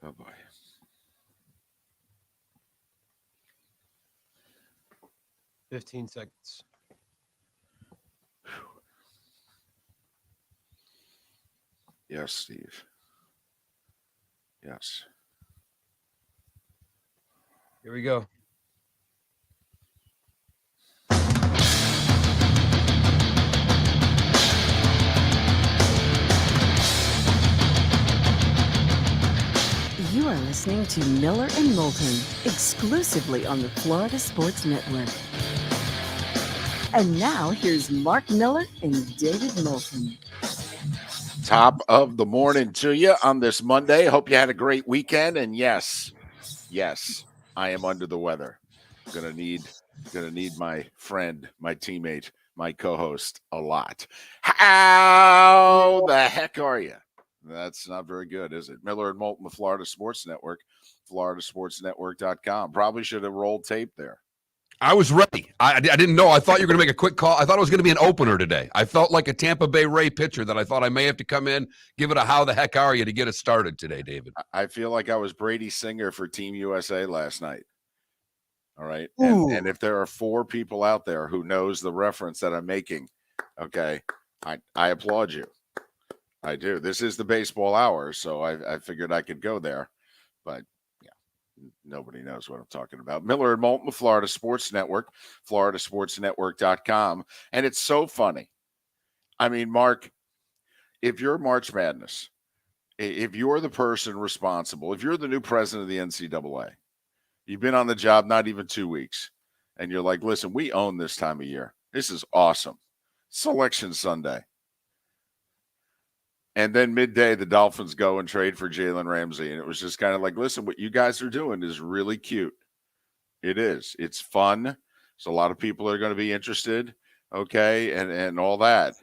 Oh, boy. $15 seconds. Yes, Steve. Yes. Here we go. You are listening to Miller and Moulton, exclusively on the Florida Sports Network. And now here's Mark Miller and David Moulton. Top of the morning to you on this Monday. Hope you had a great weekend. And yes, I am under the weather. Gonna need my friend, my teammate, my co-host a lot. How the heck are you? That's not very good, is it? Miller and Moulton, the Florida Sports Network, floridasportsnetwork.com. Probably should have rolled tape there. I was ready. I didn't know. I thought you were going to make a quick call. I thought it was going to be an opener today. I felt like a Tampa Bay Ray pitcher that I thought I may have to come in, give it a how the heck are you to get it started today, David. I feel like I was Brady Singer for Team USA last night. All right. And if there are 4 people out there who knows the reference that I'm making, okay, I applaud you. I do. This is the baseball hour, so I figured I could go there. But, yeah, nobody knows what I'm talking about. Miller and Moulton, the Florida Sports Network, floridasportsnetwork.com. And it's so funny. I mean, Mark, if you're March Madness, if you're the person responsible, if you're the new president of the NCAA, you've been on the job not even 2 weeks, and you're like, listen, we own this time of year. This is awesome. Selection Sunday. And then midday, the Dolphins go and trade for Jalen Ramsey. And it was just kind of like, listen, what you guys are doing is really cute. It is. It's fun. So a lot of people are going to be interested, okay, and all that.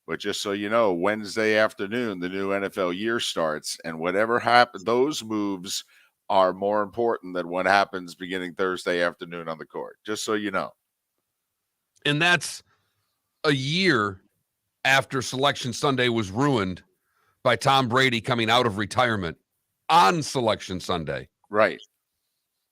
But just so you know, Wednesday afternoon, the new NFL year starts. And whatever happens, those moves are more important than what happens beginning Thursday afternoon on the court. Just so you know. And that's a year after Selection Sunday was ruined by Tom Brady coming out of retirement on Selection Sunday. Right.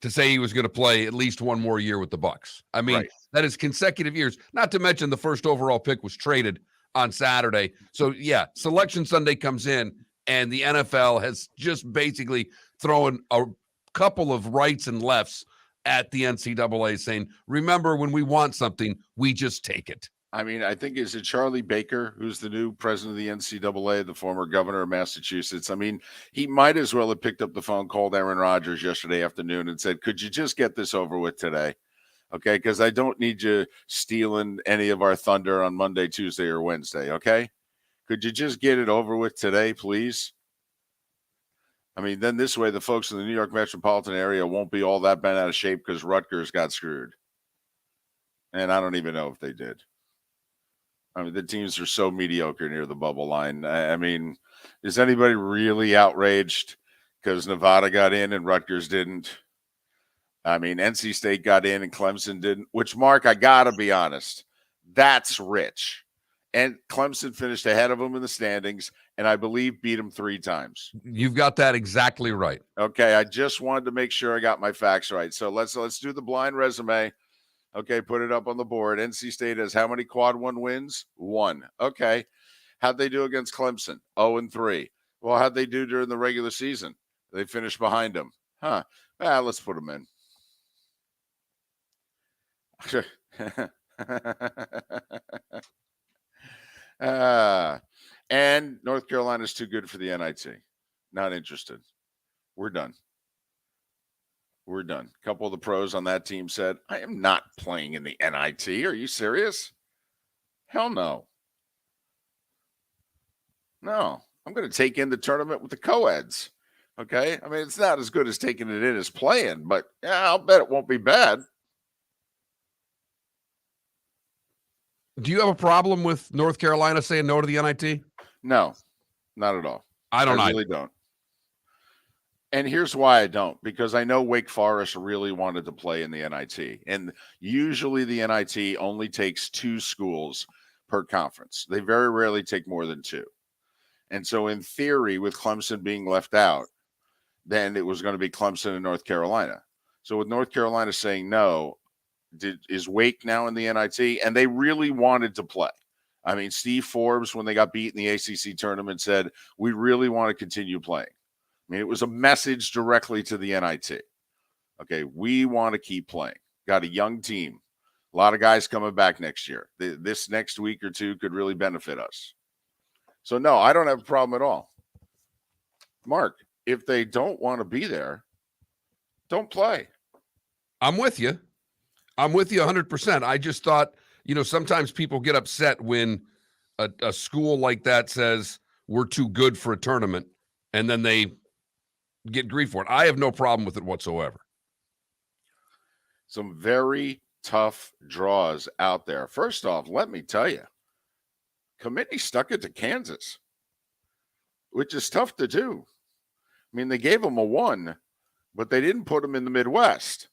To say he was going to play at least one more year with the Bucs. I mean, right. That is consecutive years. Not to mention the first overall pick was traded on Saturday. So, yeah, Selection Sunday comes in, and the NFL has just basically thrown a couple of rights and lefts at the NCAA saying, remember, when we want something, we just take it. I mean, I think, is it Charlie Baker, who's the new president of the NCAA, the former governor of Massachusetts? I mean, he might as well have picked up the phone, called Aaron Rodgers yesterday afternoon and said, could you just get this over with today? Okay, because I don't need you stealing any of our thunder on Monday, Tuesday, or Wednesday, okay? Could you just get it over with today, please? I mean, then this way the folks in the New York metropolitan area won't be all that bent out of shape because Rutgers got screwed. And I don't even know if they did. I mean, the teams are so mediocre near the bubble line. I mean, is anybody really outraged because Nevada got in and Rutgers didn't? I mean, NC State got in and Clemson didn't, which, Mark, I got to be honest, that's rich. And Clemson finished ahead of them in the standings, and I believe beat them 3 times. You've got that exactly right. Okay, I just wanted to make sure I got my facts right. So let's do the blind resume. Okay, put it up on the board. NC State has how many quad 1 wins? 1. Okay. How'd they do against Clemson? 0-3. Well, how'd they do during the regular season? They finished behind them. Huh. Let's put them in. And North Carolina's too good for the NIT. Not interested. We're done. We're done. A couple of the pros on that team said, I am not playing in the NIT. Are you serious? Hell no. No. I'm going to take in the tournament with the co-eds. Okay? I mean, it's not as good as taking it in as playing, but yeah, I'll bet it won't be bad. Do you have a problem with North Carolina saying no to the NIT? No, not at all. I really don't. And here's why I don't, because I know Wake Forest really wanted to play in the NIT. And usually the NIT only takes 2 schools per conference. They very rarely take more than 2. And so in theory, with Clemson being left out, then it was going to be Clemson and North Carolina. So with North Carolina saying no, is Wake now in the NIT? And they really wanted to play. I mean, Steve Forbes, when they got beat in the ACC tournament, said, we really want to continue playing. I mean, it was a message directly to the NIT. Okay, we want to keep playing. Got a young team. A lot of guys coming back next year. This next week or two could really benefit us. So, no, I don't have a problem at all. Mark, if they don't want to be there, don't play. I'm with you. I'm with you 100%. I just thought, sometimes people get upset when a school like that says we're too good for a tournament, and then they get grief for it. I have no problem with it whatsoever. Some very tough draws out there. First off, let me tell you, committee stuck it to Kansas, which is tough to do. I mean, they gave them a 1, but they didn't put them in the Midwest.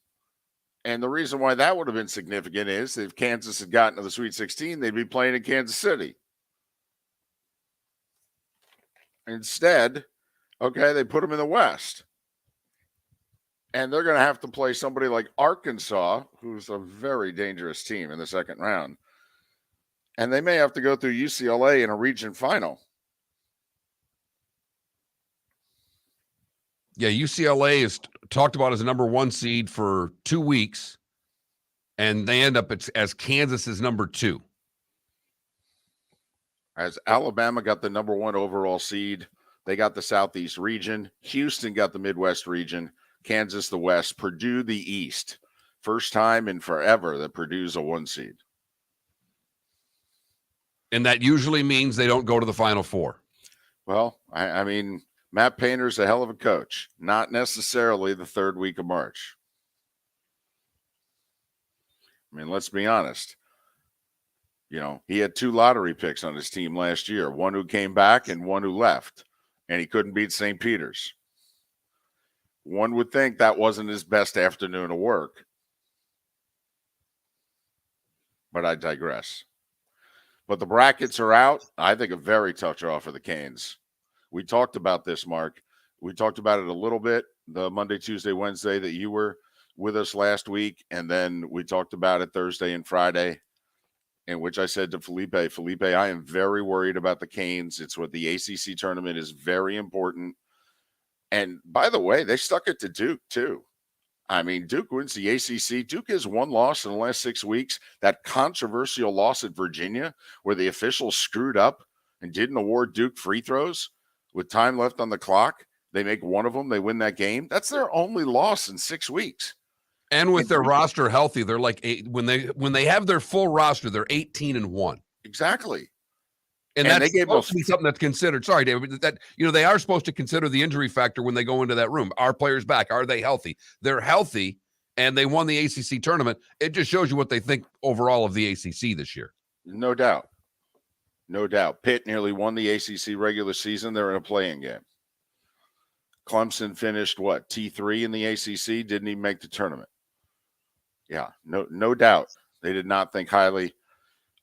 And the reason why that would have been significant is if Kansas had gotten to the Sweet 16, they'd be playing in Kansas City. Instead, okay, they put them in the West. And they're going to have to play somebody like Arkansas, who's a very dangerous team in the second round. And they may have to go through UCLA in a region final. Yeah, UCLA is talked about as a number 1 seed for 2 weeks, and they end up as Kansas's number 2. As Alabama got the number 1 overall seed, they got the Southeast region. Houston got the Midwest region. Kansas the West. Purdue the East. First time in forever that Purdue's a 1 seed. And that usually means they don't go to the Final Four. Well, I mean, Matt Painter's a hell of a coach. Not necessarily the third week of March. I mean, let's be honest. He had 2 lottery picks on his team last year, one who came back and one who left, and he couldn't beat St. Peter's. One would think that wasn't his best afternoon of work. But I digress. But the brackets are out. I think a very tough draw for the Canes. We talked about this, Mark. We talked about it a little bit the Monday, Tuesday, Wednesday that you were with us last week. And then we talked about it Thursday and Friday, in which I said to Felipe, I am very worried about the Canes. It's what the ACC tournament is very important. And by the way, they stuck it to Duke too. I mean, Duke wins the ACC. Duke has 1 loss in the last 6 weeks. That controversial loss at Virginia where the officials screwed up and didn't award Duke free throws with time left on the clock. They make one of them. They win that game. That's their only loss in 6 weeks. And with their roster healthy, they're like 8 when they have their full roster, they're 18-1. Exactly. And they that's gave supposed to be something that's considered. Sorry, David, that they are supposed to consider the injury factor when they go into that room. Are players back? Are they healthy? They're healthy, and they won the ACC tournament. It just shows you what they think overall of the ACC this year. No doubt. No doubt. Pitt nearly won the ACC regular season. They're in a play-in game. Clemson finished, T3 in the ACC, didn't even make the tournament. Yeah, no doubt. They did not think highly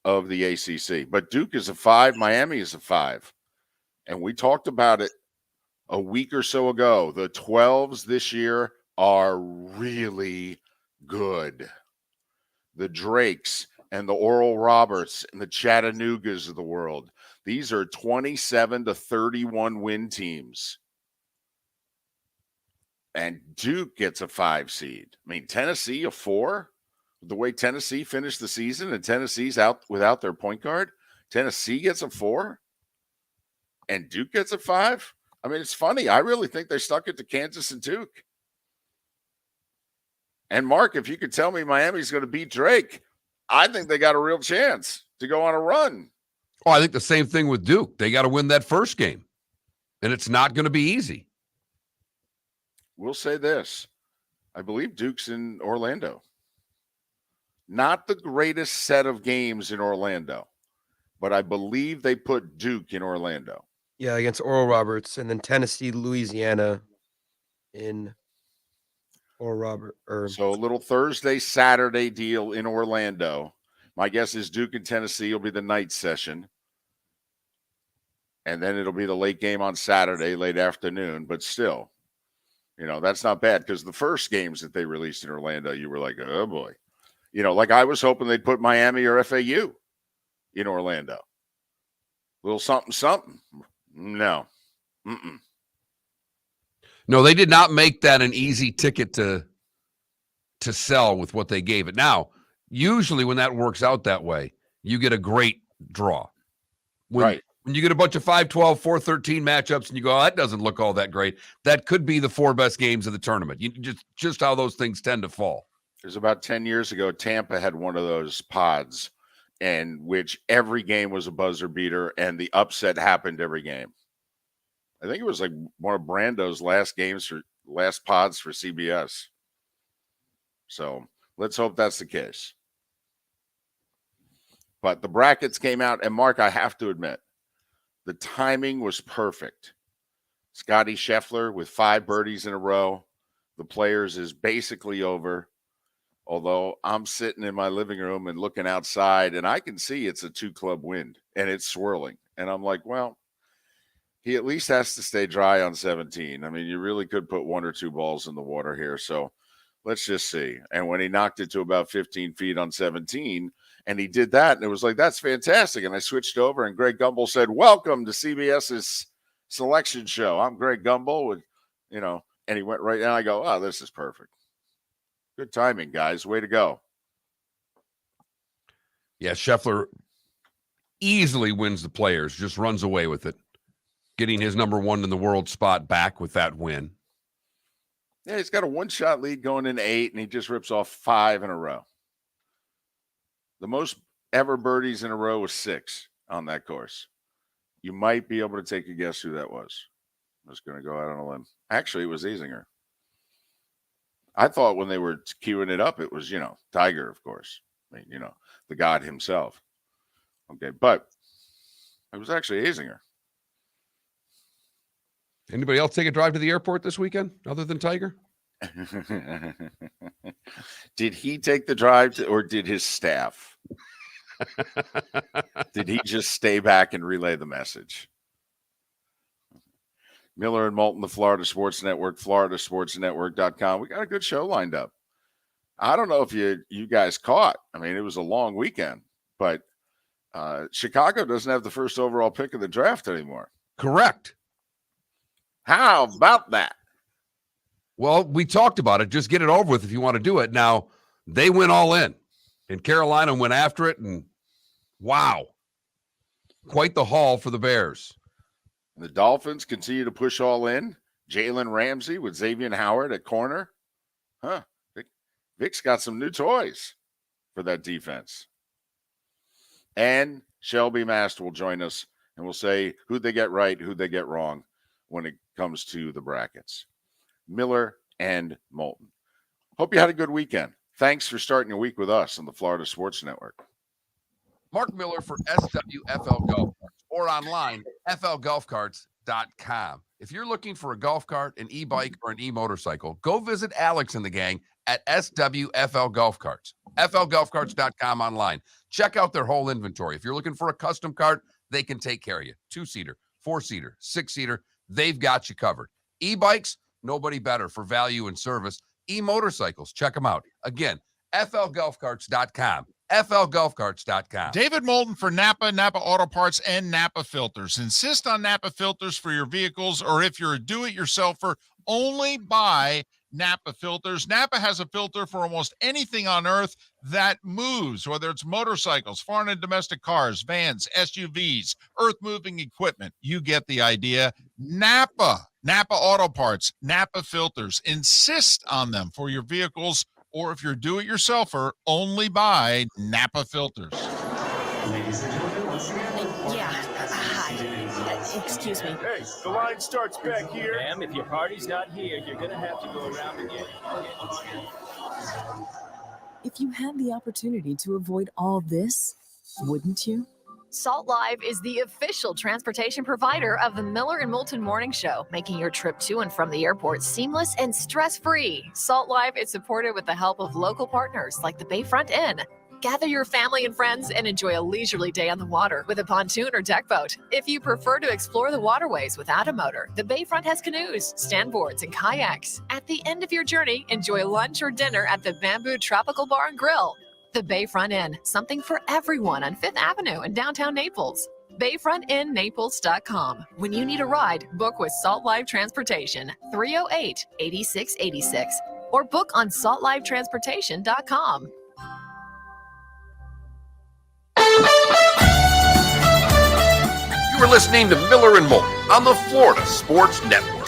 of the ACC. But Duke is a 5, Miami is a 5. And we talked about it a week or so ago. The 12s this year are really good. The Drakes and the Oral Roberts and the Chattanoogas of the world. These are 27 to 31 win teams. And Duke gets a 5 seed. I mean, Tennessee a 4? The way Tennessee finished the season and Tennessee's out without their point guard. Tennessee gets a 4 and Duke gets a 5. I mean, it's funny. I really think they stuck it to Kansas and Duke. And Mark, if you could tell me Miami's going to beat Drake, I think they got a real chance to go on a run. Oh, I think the same thing with Duke. They got to win that first game, and it's not going to be easy. We'll say this. I believe Duke's in Orlando. Not the greatest set of games in Orlando, but I believe they put Duke in Orlando. Yeah, against Oral Roberts, and then Tennessee, Louisiana in Oral Roberts. So a little Thursday, Saturday deal in Orlando. My guess is Duke and Tennessee will be the night session. And then it'll be the late game on Saturday, late afternoon, but still. That's not bad because the first games that they released in Orlando, you were like, oh boy. Like I was hoping they'd put Miami or FAU in Orlando. Little something. No. Mm-mm. No, they did not make that an easy ticket to sell with what they gave it. Now, usually when that works out that way, you get a great draw. When you get a bunch of 5-12, 4-13 matchups and you go, oh, that doesn't look all that great, that could be the 4 best games of the tournament. You just how those things tend to fall. It was about 10 years ago, Tampa had one of those pods in which every game was a buzzer beater and the upset happened every game. I think it was like one of Brando's last pods for CBS. So let's hope that's the case. But the brackets came out, and Mark, I have to admit, the timing was perfect. Scotty Scheffler with 5 birdies in a row. The Players is basically over. Although I'm sitting in my living room and looking outside, and I can see it's a 2-club wind, and it's swirling. And I'm like, well, he at least has to stay dry on 17. I mean, you really could put 1 or 2 balls in the water here. So let's just see. And when he knocked it to about 15 feet on 17, and he did that, and it was like, that's fantastic. And I switched over, and Greg Gumbel said, welcome to CBS's selection show. I'm Greg Gumbel, and he went right down. I go, oh, this is perfect. Good timing, guys. Way to go. Yeah, Scheffler easily wins the Players, just runs away with it, getting his number 1 in the world spot back with that win. Yeah, he's got a 1-shot lead going into 8, and he just rips off 5 in a row. The most ever birdies in a row was 6 on that course. You might be able to take a guess who that was. I'm just going to go out on a limb. Actually, it was Azinger. I thought when they were queuing it up, it was, Tiger, of course. I mean, the God himself. Okay, but it was actually Azinger. Anybody else take a drive to the airport this weekend other than Tiger? Did he take the drive or did his staff? Did he just stay back and relay the message? Miller and Moulton, the Florida Sports Network, floridasportsnetwork.com. We got a good show lined up. I don't know if you guys caught. I mean, it was a long weekend, but Chicago doesn't have the first overall pick of the draft anymore. Correct. How about that? Well, we talked about it. Just get it over with if you want to do it. Now, they went all in, and Carolina went after it, and wow. Quite the haul for the Bears. The Dolphins continue to push all in. Jalen Ramsey with Xavier Howard at corner. Vic's got some new toys for that defense. And Shelby Mast will join us, and we'll say who they get right, who they get wrong when it comes to the brackets. Miller and Moulton. Hope you had a good weekend. Thanks for starting your week with us on the Florida Sports Network. Mark Miller for SWFL Golf Carts, or online, flgolfcarts.com. If you're looking for a golf cart, an e-bike, or an e-motorcycle, go visit Alex and the gang at SWFL Golf Carts, flgolfcarts.com online. Check out their whole inventory. If you're looking for a custom cart, they can take care of you. 2-seater, 4-seater, 6-seater, they've got you covered. E-bikes, nobody better for value and service. E-motorcycles, check them out. Again, flgolfcarts.com. flgolfcarts.com. David Moulton for Napa Auto Parts, and Napa Filters. Insist on Napa filters for your vehicles, or if you're a do-it-yourselfer, only buy Napa filters. Napa has a filter for almost anything on earth that moves, whether it's motorcycles, foreign and domestic cars, vans, SUVs, earth-moving equipment. You get the idea. Napa Auto Parts, Napa filters. Insist on them for your vehicles, or if you're do-it-yourselfer, only buy Napa filters. Ladies and gentlemen, once again. Hi. Excuse me. Hey, the line starts back here. Ma'am, if your party's not here, you're going to have to go around again. If you had the opportunity to avoid all this, wouldn't you? Salt Live is the official transportation provider of the Miller and Moulton Morning Show, making your trip to and from the airport seamless and stress-free. Salt Live is supported with the help of local partners like the Bayfront Inn. Gather your family and friends and enjoy a leisurely day on the water with a pontoon or deck boat. If you prefer to explore the waterways without a motor, the Bayfront has canoes, standboards, and kayaks. At the end of your journey, enjoy lunch or dinner at the Bamboo Tropical Bar and Grill. The Bayfront Inn, something for everyone on 5th Avenue in downtown Naples. BayfrontInNaples.com. When you need a ride, book with Salt Life Transportation, 308-8686, or book on saltlivetransportation.com. You are listening to Miller and Moulton on the Florida Sports Network.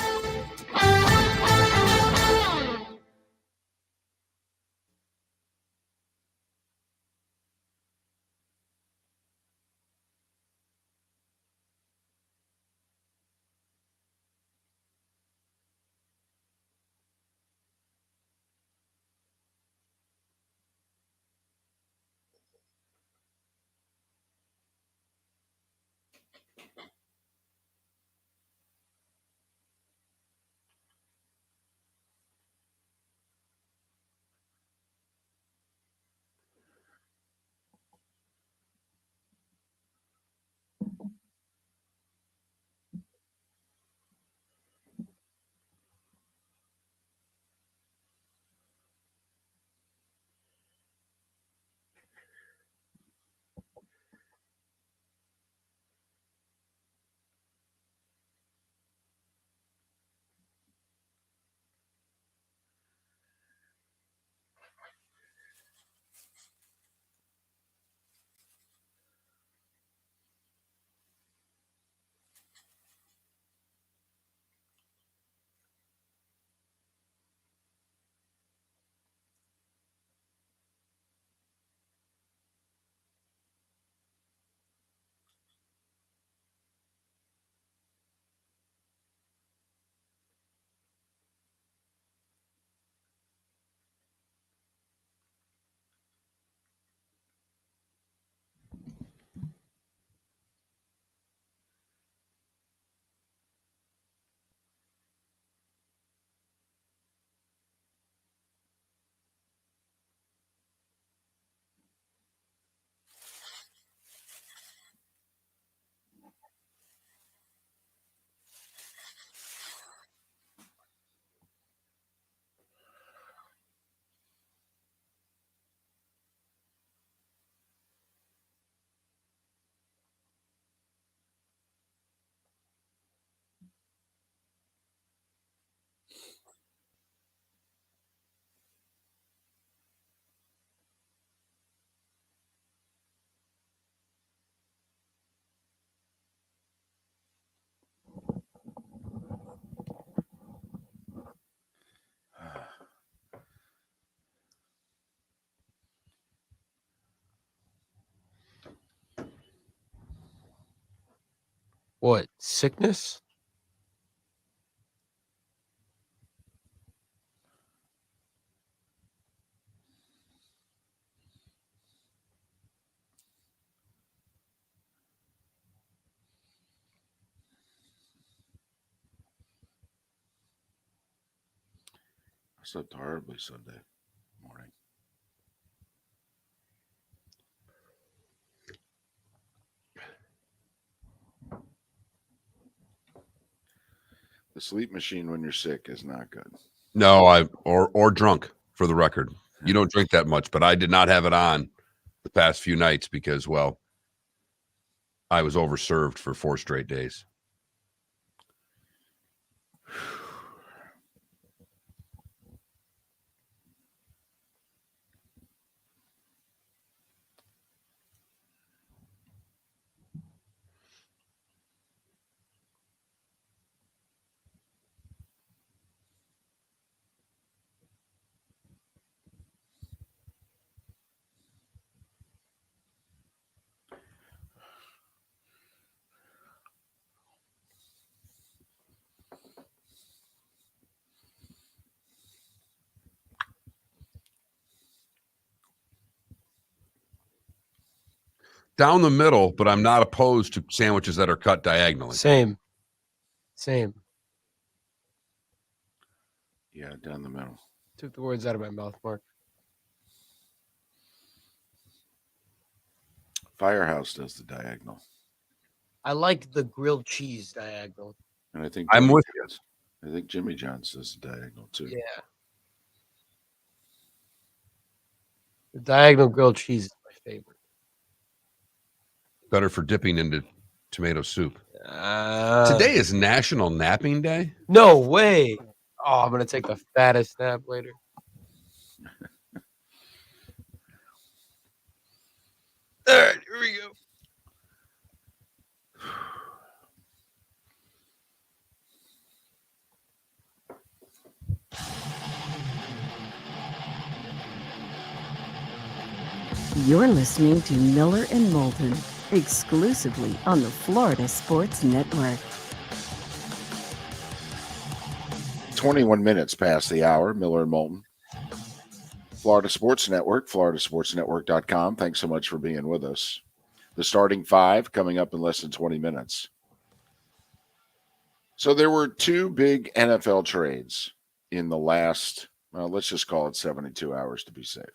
What? Sickness? I slept horribly Sunday morning. The sleep machine when you're sick is not good. No, or drunk, for the record. You don't drink that much, but I did not have it on the past few nights because, well, I was overserved for 4 straight days. Down the middle, but I'm not opposed to sandwiches that are cut diagonally. Same. Yeah, down the middle. Took the words out of my mouth, Mark. Firehouse does the diagonal, I like the grilled cheese diagonal. and I think I'm Jimmy with John's- I think Jimmy John's does the diagonal too. Yeah. The diagonal grilled cheese is my favorite. Better for dipping into tomato soup. Uh, Today is National Napping Day. No way. Oh, I'm gonna take the fattest nap later. All right, here we go. You're listening to Miller and Moulton, exclusively on the Florida Sports Network. 21 minutes past the hour. Miller and Moulton, Florida Sports Network, floridasportsnetwork.com. Thanks so much for being with us. The starting five coming up in less than 20 minutes. So there were two big NFL trades in the last, well, let's just call it 72 hours to be safe.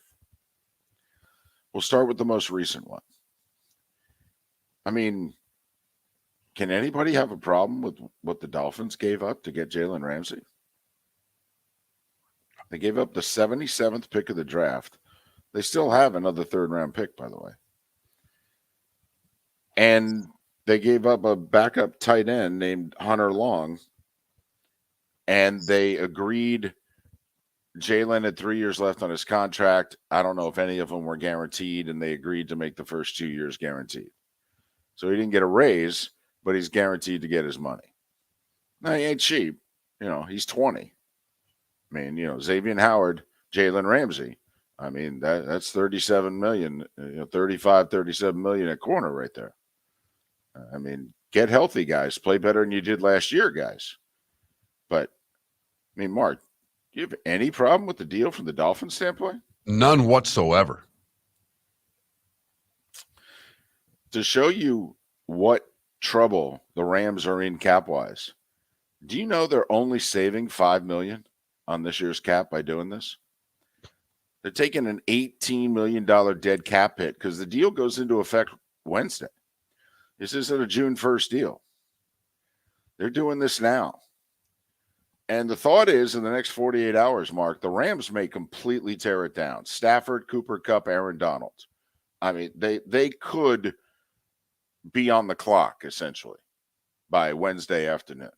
We'll start with the most recent one. I mean, can anybody have a problem with what the Dolphins gave up to get Jalen Ramsey? They gave up the 77th pick of the draft. They still have another third-round pick, by the way. And they gave up a backup tight end named Hunter Long, and they agreed Jalen had 3 years left on his contract. I don't know if any of them were guaranteed, and they agreed to make the first 2 years guaranteed. So he didn't get a raise, but he's guaranteed to get his money. Now, he ain't cheap. You know, he's 20. I mean, you know, Xavier Howard, Jalen Ramsey. I mean, that's 37 million, 35, 37 million at corner right there. I mean, get healthy, guys. Play better than you did last year, guys. But, I mean, Mark, do you have any problem with the deal from the Dolphins standpoint? None whatsoever. To show you what trouble the Rams are in cap-wise, do you know they're only saving $5 million on this year's cap by doing this? They're taking an $18 million dead cap hit because the deal goes into effect Wednesday. This isn't a June 1st deal. They're doing this now. And the thought is in the next 48 hours, Mark, the Rams may completely tear it down. Stafford, Cooper Kupp, Aaron Donald. I mean, they could be on the clock, essentially, by Wednesday afternoon.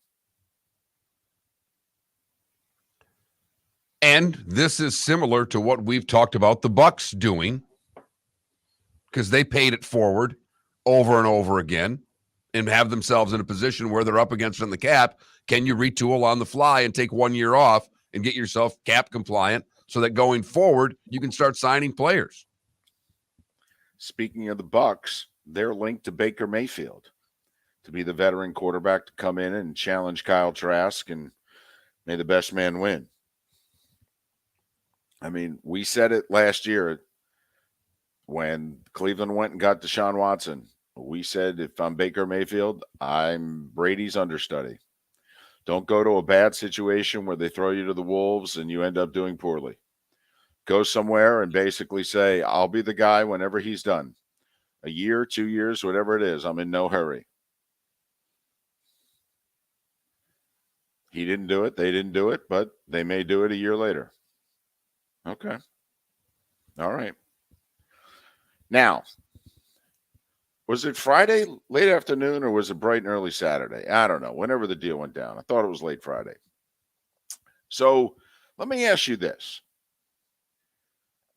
And this is similar to what we've talked about the Bucs doing, because they paid it forward over and over again and have themselves in a position where they're up against it in the cap. Can you retool on the fly and take 1 year off and get yourself cap compliant so that going forward you can start signing players? Speaking of the Bucs, they're linked to Baker Mayfield to be the veteran quarterback to come in and challenge Kyle Trask, and may the best man win. I mean, we said it last year when Cleveland went and got Deshaun Watson. We said, if I'm Baker Mayfield, I'm Brady's understudy. Don't go to a bad situation where they throw you to the wolves and you end up doing poorly. Go somewhere and basically say, I'll be the guy whenever he's done. A year, 2 years, whatever it is. I'm in no hurry. He didn't do it. They didn't do it, but they may do it a year later. Okay. All right. Now, was it Friday late afternoon or was it bright and early Saturday? I don't know. Whenever the deal went down. I thought it was late Friday. So let me ask you this.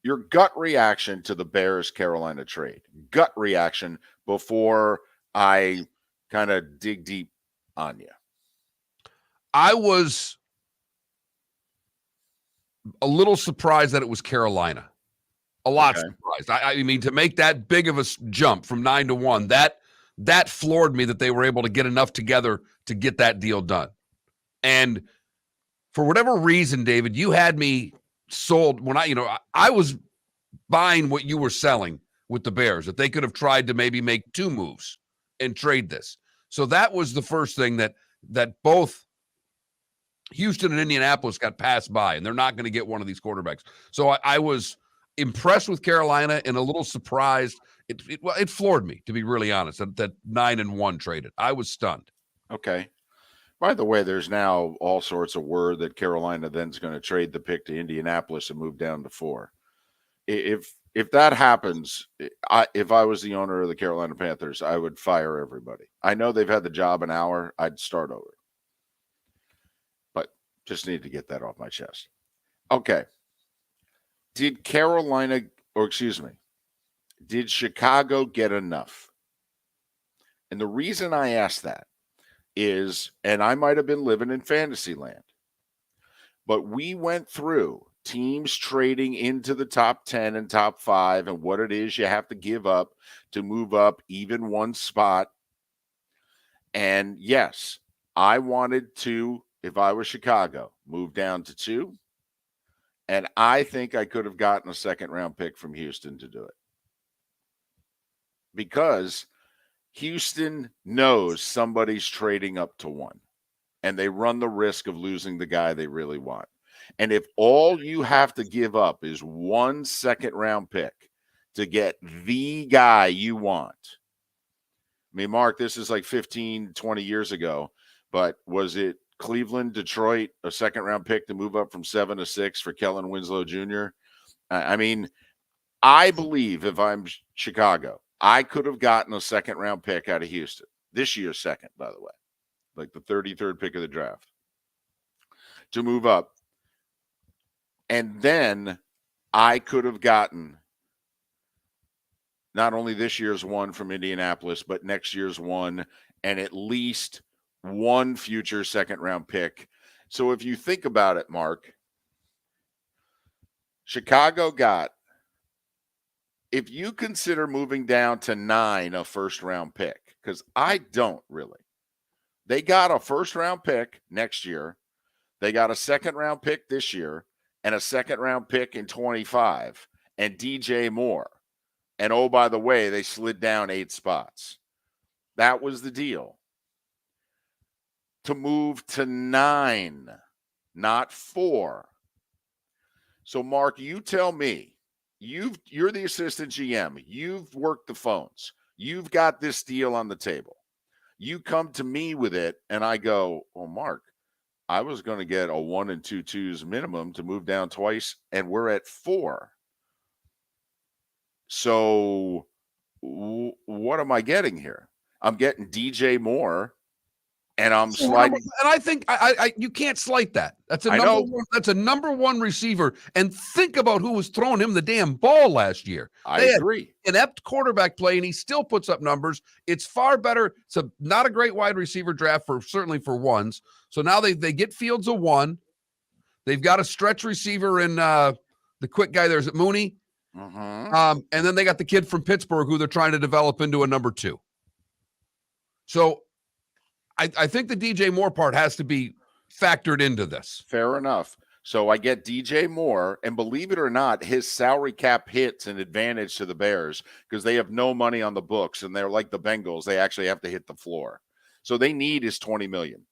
Your gut reaction to the Bears-Carolina trade. Gut reaction before I kind of dig deep on you. I was a little surprised that it was Carolina. A lot surprised. I mean, to make that big of a jump from 9 to 1, that floored me that they were able to get enough together to get that deal done. And for whatever reason, David, you had me sold when I was buying what you were selling with the Bears, that they could have tried to maybe make two moves and trade this. So that was the first thing that both Houston and Indianapolis got passed by, and they're not going to get one of these quarterbacks. So I was impressed with Carolina and a little surprised. It floored me, to be really honest, that 9-1 traded. I was stunned. Okay. By the way, there's now all sorts of word that Carolina then's going to trade the pick to Indianapolis and move down to 4. If that happens, if I was the owner of the Carolina Panthers, I would fire everybody. I know they've had the job an hour. I'd start over. But just need to get that off my chest. Okay. Did Chicago get enough? And the reason I ask that is, and I might have been living in fantasy land, but we went through teams trading into the top 10 and top 5 and what it is you have to give up to move up even one spot. And yes, I wanted to, if I was Chicago, move down to 2. And I think I could have gotten a second-round pick from Houston to do it. Because Houston knows somebody's trading up to 1. And they run the risk of losing the guy they really want. And if all you have to give up is 1 second-round pick to get the guy you want. I mean, Mark, this is like 15, 20 years ago. But was it Cleveland, Detroit, a second-round pick to move up from 7 to 6 for Kellen Winslow Jr.? I mean, I believe if I'm Chicago, I could have gotten a second-round pick out of Houston. This year's second, by the way. Like the 33rd pick of the draft. To move up. And then I could have gotten not only this year's 1 from Indianapolis, but next year's 1 and at least 1 future second-round pick. So if you think about it, Mark, Chicago got, if you consider moving down to 9 a first-round pick, because I don't really. They got a first-round pick next year. They got a second-round pick this year and a second-round pick in 25 and DJ Moore. And, oh, by the way, they slid down 8 spots. That was the deal. To move to 9, not 4. So, Mark, you tell me, you're the assistant GM. You've worked the phones. You've got this deal on the table. You come to me with it, and I go, well, Mark, I was going to get a 1 and 2 twos minimum to move down twice, and we're at 4. So what am I getting here? I'm getting DJ Moore, and I'm sliding. And I think I you can't slight that. That's a number 1 receiver. And think about who was throwing him the damn ball last year. I agree. Inept quarterback play, and he still puts up numbers. It's far better. It's not a great wide receiver draft certainly for ones. So now they get Fields a 1. They've got a stretch receiver in the quick guy there. Is it Mooney? Mm-hmm. And then they got the kid from Pittsburgh who they're trying to develop into a number 2. So I think the DJ Moore part has to be factored into this. Fair enough. So I get DJ Moore, and believe it or not, his salary cap hits an advantage to the Bears because they have no money on the books, and they're like the Bengals. They actually have to hit the floor. So they need his $20 million.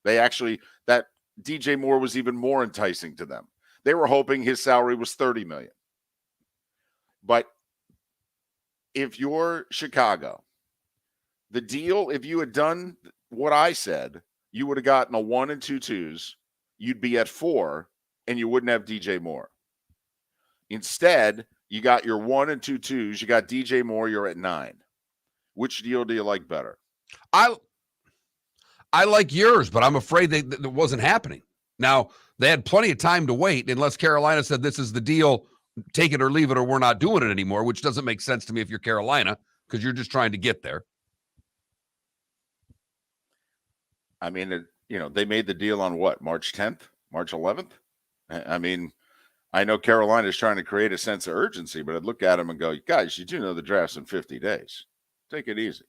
That DJ Moore was even more enticing to them. They were hoping his salary was $30 million. But if you're Chicago, the deal, if you had done what I said, you would have gotten a 1 and 2 twos. You'd be at 4, and you wouldn't have DJ Moore. Instead, you got your 1 and 2 twos. You got DJ Moore. You're at 9. Which deal do you like better? I like yours, but I'm afraid that wasn't happening. Now, they had plenty of time to wait unless Carolina said this is the deal, take it or leave it, or we're not doing it anymore, which doesn't make sense to me if you're Carolina because you're just trying to get there. I mean, they made the deal on what, March 10th, March 11th? I mean, I know Carolina is trying to create a sense of urgency, but I'd look at them and go, guys, you do know the draft's in 50 days. Take it easy.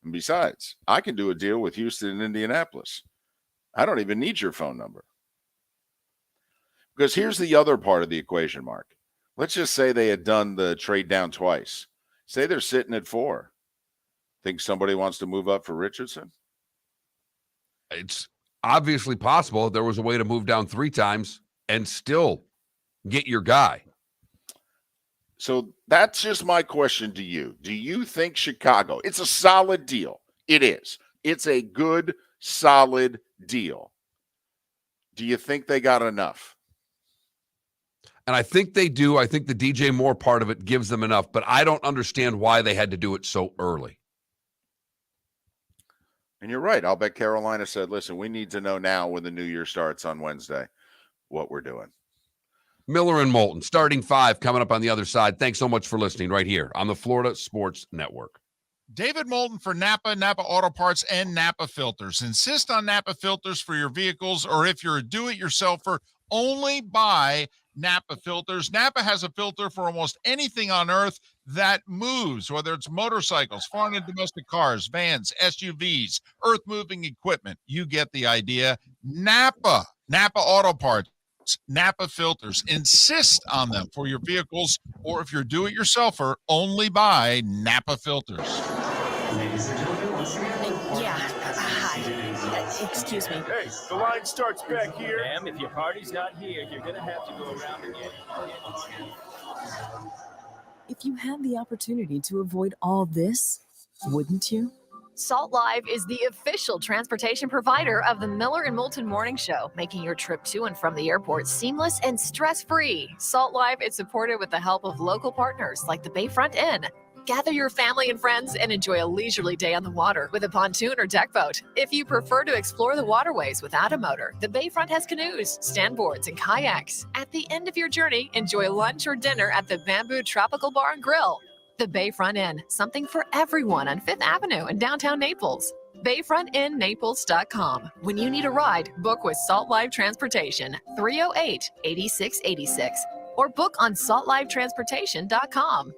And besides, I can do a deal with Houston and Indianapolis. I don't even need your phone number. Because here's the other part of the equation, Mark. Let's just say they had done the trade down twice. Say they're sitting at 4. Think somebody wants to move up for Richardson? It's obviously possible. There was a way to move down 3 times and still get your guy. So that's just my question to you. Do you think Chicago, it's a solid deal? It is. It's a good, solid deal. Do you think they got enough? And I think they do. I think the DJ Moore part of it gives them enough, but I don't understand why they had to do it so early. And you're right. I'll bet Carolina said, listen, we need to know now when the new year starts on Wednesday what we're doing. Miller and Moulton, starting 5, coming up on the other side. Thanks so much for listening right here on the Florida Sports Network. David Moulton for Napa Auto Parts, and Napa Filters. Insist on Napa filters for your vehicles, or if you're a do-it-yourselfer, only buy Napa filters. Napa has a filter for almost anything on earth that moves, whether it's motorcycles, foreign and domestic cars, vans, SUVs, earth-moving equipment. You get the idea. Napa Auto Parts, Napa filters. Insist on them for your vehicles, or if you're do-it-yourselfer, only buy Napa filters. Ladies and gentlemen, once again. Yeah. Hi. Excuse me. Hey, the line starts back here. Ma'am, if your party's not here, you're gonna have to go around again. If you had the opportunity to avoid all this, wouldn't you? Salt Live is the official transportation provider of the Miller and Moulton Morning Show, making your trip to and from the airport seamless and stress-free. Salt Live is supported with the help of local partners like the Bayfront Inn. Gather your family and friends and enjoy a leisurely day on the water with a pontoon or deck boat. If you prefer to explore the waterways without a motor, the Bayfront has canoes, standboards, and kayaks. At the end of your journey, enjoy lunch or dinner at the Bamboo Tropical Bar and Grill. The Bayfront Inn, something for everyone on 5th Avenue in downtown Naples. BayfrontInNaples.com. When you need a ride, book with Salt Live Transportation, 308-8686, or book on saltlivetransportation.com.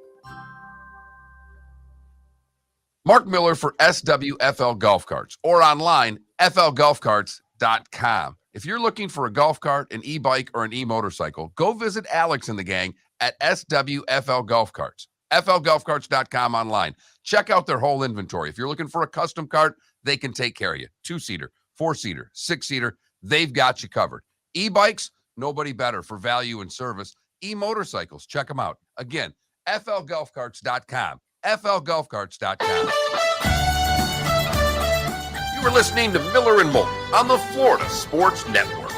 Mark Miller for SWFL Golf Carts, or online, flgolfcarts.com. If you're looking for a golf cart, an e-bike, or an e-motorcycle, go visit Alex and the gang at SWFL Golf Carts. flgolfcarts.com online. Check out their whole inventory. If you're looking for a custom cart, they can take care of you. 2-seater, 4-seater, 6-seater, they've got you covered. E-bikes, nobody better for value and service. E-motorcycles, check them out. Again, flgolfcarts.com. flgolfcarts.com. You are listening to Miller and Moulton on the Florida Sports Network.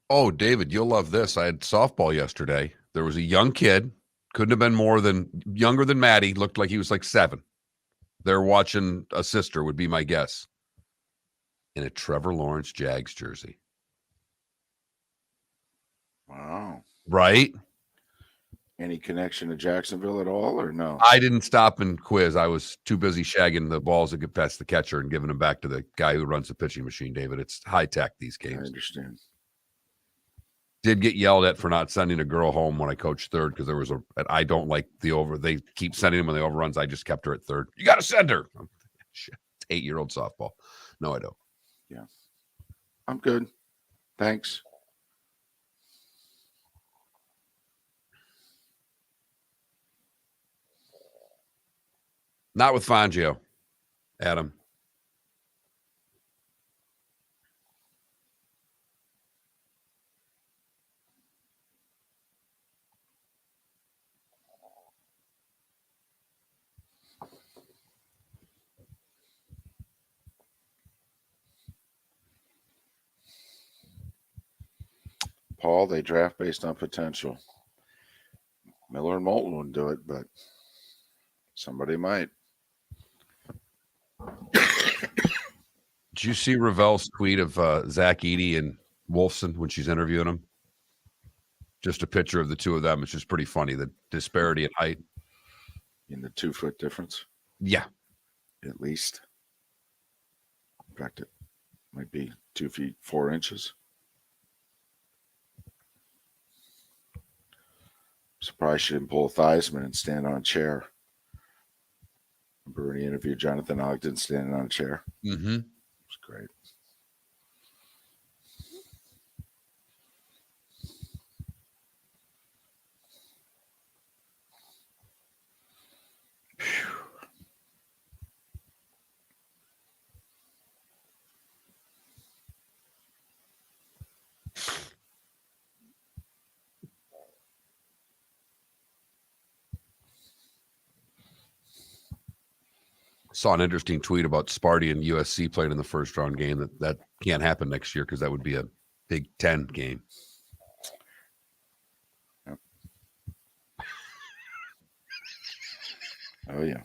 Oh, David, you'll love this. I had softball yesterday. There was a young kid, couldn't have been younger than Maddie, looked like he was like 7. They're watching a sister, would be my guess, in a Trevor Lawrence Jags jersey. Wow. Right? Any connection to Jacksonville at all, or no? I didn't stop and quiz. I was too busy shagging the balls that get past the catcher and giving them back to the guy who runs the pitching machine, David. It's high tech, these I games. understand. Did get yelled at for not sending a girl home when I coached third because there was I don't like the over. They keep sending them when they overruns. I just kept her at third. You got to send her. Shit. 8-year-old softball. No, I don't. Yeah. I'm good. Thanks. Not with Fangio, Adam. Paul, they draft based on potential. Miller and Moulton wouldn't do it, but somebody might. Did you see Ravel's tweet of Zach Edey and Wolfson when she's interviewing him? Just a picture of the two of them. It's just pretty funny, the disparity in height. In the 2 foot difference, Yeah. at least. In fact, it might be 2 feet 4 inches. Surprised she didn't pull a Theismann and stand on a chair. Remember when he interviewed Jonathan Ogden standing on a chair? Mm-hmm. It was great. Saw an interesting tweet about Sparty and USC playing in the first round game. That can't happen next year because that would be a Big Ten game. Yep. Oh, yeah.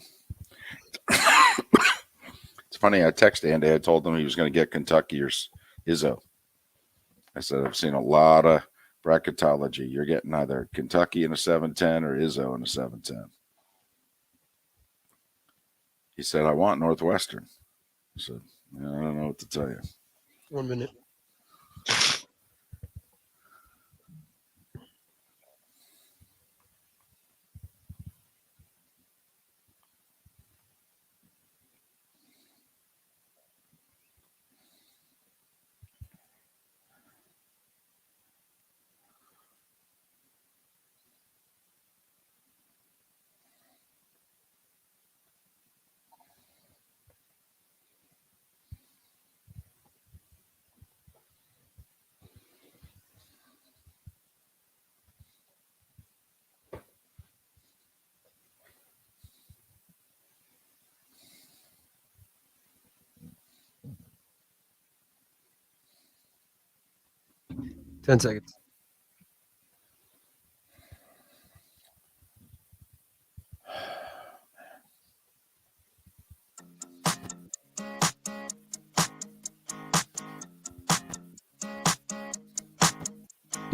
It's funny. I texted Andy. I told him he was going to get Kentucky or Izzo. I said, I've seen a lot of bracketology. You're getting either Kentucky in a 7-10 or Izzo in a 7-10. He said, I want Northwestern. I said, I don't know what to tell you. 1 minute. Ten seconds.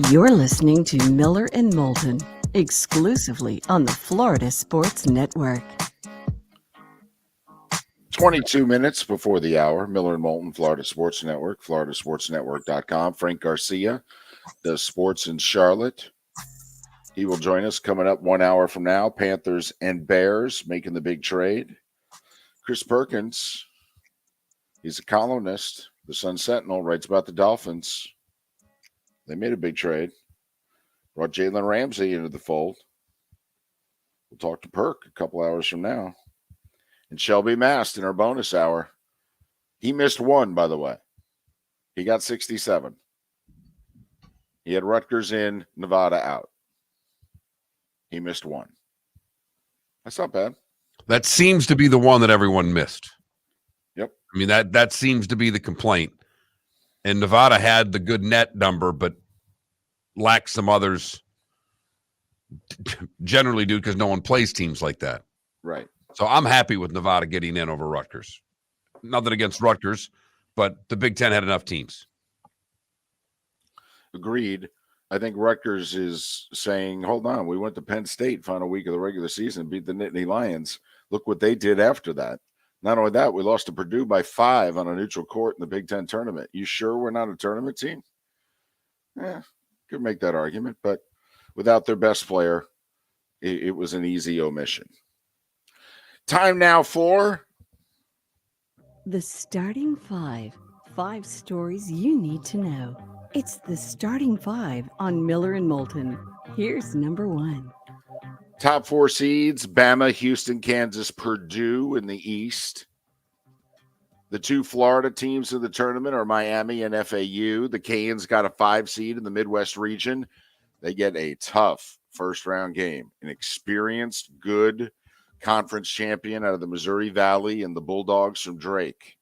You're listening to Miller and Moulton, exclusively on the Florida Sports Network. 22 minutes before the hour. Miller and Moulton, Florida Sports Network, floridasportsnetwork.com. Frank Garcia does sports in Charlotte. He will join us coming up 1 hour from now. Panthers and Bears making the big trade. Chris Perkins, he's a columnist. The Sun Sentinel writes about the Dolphins. They made a big trade. Brought Jalen Ramsey into the fold. We'll talk to Perk a couple hours from now. And Shelby Mast in our bonus hour. He missed one, by the way. He got 67. He had Rutgers in, Nevada out. He missed one. That's not bad. That seems to be the one that everyone missed. Yep. I mean, that seems to be the complaint. And Nevada had the good net number, but lacked some others generally do because no one plays teams like that. Right. So I'm happy with Nevada getting in over Rutgers. Nothing against Rutgers, but the Big Ten had enough teams. Agreed. I think Rutgers is saying, hold on, we went to Penn State final week of the regular season, beat the Nittany Lions. Look what they did after that. Not only that, we lost to Purdue by 5 on a neutral court in the Big Ten tournament. You sure we're not a tournament team? Yeah, could make that argument, but without their best player, it was an easy omission. Time now for The Starting Five. 5 stories you need to know. It's the Starting 5 on Miller and Moulton. Here's number 1. top 4 seeds: Bama, Houston, Kansas, Purdue in the East. The 2 Florida teams in the tournament are Miami and FAU. The Canes got a 5 seed in the Midwest region. They get a tough first-round game. An experienced, good conference champion out of the Missouri Valley and the Bulldogs from Drake.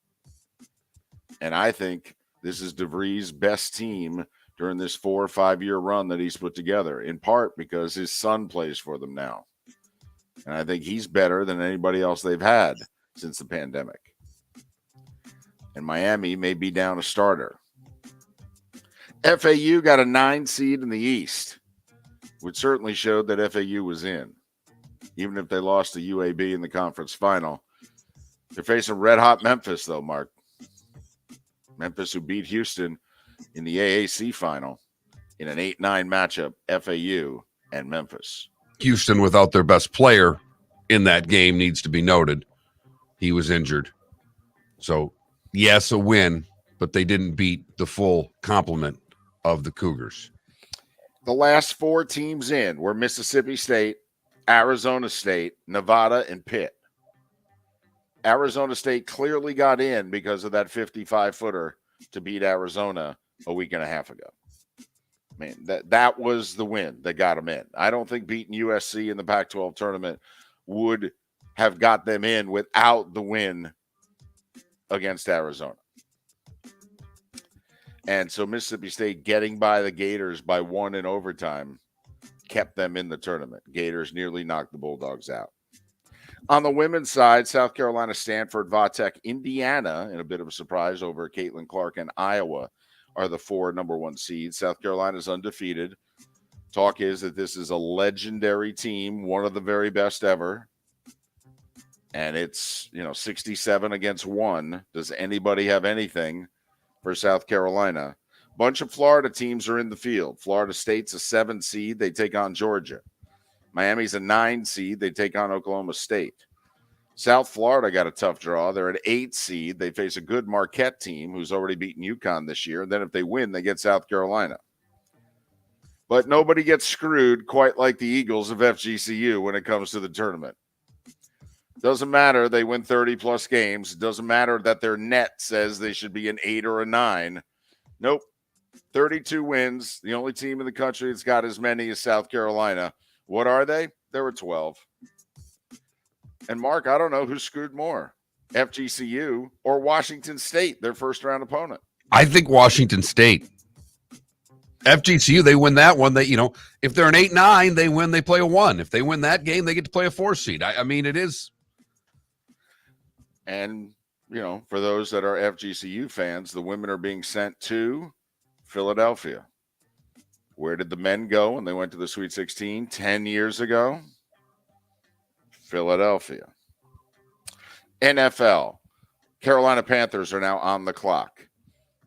And I think this is DeVries' best team during this 4 or 5 year run that he's put together, in part because his son plays for them now. And I think he's better than anybody else they've had since the pandemic. And Miami may be down a starter. FAU got a 9 seed in the East, which certainly showed that FAU was in. Even if they lost to UAB in the conference final. They're facing red-hot Memphis, though, Mark. Memphis, who beat Houston in the AAC final in an 8-9 matchup, FAU and Memphis. Houston, without their best player in that game, needs to be noted. He was injured. So, yes, a win, but they didn't beat the full complement of the Cougars. The last 4 teams in were Mississippi State, Arizona State, Nevada, and Pitt. Arizona State clearly got in because of that 55-footer to beat Arizona a week and a half ago. Man, that was the win that got them in. I don't think beating USC in the Pac-12 tournament would have got them in without the win against Arizona. And so Mississippi State getting by the Gators by 1 in overtime kept them in the tournament. Gators nearly knocked the Bulldogs out. On the women's side, South Carolina, Stanford, Vatech, Indiana, in a bit of a surprise over Caitlin Clark and Iowa, are the 4 number 1 seeds. South Carolina's undefeated. Talk is that this is a legendary team, one of the very best ever. And it's, 67 against 1. Does anybody have anything for South Carolina? Bunch of Florida teams are in the field. Florida State's a 7 seed. They take on Georgia. Miami's a 9 seed. They take on Oklahoma State. South Florida got a tough draw. They're an 8 seed. They face a good Marquette team who's already beaten UConn this year. And then if they win, they get South Carolina. But nobody gets screwed quite like the Eagles of FGCU when it comes to the tournament. Doesn't matter. They win 30-plus games. It doesn't matter that their net says they should be an 8 or a 9. Nope. 32 wins. The only team in the country that's got as many is South Carolina. What are they? They were 12. And, Mark, I don't know who screwed more, FGCU or Washington State, their first-round opponent. I think Washington State. FGCU, they win that one. They, if they're an 8-9, they win, they play a 1. If they win that game, they get to play a 4 seed. I mean, it is. And, for those that are FGCU fans, the women are being sent to Philadelphia. Where did the men go when they went to the Sweet 16 10 years ago? Philadelphia. NFL. Carolina Panthers are now on the clock.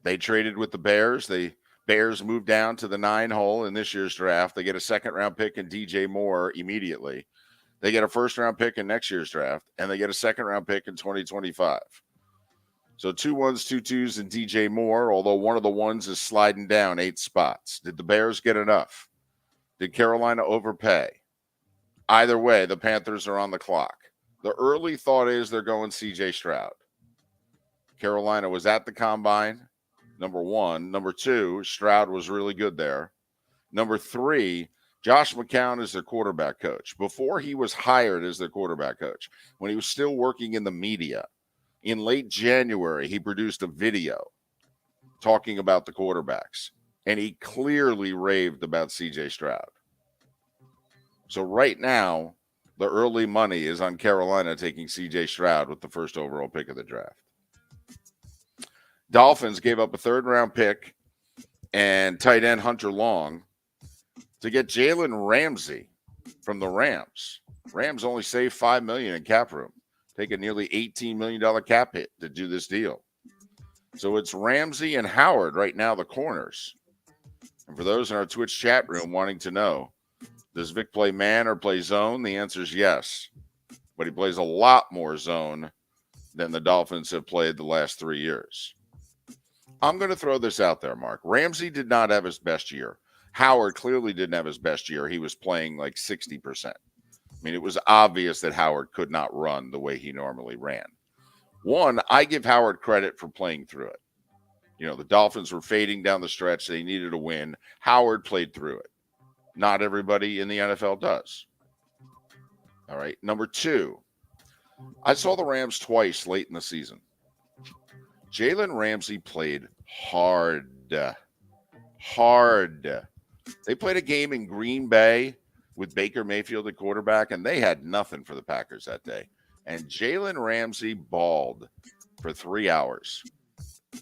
They traded with the Bears. The Bears moved down to the 9 hole in this year's draft. They get a second-round pick in DJ Moore immediately. They get a first-round pick in next year's draft, and they get a second-round pick in 2025. So 2 1s, 2 2s, and DJ Moore, although one of the ones is sliding down 8 spots. Did the Bears get enough? Did Carolina overpay? Either way, the Panthers are on the clock. The early thought is they're going C.J. Stroud. Carolina was at the combine, number 1. Number 2, Stroud was really good there. Number 3, Josh McCown is their quarterback coach. Before he was hired as their quarterback coach, when he was still working in the media, in late January, he produced a video talking about the quarterbacks, and he clearly raved about C.J. Stroud. So right now, the early money is on Carolina taking C.J. Stroud with the first overall pick of the draft. Dolphins gave up a third-round pick and tight end Hunter Long to get Jalen Ramsey from the Rams. Rams only saved $5 million in cap room. Take a nearly $18 million cap hit to do this deal. So it's Ramsey and Howard right now, the corners. And for those in our Twitch chat room wanting to know, does Vic play man or play zone? The answer is yes. But he plays a lot more zone than the Dolphins have played the last 3 years. I'm going to throw this out there, Mark. Ramsey did not have his best year. Howard clearly didn't have his best year. He was playing like 60%. I mean, it was obvious that Howard could not run the way he normally ran. One, I give Howard credit for playing through it. The Dolphins were fading down the stretch. They needed a win. Howard played through it. Not everybody in the NFL does. All right. Number 2, I saw the Rams twice late in the season. Jalen Ramsey played hard. hard. They played a game in Green Bay with Baker Mayfield at quarterback, and they had nothing for the Packers that day. And Jalen Ramsey balled for 3 hours.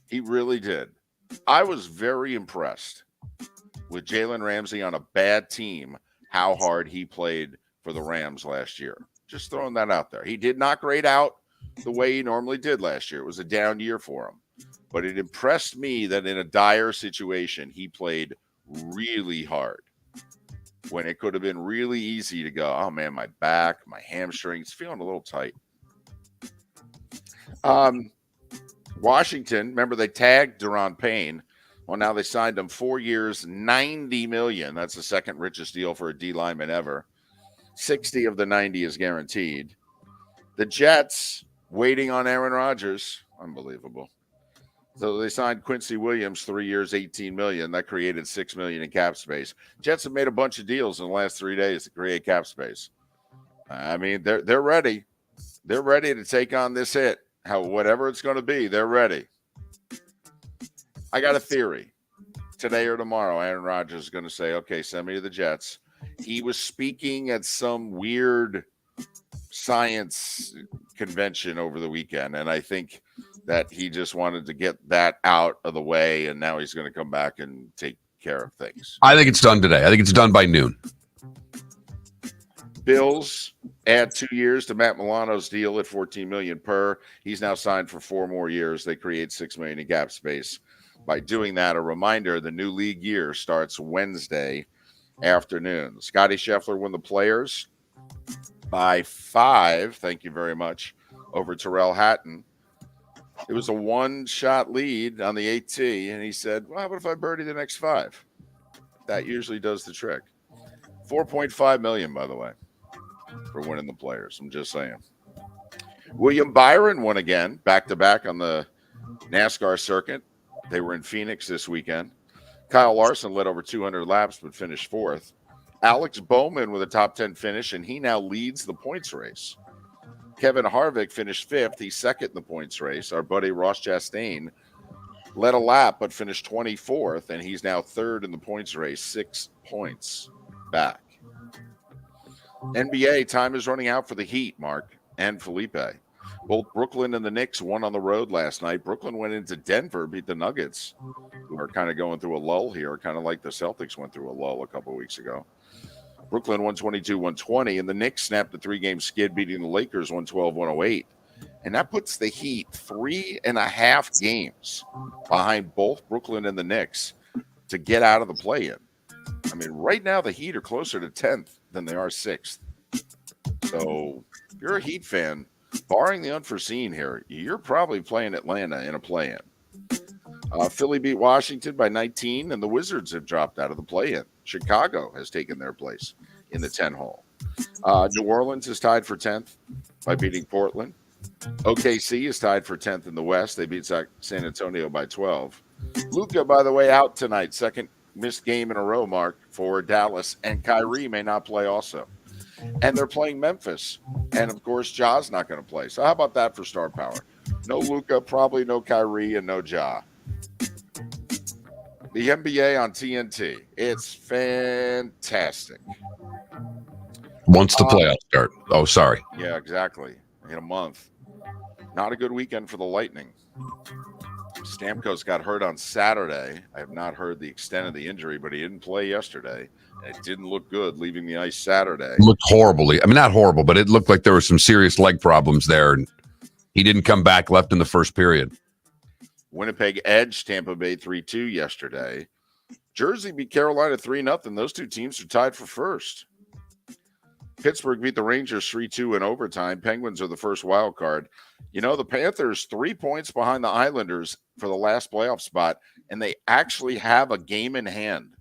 He really did. I was very impressed with Jalen Ramsey on a bad team, how hard he played for the Rams last year. Just throwing that out there. He did not grade out the way he normally did last year. It was a down year for him. But it impressed me that in a dire situation, he played really hard when it could have been really easy to go, oh, man, my back, my hamstrings, feeling a little tight. Washington, remember they tagged Deron Payne. Well, now they signed him 4 years, $90 million. That's the second richest deal for a D lineman ever. 60 of the 90 is guaranteed. The Jets waiting on Aaron Rodgers. Unbelievable. So they signed Quincy Williams 3 years, $18 million. That created $6 million in cap space. Jets have made a bunch of deals in the last 3 days to create cap space. I mean, they're ready. They're ready to take on this hit. Whatever it's going to be, they're ready. I got a theory. Today or tomorrow, Aaron Rodgers is going to say, okay, send me to the Jets. He was speaking at some weird science convention over the weekend, and I think that he just wanted to get that out of the way, and now he's going to come back and take care of things. I think it's done today. I think it's done by noon. Bills add 2 years to Matt Milano's deal at $14 million per. He's now signed for 4 more years. They create $6 million in cap space. By doing that, a reminder, the new league year starts Wednesday afternoon. Scotty Scheffler won the Players by 5, thank you very much, over Terrell Hatton. It was a one-shot lead on the 8th tee, and he said, well, how about if I birdie the next 5? That usually does the trick. $4.5 million, by the way, for winning the Players. I'm just saying. William Byron won again, back-to-back on the NASCAR circuit. They were in Phoenix this weekend. Kyle Larson led over 200 laps but finished 4th. Alex Bowman with a top 10 finish, and he now leads the points race. Kevin Harvick finished 5th. He's second in the points race. Our buddy Ross Chastain led a lap but finished 24th, and he's now 3rd in the points race, 6 points back. NBA, time is running out for the Heat, Mark and Felipe. Both Brooklyn and the Knicks won on the road last night. Brooklyn went into Denver, beat the Nuggets, who are kind of going through a lull here, kind of like the Celtics went through a lull a couple of weeks ago. Brooklyn 122-120, and the Knicks snapped a 3-game skid, beating the Lakers 112-108. And that puts the Heat 3.5 games behind both Brooklyn and the Knicks to get out of the play-in. I mean, right now the Heat are closer to 10th than they are 6th. So if you're a Heat fan, barring the unforeseen here, you're probably playing Atlanta in a play-in. Philly beat Washington by 19, and the Wizards have dropped out of the play-in. Chicago has taken their place in the 10-hole. New Orleans is tied for 10th by beating Portland. OKC is tied for 10th in the West. They beat San Antonio by 12. Luka, by the way, out tonight. Second missed game in a row, Mark, for Dallas. And Kyrie may not play also. And they're playing Memphis. And, of course, Ja's not going to play. So how about that for star power? No Luka, probably no Kyrie, and no Ja. The NBA on TNT. It's fantastic. Once the playoffs start. Oh, sorry. Yeah, exactly. In a month. Not a good weekend for the Lightning. Stamkos got hurt on Saturday. I have not heard the extent of the injury, but he didn't play yesterday. And it didn't look good leaving the ice Saturday. It looked horribly. I mean, not horrible, but it looked like there were some serious leg problems there. And he didn't come back, left in the first period. Winnipeg edged Tampa Bay 3-2 yesterday. Jersey beat Carolina 3-0. Those two teams are tied for first. Pittsburgh beat the Rangers 3-2 in overtime. Penguins are the first wild card. You know, the Panthers 3 points behind the Islanders for the last playoff spot, and they actually have a game in hand.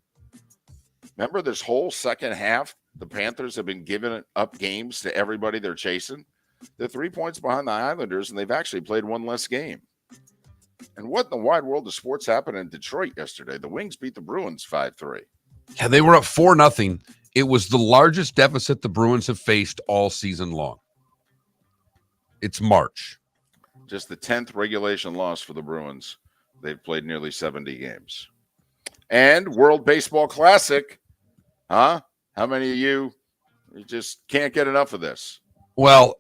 Remember this whole second half, the Panthers have been giving up games to everybody they're chasing? They're 3 points behind the Islanders, and they've actually played one less game. And what in the wide world of sports happened in Detroit yesterday? The Wings beat the Bruins 5-3. Yeah, they were up 4-0. It was the largest deficit the Bruins have faced all season long. It's March. Just the 10th regulation loss for the Bruins. They've played nearly 70 games. And World Baseball Classic. Huh? How many of you just can't get enough of this? Well,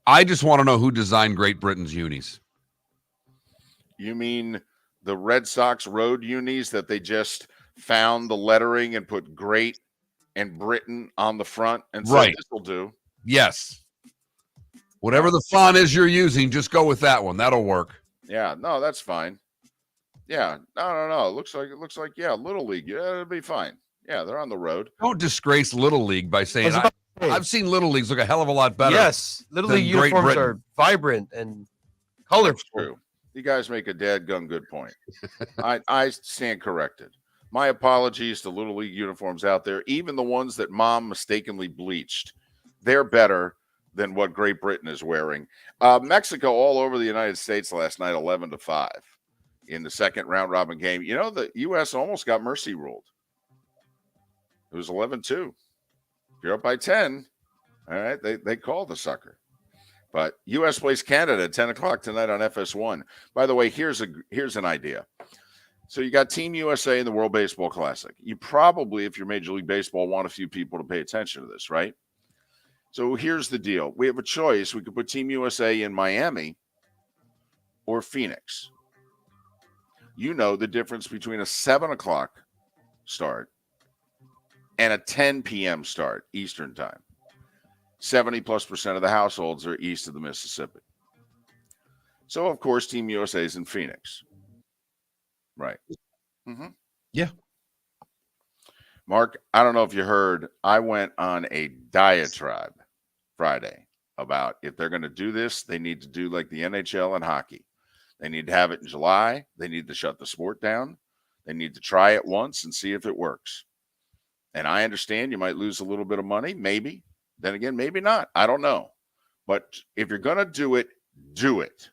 I just want to know who designed Great Britain's unis. You mean the Red Sox road unis that they just found the lettering and put Great and Britain on the front and said, Right. this will do? Yes. Whatever the font is you're using, just go with that one. That'll work. Yeah, no, that's fine. Yeah, no. It looks like yeah, Little League. Yeah, it'll be fine. Yeah, they're on the road. Don't disgrace Little League by saying I've seen Little Leagues look a hell of a lot better. Yes, Little than League Great uniforms Britain. are vibrant and That's colorful. true. You guys make a dadgum good point. I stand corrected. My apologies to Little League uniforms out there, even the ones that mom mistakenly bleached. They're better than what Great Britain is wearing. Mexico all over the United States last night, 11-5 in the second round robin game. You know, the U.S. almost got mercy ruled. It was 11-2. If you're up by 10, all right, they call the sucker. But U.S. plays Canada at 10 o'clock tonight on FS1. By the way, here's an idea. So you got Team USA in the World Baseball Classic. You probably, if you're Major League Baseball, want a few people to pay attention to this, right? So here's the deal. We have a choice. We could put Team USA in Miami or Phoenix. You know the difference between a 7 o'clock start and a 10 p.m. start Eastern time. 70+% of the households are east of the Mississippi. So, of course, Team USA is in Phoenix. Right. Mm-hmm. Yeah. Mark, I don't know if you heard, I went on a diatribe Friday about if they're going to do this, they need to do like the NHL and hockey. They need to have it in July. They need to shut the sport down. They need to try it once and see if it works. And I understand you might lose a little bit of money, maybe. Then again, maybe not. I don't know. But if you're going to do it, do it.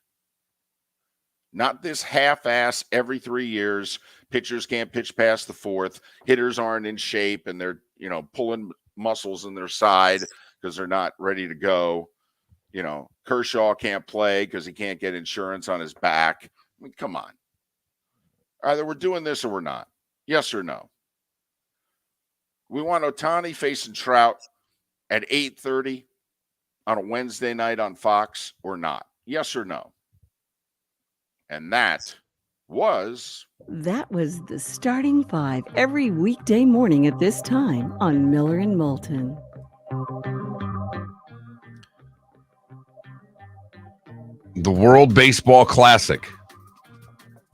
Not this half-ass every 3 years. Pitchers can't pitch past the fourth. Hitters aren't in shape, and they're, pulling muscles in their side because they're not ready to go. Kershaw can't play because he can't get insurance on his back. I mean, come on. Either we're doing this or we're not. Yes or no? We want Ohtani facing Trout at 8:30 on a Wednesday night on Fox or not? Yes or no? And that was the starting five every weekday morning at this time on Miller and Moulton. The World Baseball Classic.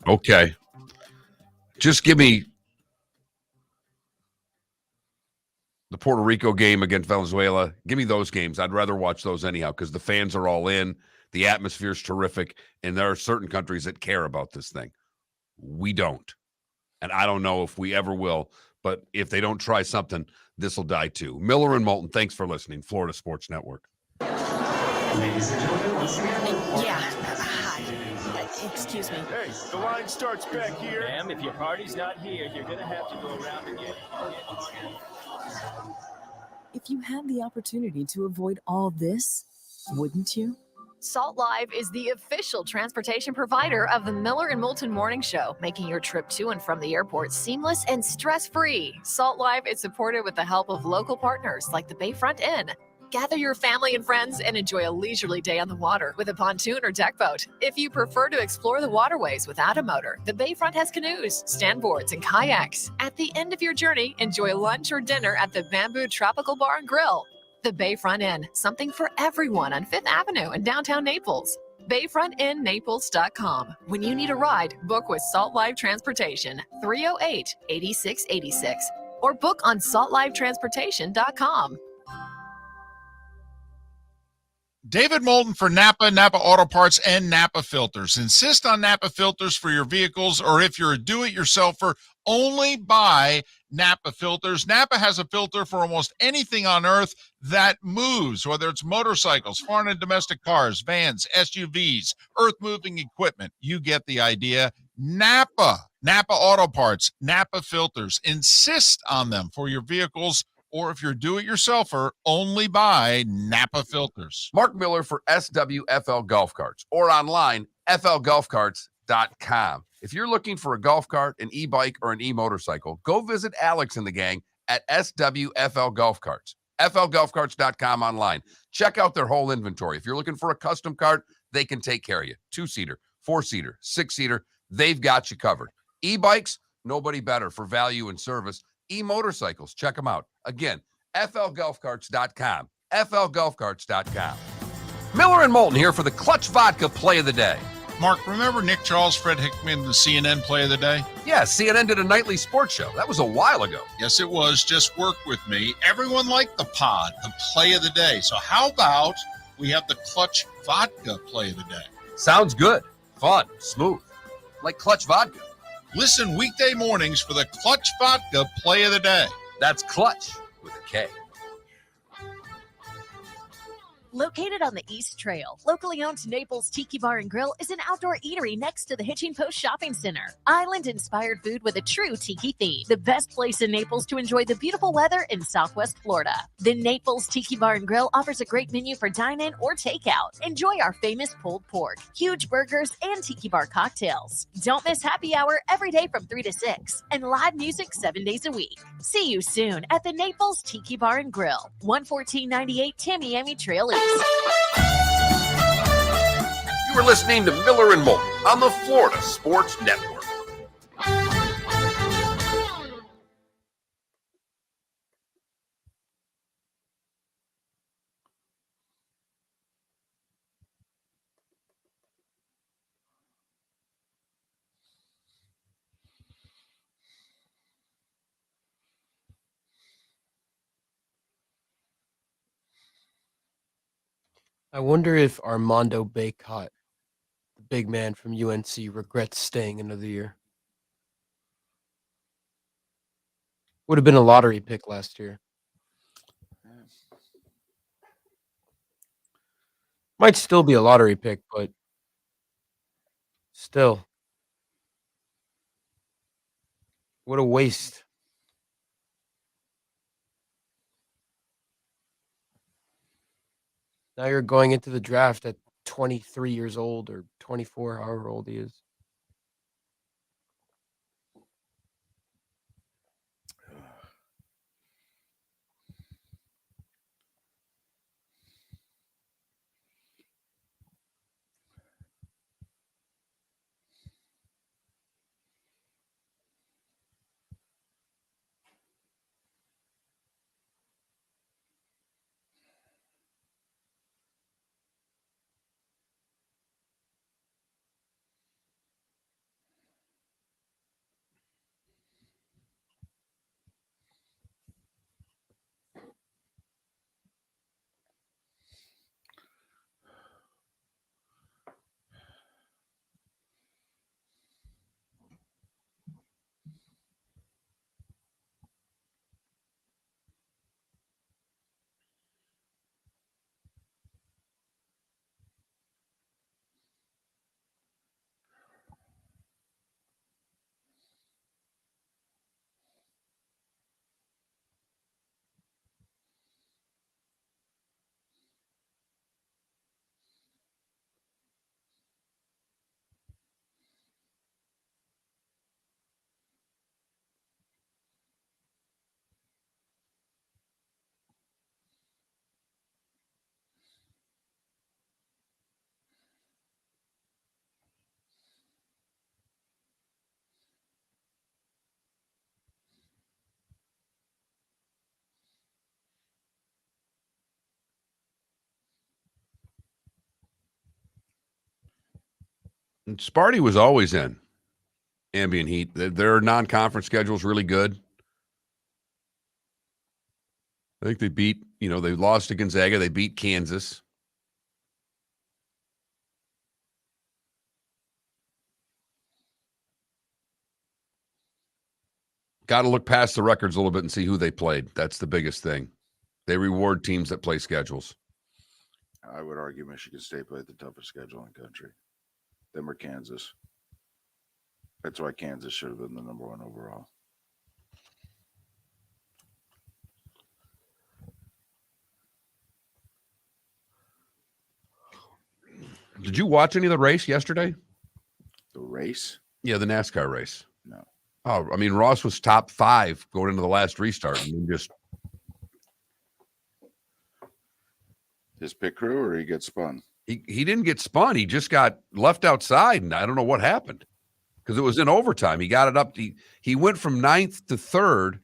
Okay. Just give me the Puerto Rico game against Venezuela. Give me those games. I'd rather watch those anyhow because the fans are all in. The atmosphere's terrific. And there are certain countries that care about this thing. We don't. And I don't know if we ever will. But if they don't try something, this will die too. Miller and Moulton, thanks for listening. Florida Sports Network. Ladies and gentlemen, once again. Yeah. Hi. Excuse me. Hey, the line starts back here. Ma'am, if your party's not here, you're gonna have to go around again. If you had the opportunity to avoid all this, wouldn't you? Salt Live is the official transportation provider of the Miller and Moulton Morning Show, making your trip to and from the airport seamless and stress-free. Salt Live is supported with the help of local partners like the Bayfront Inn. Gather your family and friends and enjoy a leisurely day on the water with a pontoon or deck boat. If you prefer to explore the waterways without a motor, the Bayfront has canoes, standboards, and kayaks. At the end of your journey, enjoy lunch or dinner at the Bamboo Tropical Bar and Grill. The Bayfront Inn, something for everyone on 5th Avenue in downtown Naples. BayfrontInNaples.com. When you need a ride, book with Salt Live Transportation, 308-8686, or book on saltlivetransportation.com. David Moulton for Napa Auto Parts, and Napa Filters. Insist on Napa filters for your vehicles, or if you're a do-it-yourselfer, only buy Napa filters. Napa has a filter for almost anything on earth that moves, whether it's motorcycles, foreign and domestic cars, vans, SUVs, earth-moving equipment. You get the idea. Napa Auto Parts, Napa filters. Insist on them for your vehicles, or if you're a do-it-yourselfer, only buy Napa filters. Mark Miller for SWFL Golf Carts or online, flgolfcarts.com. FLGolfCarts.com. If you're looking for a golf cart, an e-bike, or an e-motorcycle, go visit Alex and the gang at SWFL Golf Carts. FLGolfCarts.com online. Check out their whole inventory. If you're looking for a custom cart, they can take care of you. 2-seater, 4-seater, 6-seater, they've got you covered. E-bikes, nobody better for value and service. E-motorcycles, check them out. Again, FLGolfCarts.com. FLGolfCarts.com. Miller and Moulton here for the Clutch Vodka Play of the Day. Mark, remember Nick Charles, Fred Hickman, the CNN Play of the Day? Yeah, CNN did a nightly sports show. That was a while ago. Yes, it was. Just work with me. Everyone liked the pod, the Play of the Day. So how about we have the Clutch Vodka Play of the Day? Sounds good. Fun. Smooth. Like Clutch Vodka. Listen weekday mornings for the Clutch Vodka Play of the Day. That's Clutch with a K. Located on the East Trail, locally owned Naples Tiki Bar and Grill is an outdoor eatery next to the Hitching Post Shopping Center. Island-inspired food with a true tiki theme. The best place in Naples to enjoy the beautiful weather in Southwest Florida. The Naples Tiki Bar and Grill offers a great menu for dine-in or takeout. Enjoy our famous pulled pork, huge burgers, and tiki bar cocktails. Don't miss happy hour every day from 3 to 6 and live music 7 days a week. See you soon at the Naples Tiki Bar and Grill, 11498 Tamiami Trail East. You were listening to Miller and Moulton on the Florida Sports Network. I wonder if Armando Bacot, the big man from UNC, regrets staying another year. Would have been a lottery pick last year. Might still be a lottery pick, but still. What a waste. Now you're going into the draft at 23 years old or 24, however old he is. And Sparty was always in ambient heat. Their non-conference schedule is really good. I think they beat, they lost to Gonzaga. They beat Kansas. Got to look past the records a little bit and see who they played. That's the biggest thing. They reward teams that play schedules. I would argue Michigan State played the toughest schedule in the country. Them or Kansas. That's why Kansas should have been the number one overall. Did you watch any of the race yesterday? The race? Yeah, the NASCAR race. No. Oh, I mean, Ross was top 5 going into the last restart. I mean, just His pit crew, or he gets spun? he didn't get spun. He just got left outside, and I don't know what happened because it was in overtime. He got it up. He went from 9th to 3rd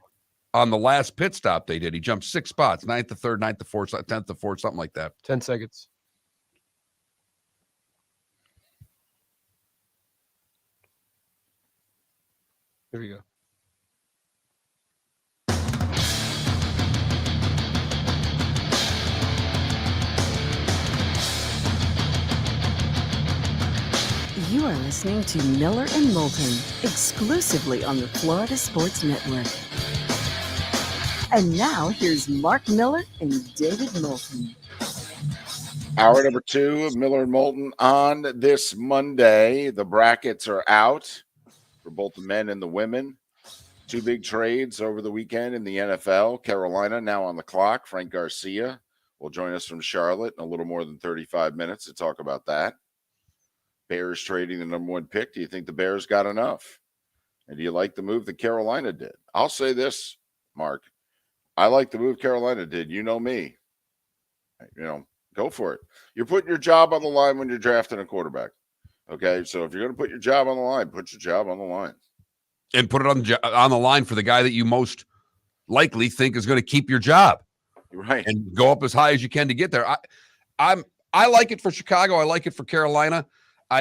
on the last pit stop they did. He jumped 6 spots, 9th to 3rd, 9th to 4th, 10th to 4th, something like that. 10 seconds. Here we go. You are listening to Miller and Moulton, exclusively on the Florida Sports Network. And now here's Mark Miller and David Moulton. Hour number 2 of Miller and Moulton on this Monday. The brackets are out for both the men and the women. 2 big trades over the weekend in the NFL. Carolina now on the clock. Frank Garcia will join us from Charlotte in a little more than 35 minutes to talk about that. Bears trading the number 1 pick. Do you think the Bears got enough? And do you like the move that Carolina did? I'll say this, Mark. I like the move Carolina did. You know me. Go for it. You're putting your job on the line when you're drafting a quarterback. Okay, so if you're going to put your job on the line, put your job on the line. And put it on the line for the guy that you most likely think is going to keep your job. Right. And go up as high as you can to get there. I like it for Chicago. I like it for Carolina.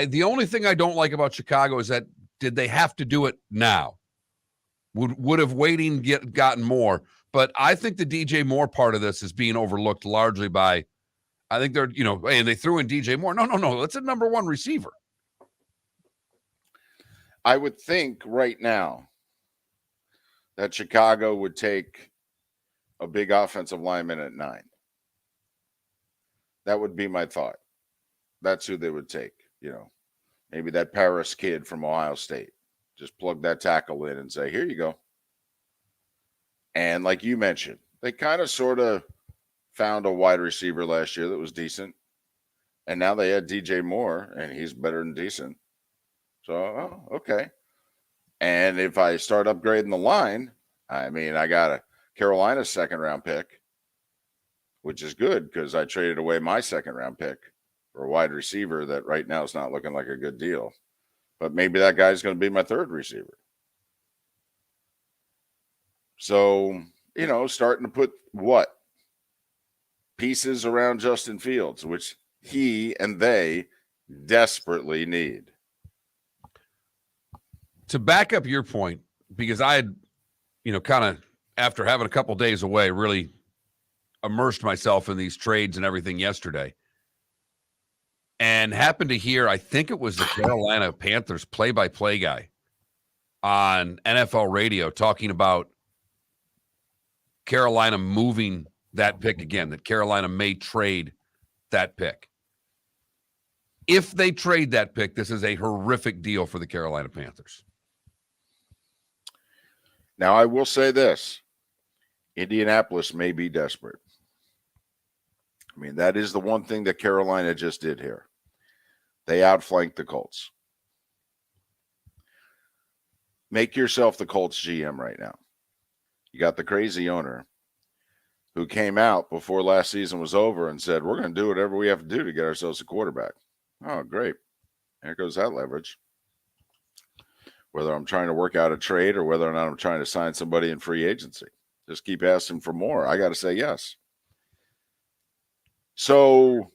The only thing I don't like about Chicago is that did they have to do it now? Would have waiting gotten more? But I think the DJ Moore part of this is being overlooked largely by, I think they're, and they threw in DJ Moore. No. That's a number 1 receiver. I would think right now that Chicago would take a big offensive lineman at 9. That would be my thought. That's who they would take. Maybe that Paris kid from Ohio State. Just plug that tackle in and say, here you go. And like you mentioned, they kind of sort of found a wide receiver last year that was decent. And now they had DJ Moore, and he's better than decent. So, okay. And if I start upgrading the line, I got a Carolina 2nd-round pick, which is good because I traded away my 2nd-round pick for a wide receiver that right now is not looking like a good deal. But maybe that guy's going to be my 3rd receiver. So, starting to put pieces around Justin Fields, which he and they desperately need. To back up your point, because I had, kind of after having a couple days away, really immersed myself in these trades and everything yesterday. And happened to hear, I think it was the Carolina Panthers play-by-play guy on NFL radio talking about Carolina moving that pick again, that Carolina may trade that pick. If they trade that pick, this is a horrific deal for the Carolina Panthers. Now, I will say this. Indianapolis may be desperate. That is the one thing that Carolina just did here. They outflanked the Colts. Make yourself the Colts GM right now. You got the crazy owner who came out before last season was over and said, we're going to do whatever we have to do to get ourselves a quarterback. Oh, great. There goes that leverage. Whether I'm trying to work out a trade or whether or not I'm trying to sign somebody in free agency. Just keep asking for more. I got to say yes. So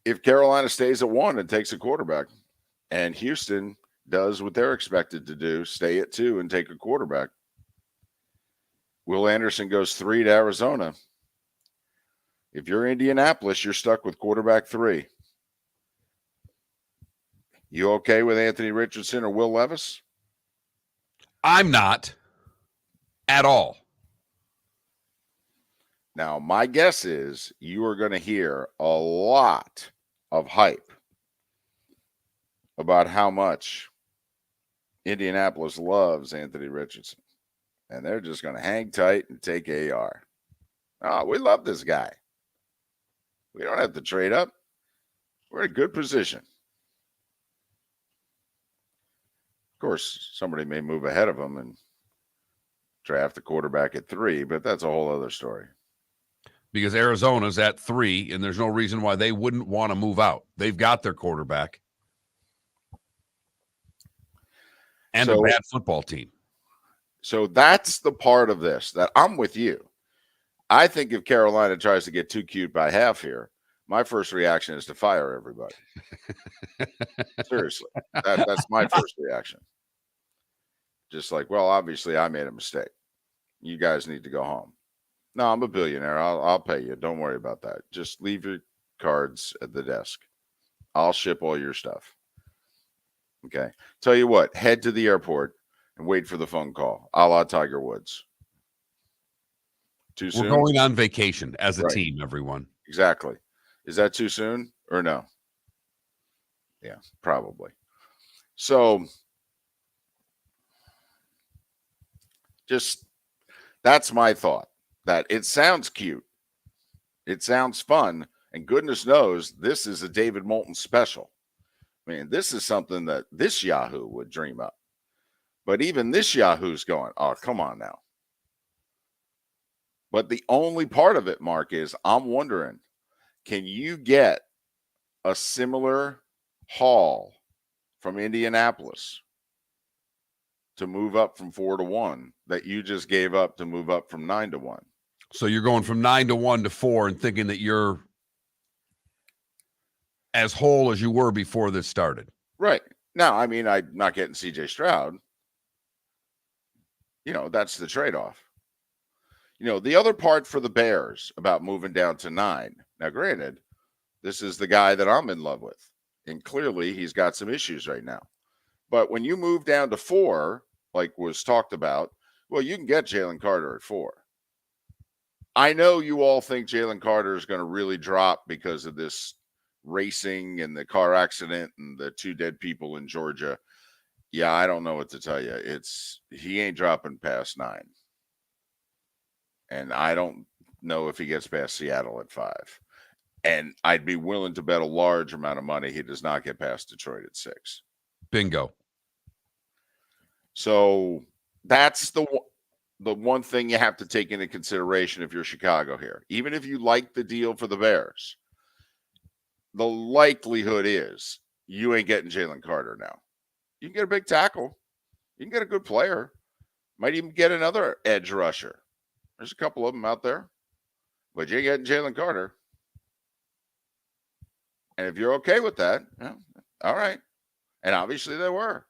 if Carolina stays at 1 and takes a quarterback, and Houston does what they're expected to do, stay at 2 and take a quarterback, Will Anderson goes 3 to Arizona. If you're Indianapolis, you're stuck with quarterback 3. You okay with Anthony Richardson or Will Levis? I'm not at all. Now, my guess is you are going to hear a lot of hype about how much Indianapolis loves Anthony Richardson. And they're just going to hang tight and take AR. Oh, we love this guy. We don't have to trade up. We're in a good position. Of course, somebody may move ahead of him and draft a quarterback at 3, but that's a whole other story. Because Arizona's at 3, and there's no reason why they wouldn't want to move out. They've got their quarterback and a bad football team. So that's the part of this that I'm with you. I think if Carolina tries to get too cute by half here, my first reaction is to fire everybody. Seriously, that's my first reaction. Just like, well, obviously I made a mistake. You guys need to go home. No, I'm a billionaire. I'll pay you. Don't worry about that. Just leave your cards at the desk. I'll ship all your stuff. Okay. Tell you what, head to the airport and wait for the phone call, a la Tiger Woods. Too soon? We're going on vacation as a Right. team, everyone. Exactly. Is that too soon or no? Yeah, probably. So just that's my thought, that it sounds cute. It sounds fun. And goodness knows this is a David Moulton special. I mean, this is something that this Yahoo would dream up. But even this Yahoo's going, oh, come on now. But the only part of it, Mark, is I'm wondering, can you get a similar haul from Indianapolis to move up from 4 to 1 that you just gave up to move up from 9 to 1? So you're going from 9 to 1 to 4 and thinking that you're as whole as you were before this started. Right. Now, I mean, I'm not getting CJ Stroud. You know, that's the trade-off. You know, the other part for the Bears about moving down to 9. Now, granted, this is the guy that I'm in love with. And clearly he's got some issues right now. But when you move down to 4, like was talked about, well, you can get Jalen Carter at 4. I know you all think Jalen Carter is going to really drop because of this racing and the car accident and the 2 dead people in Georgia. Yeah, I don't know what to tell you. He ain't dropping past 9. And I don't know if he gets past Seattle at 5. And I'd be willing to bet a large amount of money he does not get past Detroit at 6. Bingo. So that's the one thing you have to take into consideration if you're Chicago here. Even if you like the deal for the Bears, the likelihood is you ain't getting Jalen Carter now. You can get a big tackle. You can get a good player. Might even get another edge rusher. There's a couple of them out there. But you ain't getting Jalen Carter. And if you're okay with that, yeah, all right. And obviously they were.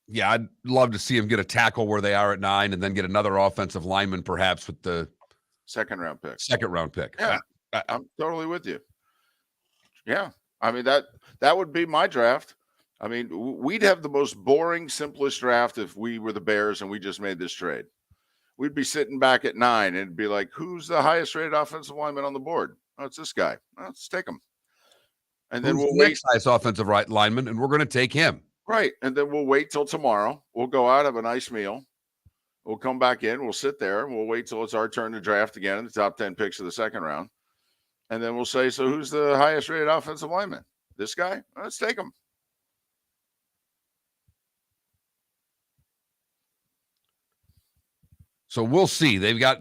Yeah, I'd love to see him get a tackle where they are at 9 and then get another offensive lineman perhaps with the second round pick. Yeah, I'm totally with you. Yeah. I mean, that would be my draft. I mean, we'd have the most boring, simplest draft if we were the Bears and we just made this trade. We'd be sitting back at 9 and it'd be like, who's the highest rated offensive lineman on the board? Oh, it's this guy. Let's take him. And then we'll wait. Nice offensive right lineman, and we're going to take him. Right. And then we'll wait till tomorrow. We'll go out, have a nice meal. We'll come back in. We'll sit there. And we'll wait till it's our turn to draft again in the top 10 picks of the second round. And then we'll say, so who's the highest rated offensive lineman? This guy? Let's take him. So we'll see. They've got,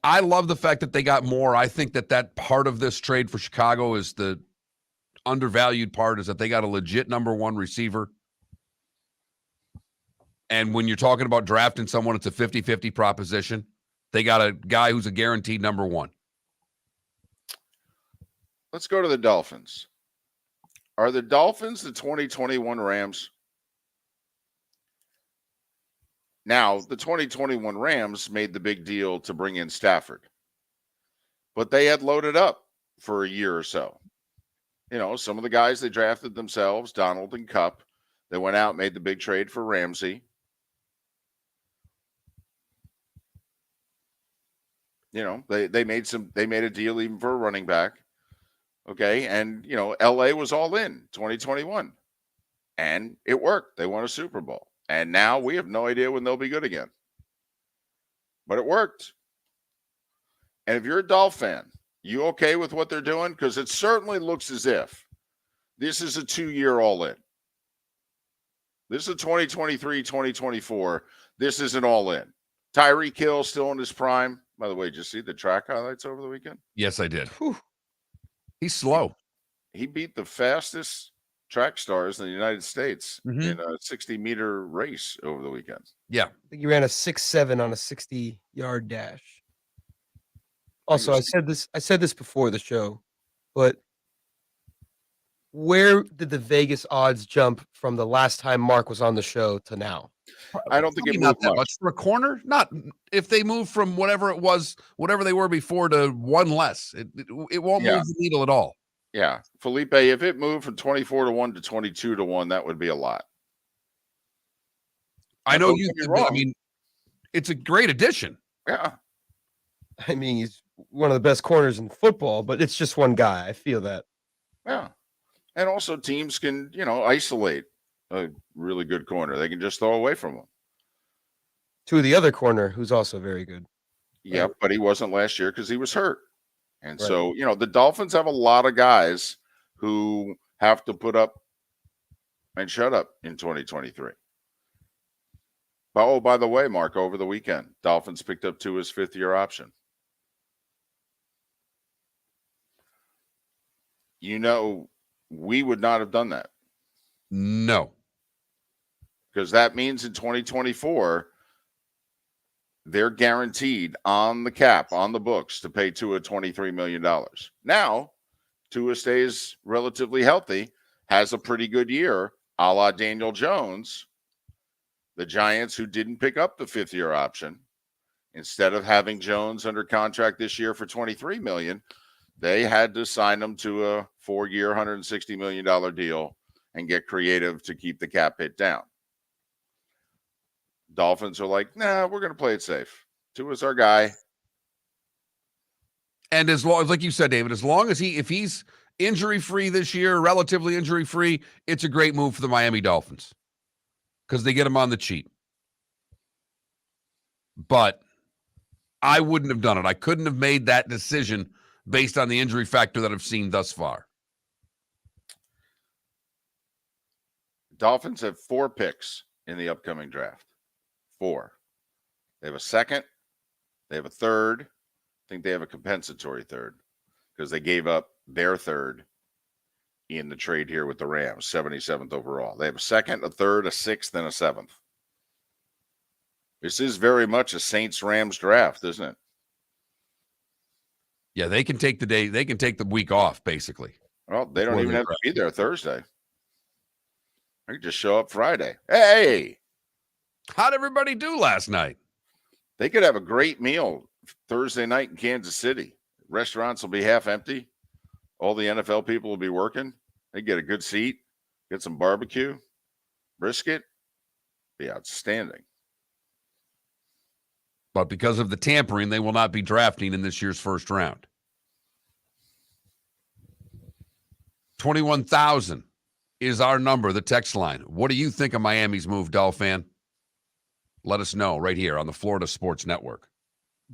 I love the fact that they got more. I think that part of this trade for Chicago is the undervalued part, is that they got a legit number 1 receiver. And when you're talking about drafting someone, it's a 50-50 proposition. They got a guy who's a guaranteed number 1. Let's go to the Dolphins. Are the Dolphins the 2021 Rams? Now, the 2021 Rams made the big deal to bring in Stafford, but they had loaded up for a year or so. Some of the guys they drafted themselves, Donald and Kupp, they went out and made the big trade for Ramsey. They made a deal even for a running back. Okay. And, LA was all in 2021 and it worked. They won a Super Bowl. And now we have no idea when they'll be good again. But it worked. And if you're a Dolphin fan, you okay with what they're doing? Because it certainly looks as if this is a 2-year all-in. This is 2023, 2024. This isn't all in. Tyreek Hill still in his prime. By the way, did you see the track highlights over the weekend? Yes, I did. Whew. He's slow. He beat the fastest track stars in the United States Mhm. in a 60-meter race over the weekend. Yeah. I think he ran a 6.7 on a 60-yard dash. Also, I said this before the show, but where did the Vegas odds jump from the last time Mark was on the show to now? I don't think it Probably moved not that much. much for a corner. Not if they move from whatever it was, whatever they were before, to one less. It won't Yeah. move the needle at all. Yeah. Felipe, if it moved from 24-1 to 22-1, that would be a lot. I know don't you. get me I wrong. mean, it's a great addition. Yeah. I mean, he's one of the best corners in football, but it's just one guy. I feel that. Yeah. And also teams can, isolate a really good corner. They can just throw away from him. To the other corner, who's also very good. Yeah, but he wasn't last year because he was hurt. And Right. so, the Dolphins have a lot of guys who have to put up and shut up in 2023. Oh, by the way, Mark, over the weekend, Dolphins picked up Tua's fifth-year option. We would not have done that. No. Because that means in 2024, they're guaranteed on the cap, on the books, to pay Tua $23 million. Now, Tua stays relatively healthy, has a pretty good year, a la Daniel Jones. The Giants, who didn't pick up the fifth-year option, instead of having Jones under contract this year for $23 million, they had to sign him to a 4-year, $160 million deal and get creative to keep the cap hit down. Dolphins are like, nah, we're going to play it safe. Tua's our guy. And as long as, like you said, David, as long as if he's injury-free this year, relatively injury-free, it's a great move for the Miami Dolphins because they get him on the cheap. But I wouldn't have done it. I couldn't have made that decision based on the injury factor that I've seen thus far. Dolphins have 4 picks in the upcoming draft. 4. They have a second. They have a third. I think they have a compensatory third because they gave up their third in the trade here with the Rams, 77th overall. They have a second, a third, a sixth, and a 7th. This is very much a Saints-Rams draft, isn't it? Yeah, they can take the day. They can take the week off, basically. Well, they don't Before even they have to draft. be there Thursday. They can just show up Friday. Hey! How'd everybody do last night? They could have a great meal Thursday night in Kansas City. Restaurants will be half empty. All the NFL people will be working. They get a good seat, get some barbecue, brisket. Be outstanding. But because of the tampering, they will not be drafting in this year's first round. 21,000 is our number, the text line. What do you think of Miami's move, Dolphin? Let us know right here on the Florida Sports Network.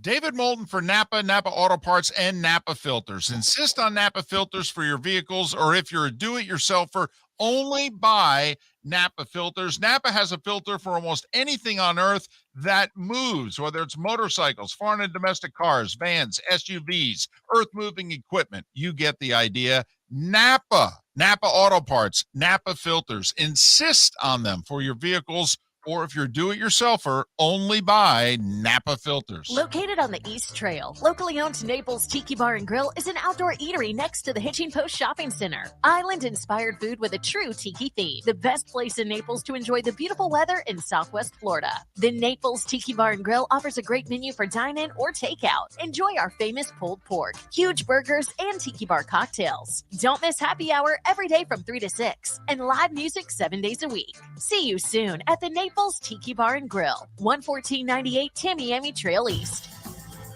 David Moulton for Napa Auto Parts, and Napa Filters. Insist on Napa filters for your vehicles, or if you're a do-it-yourselfer, only buy Napa filters. Napa has a filter for almost anything on earth that moves, whether it's motorcycles, foreign and domestic cars, vans, SUVs, earth-moving equipment. You get the idea. Napa Auto Parts, Napa filters. Insist on them for your vehicles, or if you're do-it-yourselfer, only buy Napa filters. Located on the East Trail, locally owned Naples Tiki Bar and Grill is an outdoor eatery next to the Hitching Post Shopping Center. Island-inspired food with a true tiki theme. The best place in Naples to enjoy the beautiful weather in Southwest Florida. The Naples Tiki Bar and Grill offers a great menu for dine-in or takeout. Enjoy our famous pulled pork, huge burgers, and tiki bar cocktails. Don't miss happy hour every day from 3 to 6, and live music 7 days a week. See you soon at the Naples Tiki Bar and Grill, 11498 Tamiami Trail East.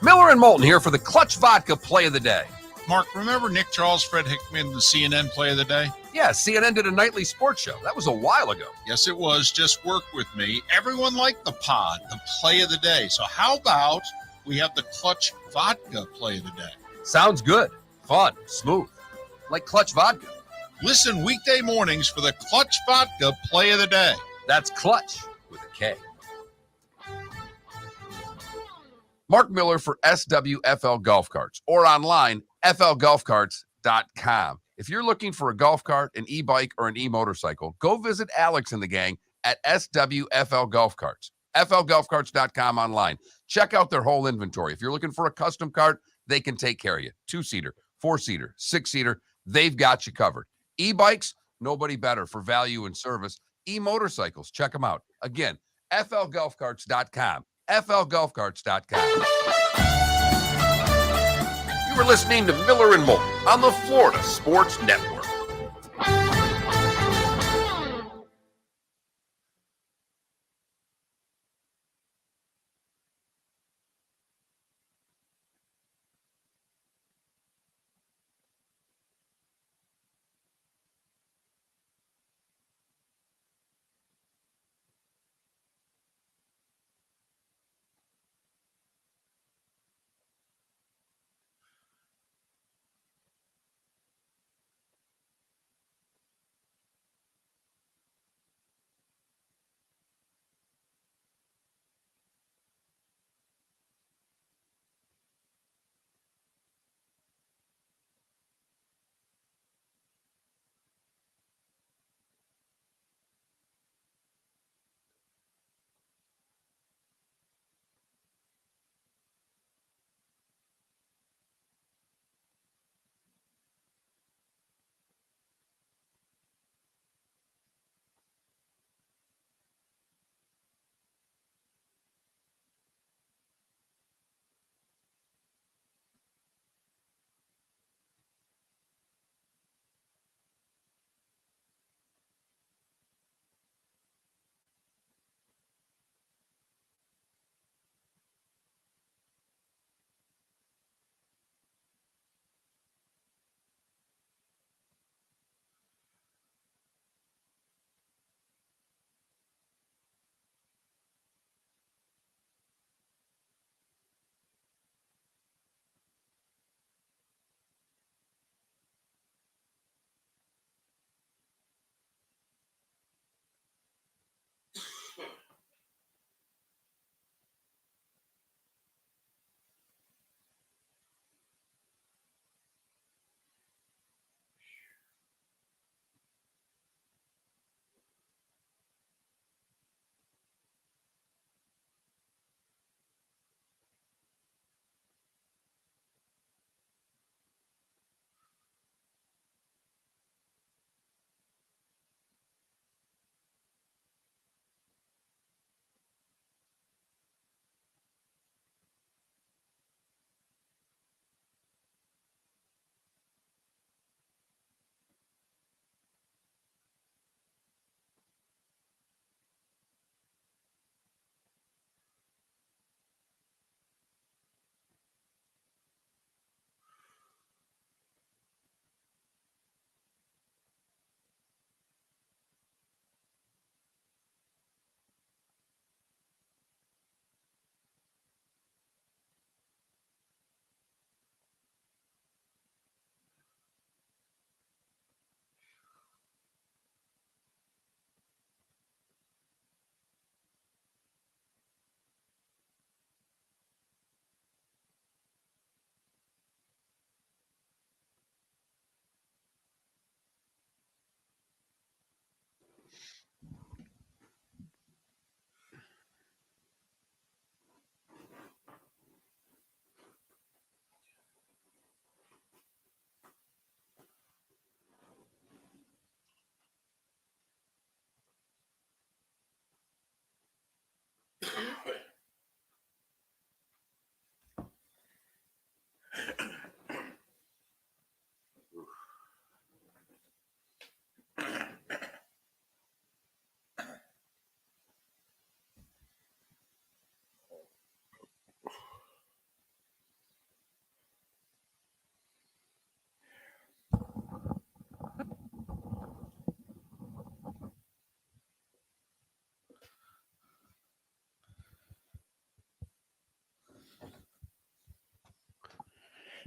Miller and Moulton here for the Clutch Vodka Play of the Day. Mark, remember Nick Charles, Fred Hickman, the CNN Play of the Day? Yeah, CNN did a nightly sports show. That was a while ago. Yes, it was. Just work with me. Everyone liked the pod, the Play of the Day. So how about we have the Clutch Vodka Play of the Day? Sounds good. Fun. Smooth. Like Clutch Vodka. Listen weekday mornings for the Clutch Vodka Play of the Day. That's Clutch with a K. Mark Miller for SWFL Golf Carts or online, flgolfcarts.com. If you're looking for a golf cart, an e-bike, or an e-motorcycle, go visit Alex and the gang at SWFL Golf Carts. flgolfcarts.com online. Check out their whole inventory. If you're looking for a custom cart, they can take care of you. 2-seater, 4-seater, 6-seater, they've got you covered. E-bikes, nobody better for value and service. E-motorcycles, check them out. Again, flgolfcarts.com. flgolfcarts.com. You were listening to Miller and Moulton on the Florida Sports Network.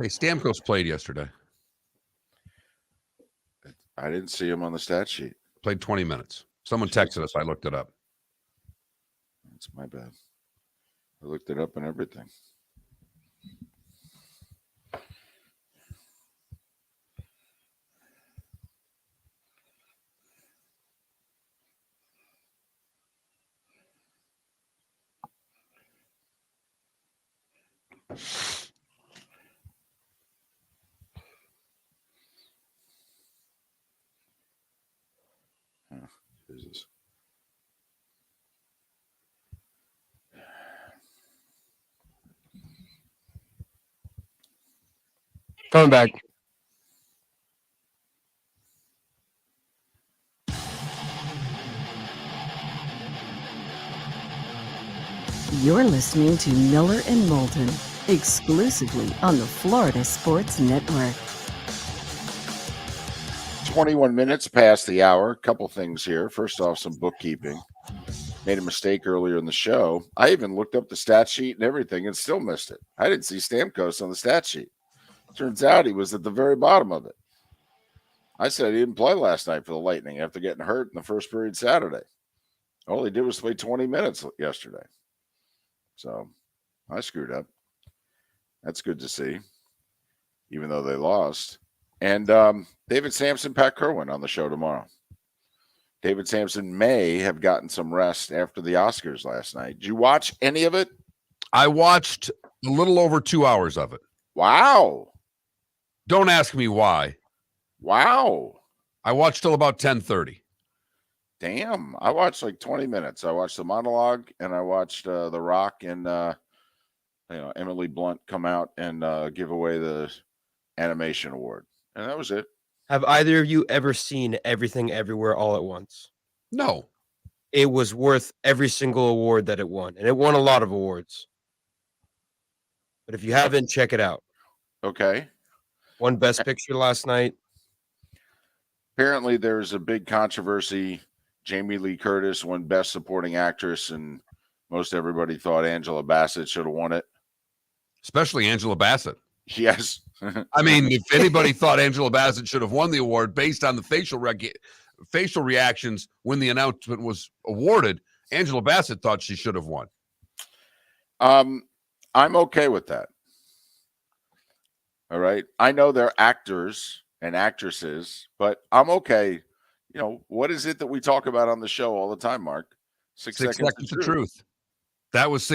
Hey, Stamkos played yesterday. I didn't see him on the stat sheet. Played 20 minutes. Someone texted us. I looked it up. That's my bad. I looked it up and everything. Jesus. Coming back. You're listening to Miller and Moulton, exclusively on the Florida Sports Network. 21 minutes past the hour. A couple things here. First off, some bookkeeping. Made a mistake earlier in the show. I even looked up the stat sheet and everything and still missed it. I didn't see Stamkos on the stat sheet. Turns out he was at the very bottom of it. I said he didn't play last night for the Lightning after getting hurt in the first period Saturday. All he did was play 20 minutes yesterday. So I screwed up. That's good to see, even though they lost. And David Sampson, Pat Kerwin on the show tomorrow. David Sampson may have gotten some rest after the Oscars last night. Did you watch any of it? I watched a little over 2 hours of it. Wow. Don't ask me why. Wow. I watched till about 10:30. Damn. I watched like 20 minutes. I watched the monologue and I watched The Rock and Emily Blunt come out and give away the animation award. And that was it. Have either of you ever seen Everything Everywhere All at Once? No. It was worth every single award that it won, and it won a lot of awards. But if you haven't, check it out. Okay. Won Best Picture last night. Apparently, there's a big controversy. Jamie Lee Curtis won Best Supporting Actress, and most everybody thought Angela Bassett should have won it. Especially Angela Bassett. Yes. I mean, if anybody thought Angela Bassett should have won the award based on the facial reactions when the announcement was awarded, Angela Bassett thought she should have won. I'm okay with that. All right. I know they're actors and actresses, but I'm okay. You know, what is it that we talk about on the show all the time, Mark? Six seconds to truth. That was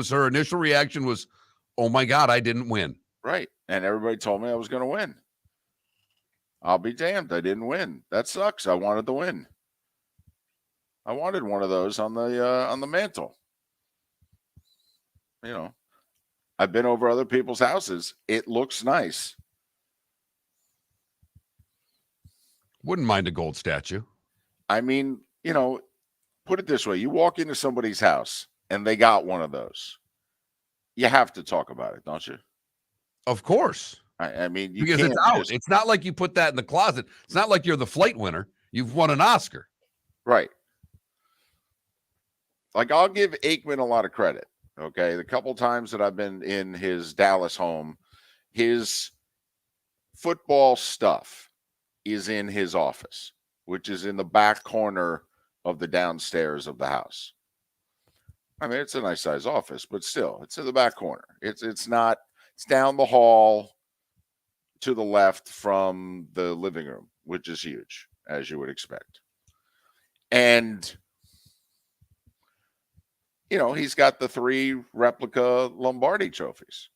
her initial reaction was, oh my God, I didn't win. Right. And everybody told me I was going to win. I'll be damned. I didn't win. That sucks. I wanted to win. I wanted one of those on the mantle. You know, I've been over other people's houses. It looks nice. Wouldn't mind a gold statue. I mean, you know, put it this way. You walk into somebody's house and they got one of those. You have to talk about it, don't you? Of course. I mean, because it's out. It's not like you put that in the closet. It's not like you're the flight winner. You've won an Oscar. Right. Like, I'll give Aikman a lot of credit. Okay. The couple times that I've been in his Dallas home, his football stuff is in his office, which is in the back corner of the downstairs of the house. I mean, it's a nice size office, but still, it's in the back corner. It's not. It's down the hall to the left from the living room, which is huge, as you would expect. And, you know, he's got the 3 replica Lombardi trophies.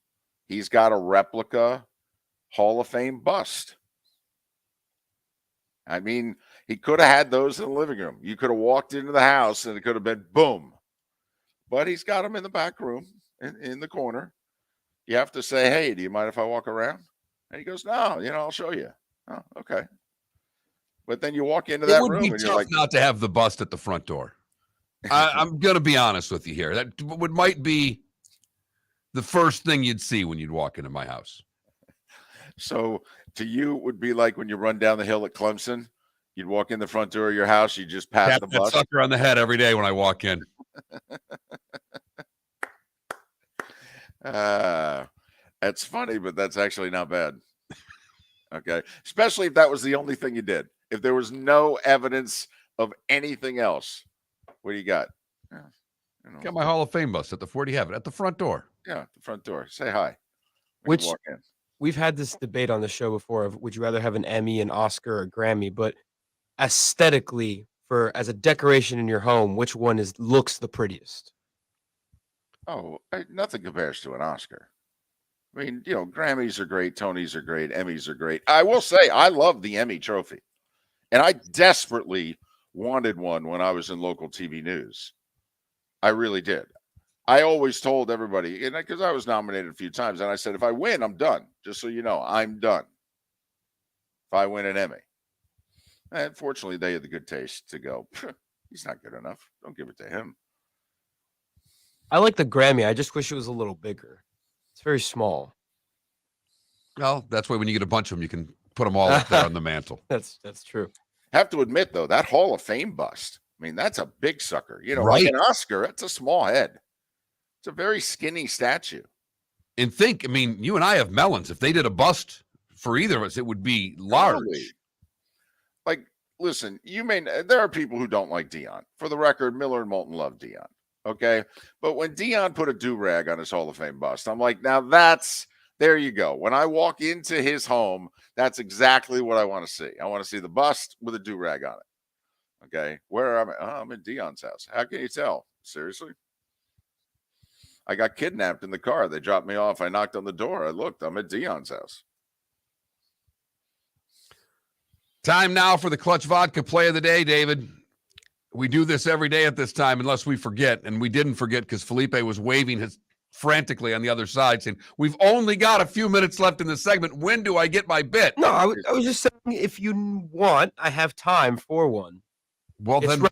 He's got a replica Hall of Fame bust. I mean, he could have had those in the living room. You could have walked into the house and it could have been boom. But he's got them in the back room, in the corner. You have to say, hey, do you mind if I walk around? And he goes, no, you know, I'll show you. Oh, okay. But then you walk into that room and you're like, not to have the bust at the front door. I'm going to be honest with you here. That might be the first thing you'd see when you'd walk into my house. So to you, it would be like when you run down the hill at Clemson, you'd walk in the front door of your house, you just pass Tap the that bus. sucker on the head every day when I walk in. That's funny, but that's actually not bad. Okay. Especially if that was the only thing you did. If there was no evidence of anything else. What do you got? Yeah, you know. Got my Hall of Fame bus at the 40 have it at the front door. Yeah, the front door. Say hi. Which walk in. we've had this debate on the show before of would you rather have an Emmy, an Oscar, or a Grammy? But aesthetically, for as a decoration in your home, which one looks the prettiest? Oh, nothing compares to an Oscar. I mean, you know, Grammys are great, Tonys are great, Emmys are great. I will say I love the Emmy trophy. And I desperately wanted one when I was in local TV news. I really did. I always told everybody, and because I was nominated a few times, and I said, if I win, I'm done. Just so you know, I'm done. If I win an Emmy. And fortunately, they had the good taste to go, he's not good enough. Don't give it to him. I like the Grammy. I just wish it was a little bigger. It's very small. Well, that's why when you get a bunch of them, you can put them all up there on the mantle. That's true. Have to admit, though, that Hall of Fame bust, I mean, that's a big sucker. You know, Right. like an Oscar, it's a small head. It's a very skinny statue. And think, I mean, you and I have melons. If they did a bust for either of us, it would be large. Totally. Like, listen, there are people who don't like Dion. For the record, Miller and Moulton love Dion. Okay. But when Dion put a do-rag on his Hall of Fame bust, I'm like, now there you go. When I walk into his home, that's exactly what I want to see. I want to see the bust with a do-rag on it. Okay. Where am I? Oh, I'm in Dion's house. How can you tell? Seriously? I got kidnapped in the car. They dropped me off. I knocked on the door. I looked. I'm at Dion's house. Time now for the Clutch Vodka play of the day, David. We do this every day at this time unless we forget, and we didn't forget because Felipe was waving frantically on the other side saying, we've only got a few minutes left in the segment. When do I get my bit? No, I was just saying if you want, I have time for one. Well, then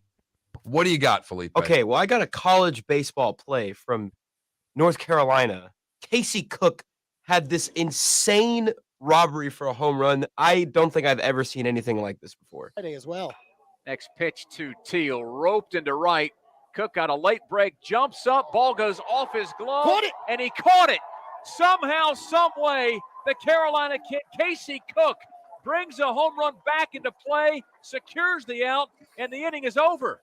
what do you got, Felipe? Okay, well, I got a college baseball play from North Carolina. Casey Cook had this insane robbery for a home run. I don't think I've ever seen anything like this before. As well. Next pitch to Teal, roped into right. Cook got a late break, jumps up, ball goes off his glove, Caught it. and he caught it. Somehow, some way, the Carolina kid, Casey Cook, brings a home run back into play, secures the out, and the inning is over.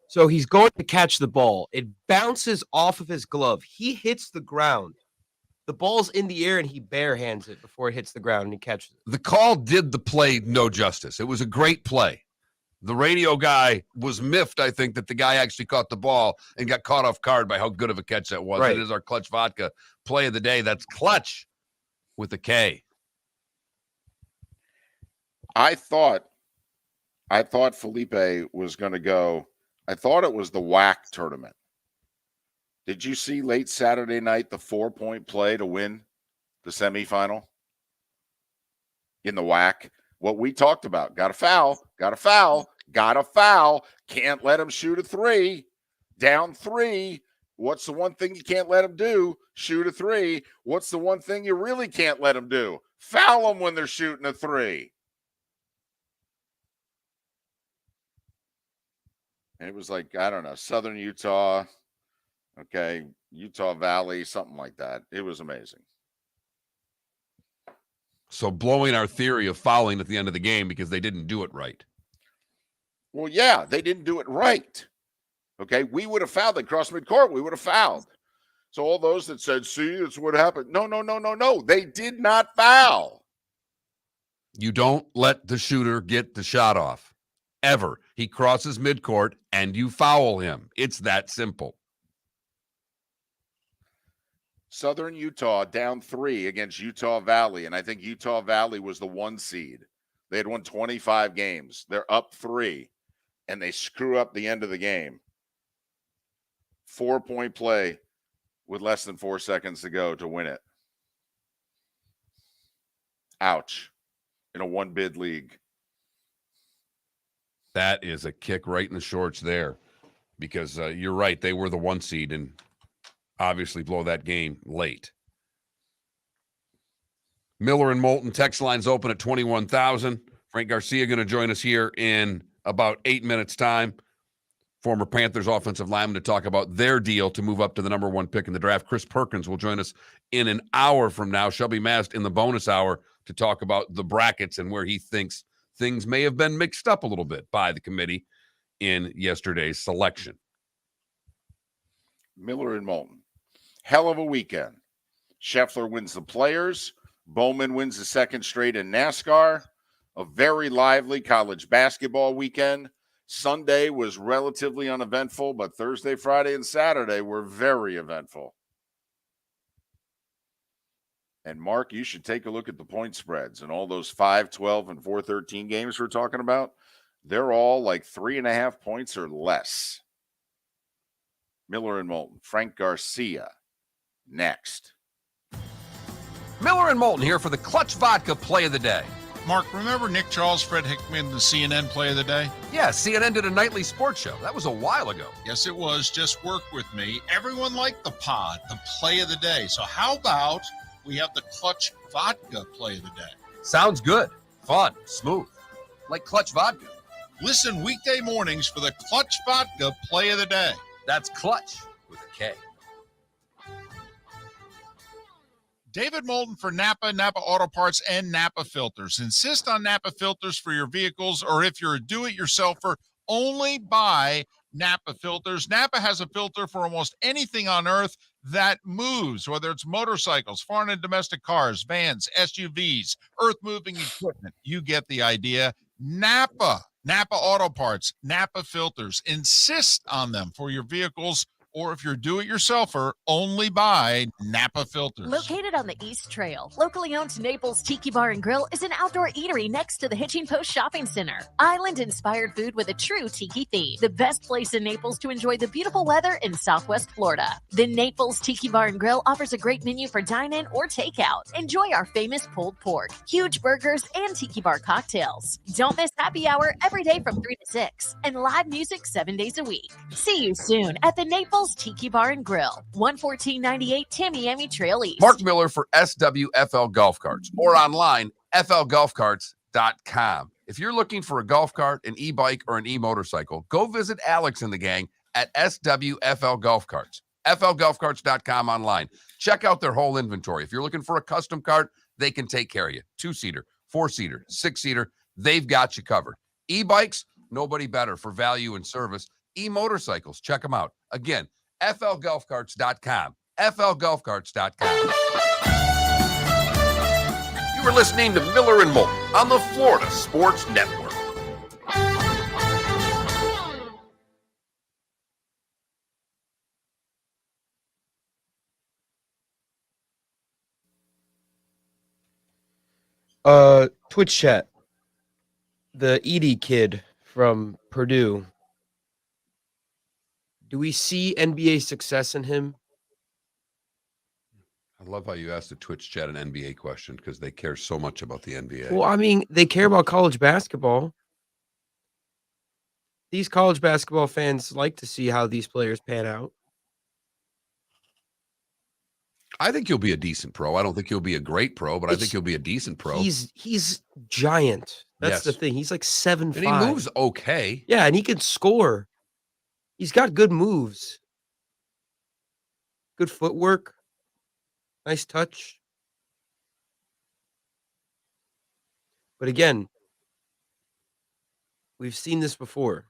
So he's going to catch the ball. It bounces off of his glove. He hits the ground. The ball's in the air, and he barehands it before it hits the ground, and he catches it. The call did the play no justice. It was a great play. The radio guy was miffed, I think, that the guy actually caught the ball and got caught off guard by how good of a catch that was. Right. It is our Clutch Vodka play of the day. That's Clutch with a K. I thought Felipe was going to go. I thought it was the WAC tournament. Did you see late Saturday night the 4-point play to win the semifinal in the WAC? What we talked about. Got a foul. Can't let him shoot a three. Down 3. What's the one thing you can't let him do? Shoot a 3. What's the one thing you really can't let him do? Foul them when they're shooting a 3. And it was like, I don't know, Southern Utah, okay, Utah Valley, something like that. It was amazing. So blowing our theory of fouling at the end of the game because they didn't do it right. Well, yeah, they didn't do it right. Okay, we would have fouled. They crossed midcourt. We would have fouled. So all those that said, see, that's what happened. No. They did not foul. You don't let the shooter get the shot off. Ever. He crosses midcourt and you foul him. It's that simple. Southern Utah down 3 against Utah Valley, and I think Utah Valley was the 1 seed. They had won 25 games. They're up 3, and they screw up the end of the game. 4-point play with less than 4 seconds to go to win it. Ouch. In a 1-bid league. That is a kick right in the shorts there because you're right. They were the 1 seed and obviously blow that game late. Miller and Moulton text lines open at 21,000. Frank Garcia going to join us here in about 8 minutes time. Former Panthers offensive lineman to talk about their deal to move up to the number 1 pick in the draft. Chris Perkins will join us in an hour from now. Shelby Mast in the bonus hour to talk about the brackets and where he thinks things may have been mixed up a little bit by the committee in yesterday's selection. Miller and Moulton. Hell of a weekend. Scheffler wins the Players. Bowman wins the second straight in NASCAR. A very lively college basketball weekend. Sunday was relatively uneventful, but Thursday, Friday, and Saturday were very eventful. And Mark, you should take a look at the point spreads and all those 5, 12, and 4-13 games we're talking about. They're all like 3.5 points or less. Miller and Moulton. Frank Garcia next. Miller and Moulton here for the Clutch Vodka Play of the Day. Mark, remember Nick Charles, Fred Hickman, the CNN Play of the Day? Yeah, CNN did a nightly sports show. That was a while ago. Yes, it was. Just work with me. Everyone liked the pod, the Play of the Day. So how about we have the Clutch Vodka Play of the Day? Sounds good. Fun. Smooth. Like Clutch Vodka. Listen weekday mornings for the Clutch Vodka Play of the Day. That's Clutch with a K. David Moulton for Napa, Napa Auto Parts, and Napa Filters. Insist on Napa filters for your vehicles, or if you're a do-it-yourselfer, only buy Napa filters. Napa has a filter for almost anything on earth that moves, whether it's motorcycles, foreign and domestic cars, vans, SUVs, earth-moving equipment. You get the idea. Napa Auto Parts, Napa filters. Insist on them for your vehicles, or if you're a do-it-yourselfer, only buy Napa filters. Located on the East Trail, locally owned Naples Tiki Bar and Grill is an outdoor eatery next to the Hitching Post Shopping Center. Island-inspired food with a true tiki theme. The best place in Naples to enjoy the beautiful weather in Southwest Florida. The Naples Tiki Bar and Grill offers a great menu for dine-in or takeout. Enjoy our famous pulled pork, huge burgers, and tiki bar cocktails. Don't miss happy hour every day from 3 to 6, and live music 7 days a week. See you soon at the Naples Tiki Bar and Grill, 11498 Tamiami Trail East. Mark Miller for SWFL Golf Carts, or online, flgolfcarts.com. If you're looking for a golf cart, an e-bike, or an e-motorcycle, go visit Alex and the gang at SWFL Golf Carts, flgolfcarts.com online. Check out their whole inventory. If you're looking for a custom cart, they can take care of you. 2-seater, 4-seater, 6-seater, they've got you covered. E-bikes, nobody better for value and service. E-motorcycles, check them out. Again, flgolfcarts.com, flgolfcarts.com. You were listening to Miller and Moulton on the Florida Sports Network. Twitch chat. The Edie kid from Purdue. Do we see NBA success in him? I love how you asked the Twitch chat an NBA question because they care so much about the NBA. Well, I mean, they care about college basketball. These college basketball fans like to see how these players pan out. I think he'll be a decent pro. I don't think he'll be a great pro, but I think he'll be a decent pro. He's giant. That's the thing. He's like 7'5". And he moves okay. Yeah, and he can score. He's got good moves. Good footwork. Nice touch. But again, we've seen this before.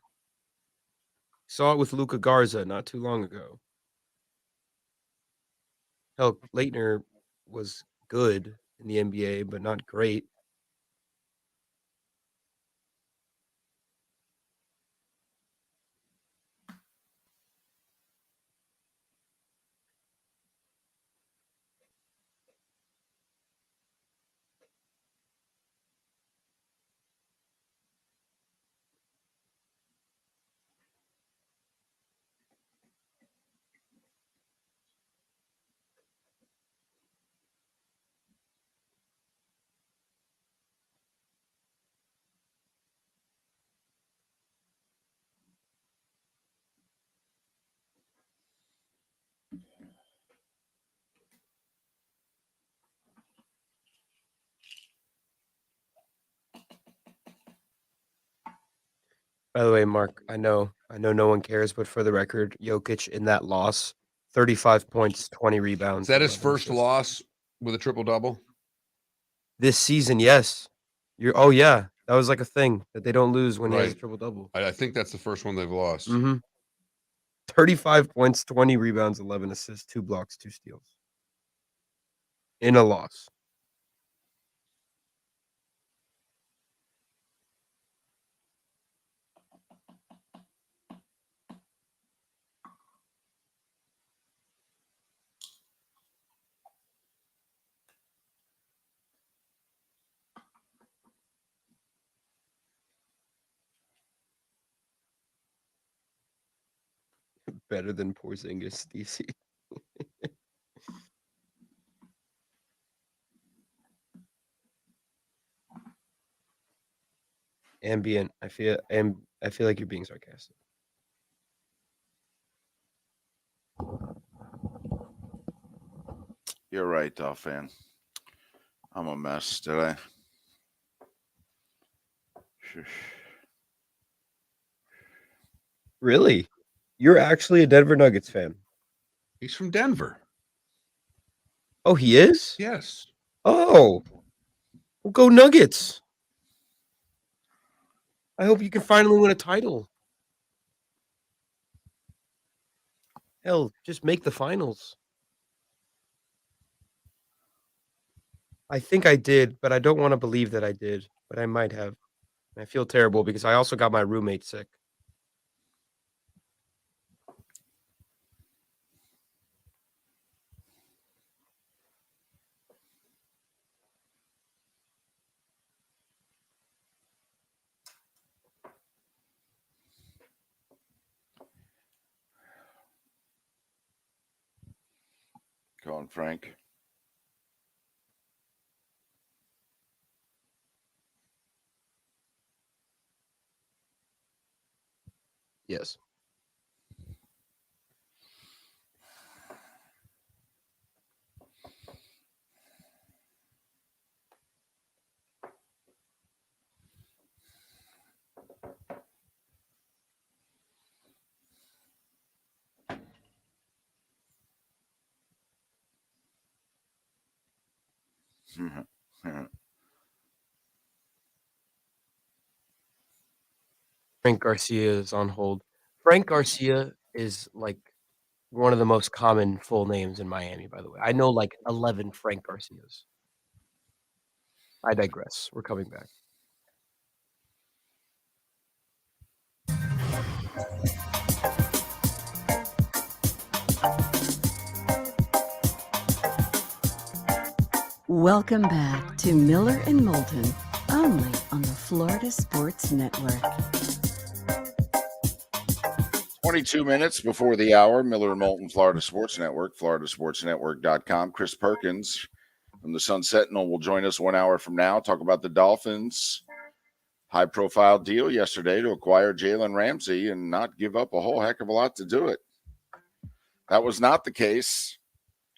Saw it with Luka Garza not too long ago. Hell, Leitner was good in the NBA, but not great. By the way, Mark, I know no one cares, but for the record, Jokic in that loss, 35 points, 20 rebounds. Is that his first loss with a triple-double? This season, yes. Yeah. That was like a thing that they don't lose when he has a Right. triple-double. I think that's the first one they've lost. 35 points, 20 rebounds, 11 assists, 2 blocks, 2 steals. In a loss. Better than Porzingis, DC. Ambient. I feel like you're being sarcastic. You're right, Dolph fan. I'm a mess, did I? Really? You're actually a Denver Nuggets fan? He's from Denver. Oh, he is? Yes. Oh. Well, go Nuggets. I hope you can finally win a title. Hell, just make the finals. I think I did, but I don't want to believe that I did, but I might have. I feel terrible because I also got my roommate sick. Go on, Frank. Yes. Frank Garcia is on hold. Frank Garcia is like one of the most common full names in Miami, by the way. I know like 11 Frank Garcias. I digress. We're coming back. Welcome back to Miller and Moulton, only on the Florida Sports Network. 22 minutes before the hour, Miller and Moulton, Florida Sports Network, floridasportsnetwork.com. Chris Perkins from the Sun Sentinel will join us 1 hour from now. Talk about the Dolphins' high-profile deal yesterday to acquire Jalen Ramsey and not give up a whole heck of a lot to do it. That was not the case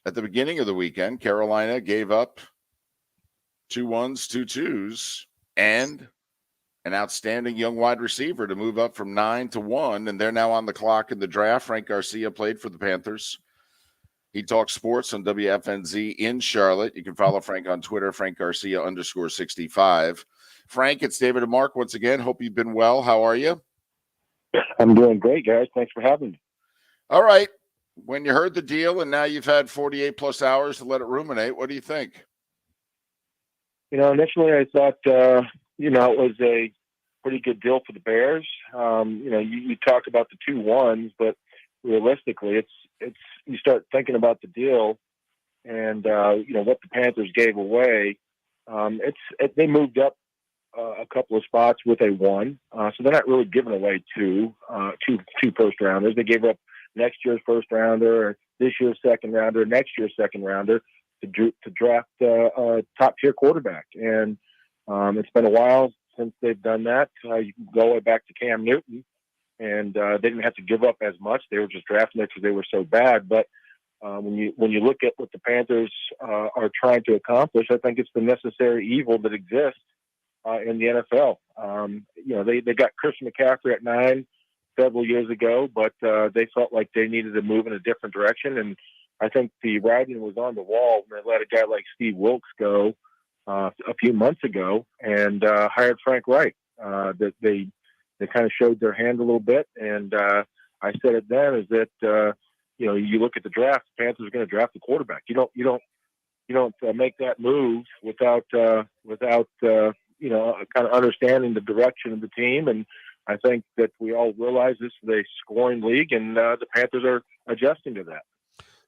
at the beginning of the weekend. Carolina gave up 2 1s, 2 2s, and an outstanding young wide receiver to move up from 9 to 1, and they're now on the clock in the draft. Frank Garcia played for the Panthers. He talks sports on WFNZ in Charlotte. You can follow Frank on Twitter, Frank Garcia _65. Frank, it's David and Mark once again. Hope you've been well. How are you? I'm doing great, guys. Thanks for having me. All right. When you heard the deal and now you've had 48 plus hours to let it ruminate, what do you think? Initially I thought, it was a pretty good deal for the Bears. You talk about the 2 1s, but realistically, it's you start thinking about the deal and what the Panthers gave away. They moved up a couple of spots with a 1, so they're not really giving away two first rounders. They gave up next year's first rounder, this year's second rounder, next year's second rounder to draft a top tier quarterback. And it's been a while since they've done that. You can go way back to Cam Newton, and they didn't have to give up as much. They were just drafting it because they were so bad. But when you look at what the Panthers are trying to accomplish, I think it's the necessary evil that exists in the NFL. They got Christian McCaffrey at 9 several years ago, but they felt like they needed to move in a different direction. And I think the writing was on the wall when they let a guy like Steve Wilkes go a few months ago and hired Frank Reich. That they kind of showed their hand a little bit, and I said it then is that you look at the draft, the Panthers are going to draft the quarterback. You don't make that move without kind of understanding the direction of the team. And I think that we all realize this is a scoring league, and the Panthers are adjusting to that.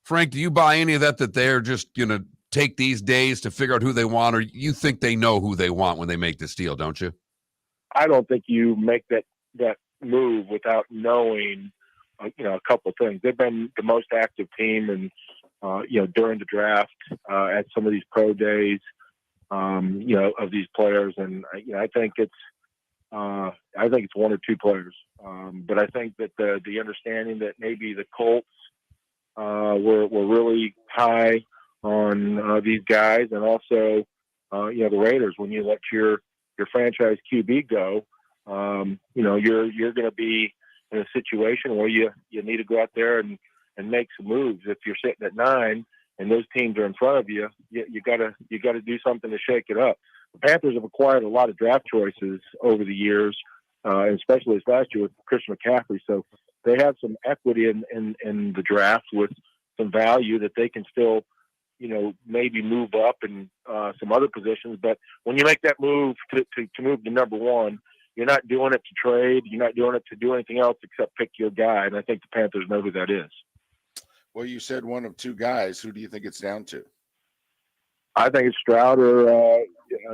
Frank, do you buy any of that they're just going to take these days to figure out who they want, or you think they know who they want when they make this deal, don't you? I don't think you make that move without knowing, a couple of things. They've been the most active team, and during the draft at some of these pro days, of these players, and I think it's one or two players, but I think that the understanding that maybe the Colts were really high on these guys, and also the Raiders. When you let your franchise QB go, you're going to be in a situation where you need to go out there and make some moves. If you're sitting at 9 and those teams are in front of you, you got to do something to shake it up. The Panthers have acquired a lot of draft choices over the years, and especially this last year with Christian McCaffrey. So they have some equity in the draft with some value that they can still, maybe move up in some other positions. But when you make that move to move to number 1, you're not doing it to trade. You're not doing it to do anything else except pick your guy. And I think the Panthers know who that is. Well, you said one of two guys. Who do you think it's down to? I think it's Stroud or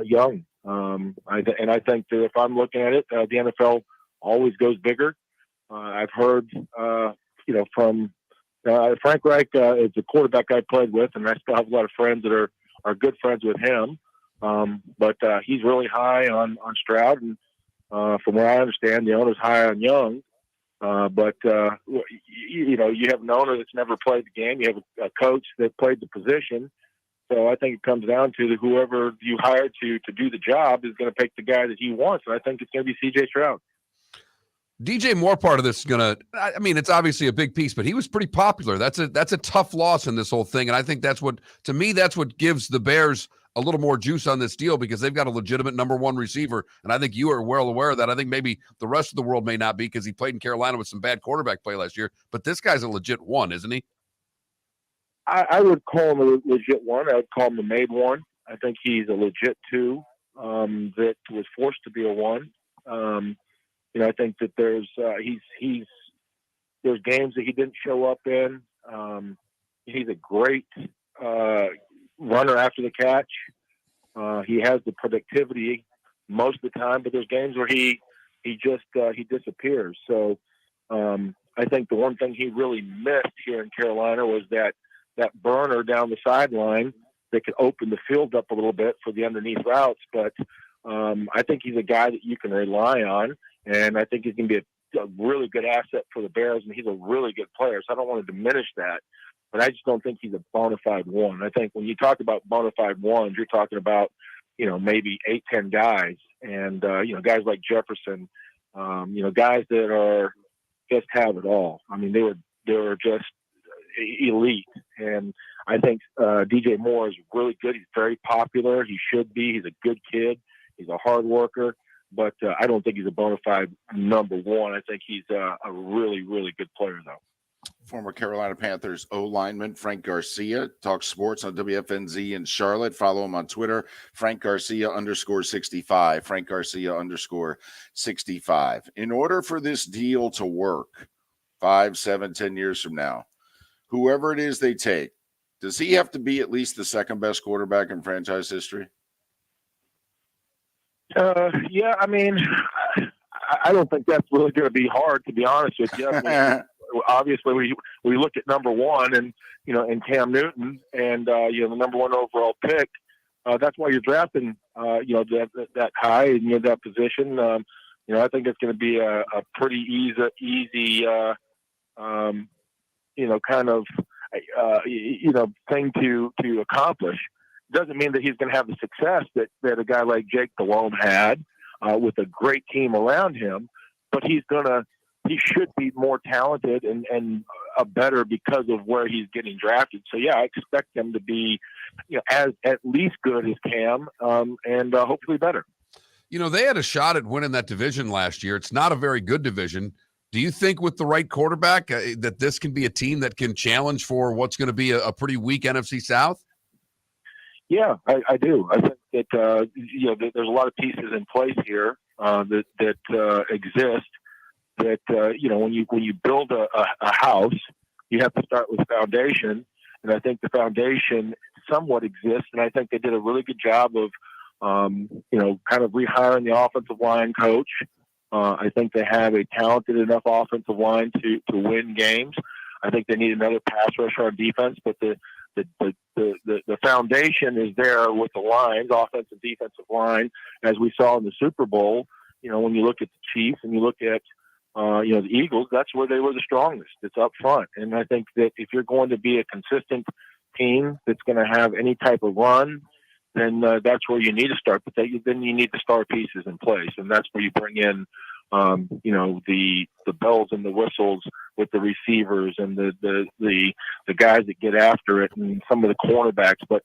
Young. I think that if I'm looking at it, the NFL always goes bigger. I've heard, from Frank Reich is the quarterback I played with, and I still have a lot of friends that are good friends with him. But he's really high on Stroud, and from what I understand, the owner's high on Young. But you have an owner that's never played the game. You have a coach that played the position. So I think it comes down to whoever you hire to do the job is going to pick the guy that he wants. And I think it's going to be C.J. Stroud. DJ Moore part of this is going to, it's obviously a big piece, but he was pretty popular. That's a tough loss in this whole thing. And I think that's what gives the Bears a little more juice on this deal, because they've got a legitimate number 1 receiver. And I think you are well aware of that. I think maybe the rest of the world may not be, because he played in Carolina with some bad quarterback play last year, but this guy's a legit 1, isn't he? I would call him a legit 1. I would call him a made 1. I think he's a legit 2 that was forced to be a 1. I think that there's games that he didn't show up in. He's a great runner after the catch. He has the productivity most of the time, but there's games where he disappears. So I think the one thing he really missed here in Carolina was that burner down the sideline that could open the field up a little bit for the underneath routes. But I think he's a guy that you can rely on, and I think he's going to be a really good asset for the Bears, and he's a really good player. So I don't want to diminish that, but I just don't think he's a bona fide 1. I think when you talk about bona fide 1s, you're talking about, maybe 8-10 guys, and, guys like Jefferson, guys that are just have it all. I mean, they were just elite. And I think DJ Moore is really good. He's very popular. He should be. He's a good kid. He's a hard worker. But I don't think he's a bona fide number 1. I think he's a really, really good player, though. Former Carolina Panthers O-lineman Frank Garcia talks sports on WFNZ in Charlotte. Follow him on Twitter, Frank Garcia _65, Frank Garcia _65. In order for this deal to work 5, 7, 10 years from now, whoever it is they take, does he have to be at least the second best quarterback in franchise history? Yeah, I don't think that's really going to be hard, to be honest with you. Obviously, we look at number 1 and, and Cam Newton and, the number 1 overall pick. That's why you're drafting, that high and that position. I think it's going to be a pretty easy thing to accomplish. Doesn't mean that he's going to have the success that a guy like Jake Delhomme had with a great team around him, but he should be more talented and better because of where he's getting drafted. So yeah, I expect him to be, as at least good as Cam, and hopefully better. They had a shot at winning that division last year. It's not a very good division. Do you think with the right quarterback that this can be a team that can challenge for what's going to be a pretty weak NFC South? Yeah, I do. I think that there's a lot of pieces in place here that exist. That when you build a house, you have to start with foundation, and I think the foundation somewhat exists. And I think they did a really good job of kind of rehiring the offensive line coach. I think they have a talented enough offensive line to win games. I think they need another pass rusher on defense, but the foundation is there with the lines, offensive, defensive line, as we saw in the Super Bowl. When you look at the Chiefs and you look at the Eagles, that's where they were the strongest. It's up front, and I think that if you're going to be a consistent team that's going to have any type of run, then that's where you need to start. But then you need the star pieces in place, and that's where you bring in, the bells and the whistles with the receivers and the guys that get after it, and some of the cornerbacks. But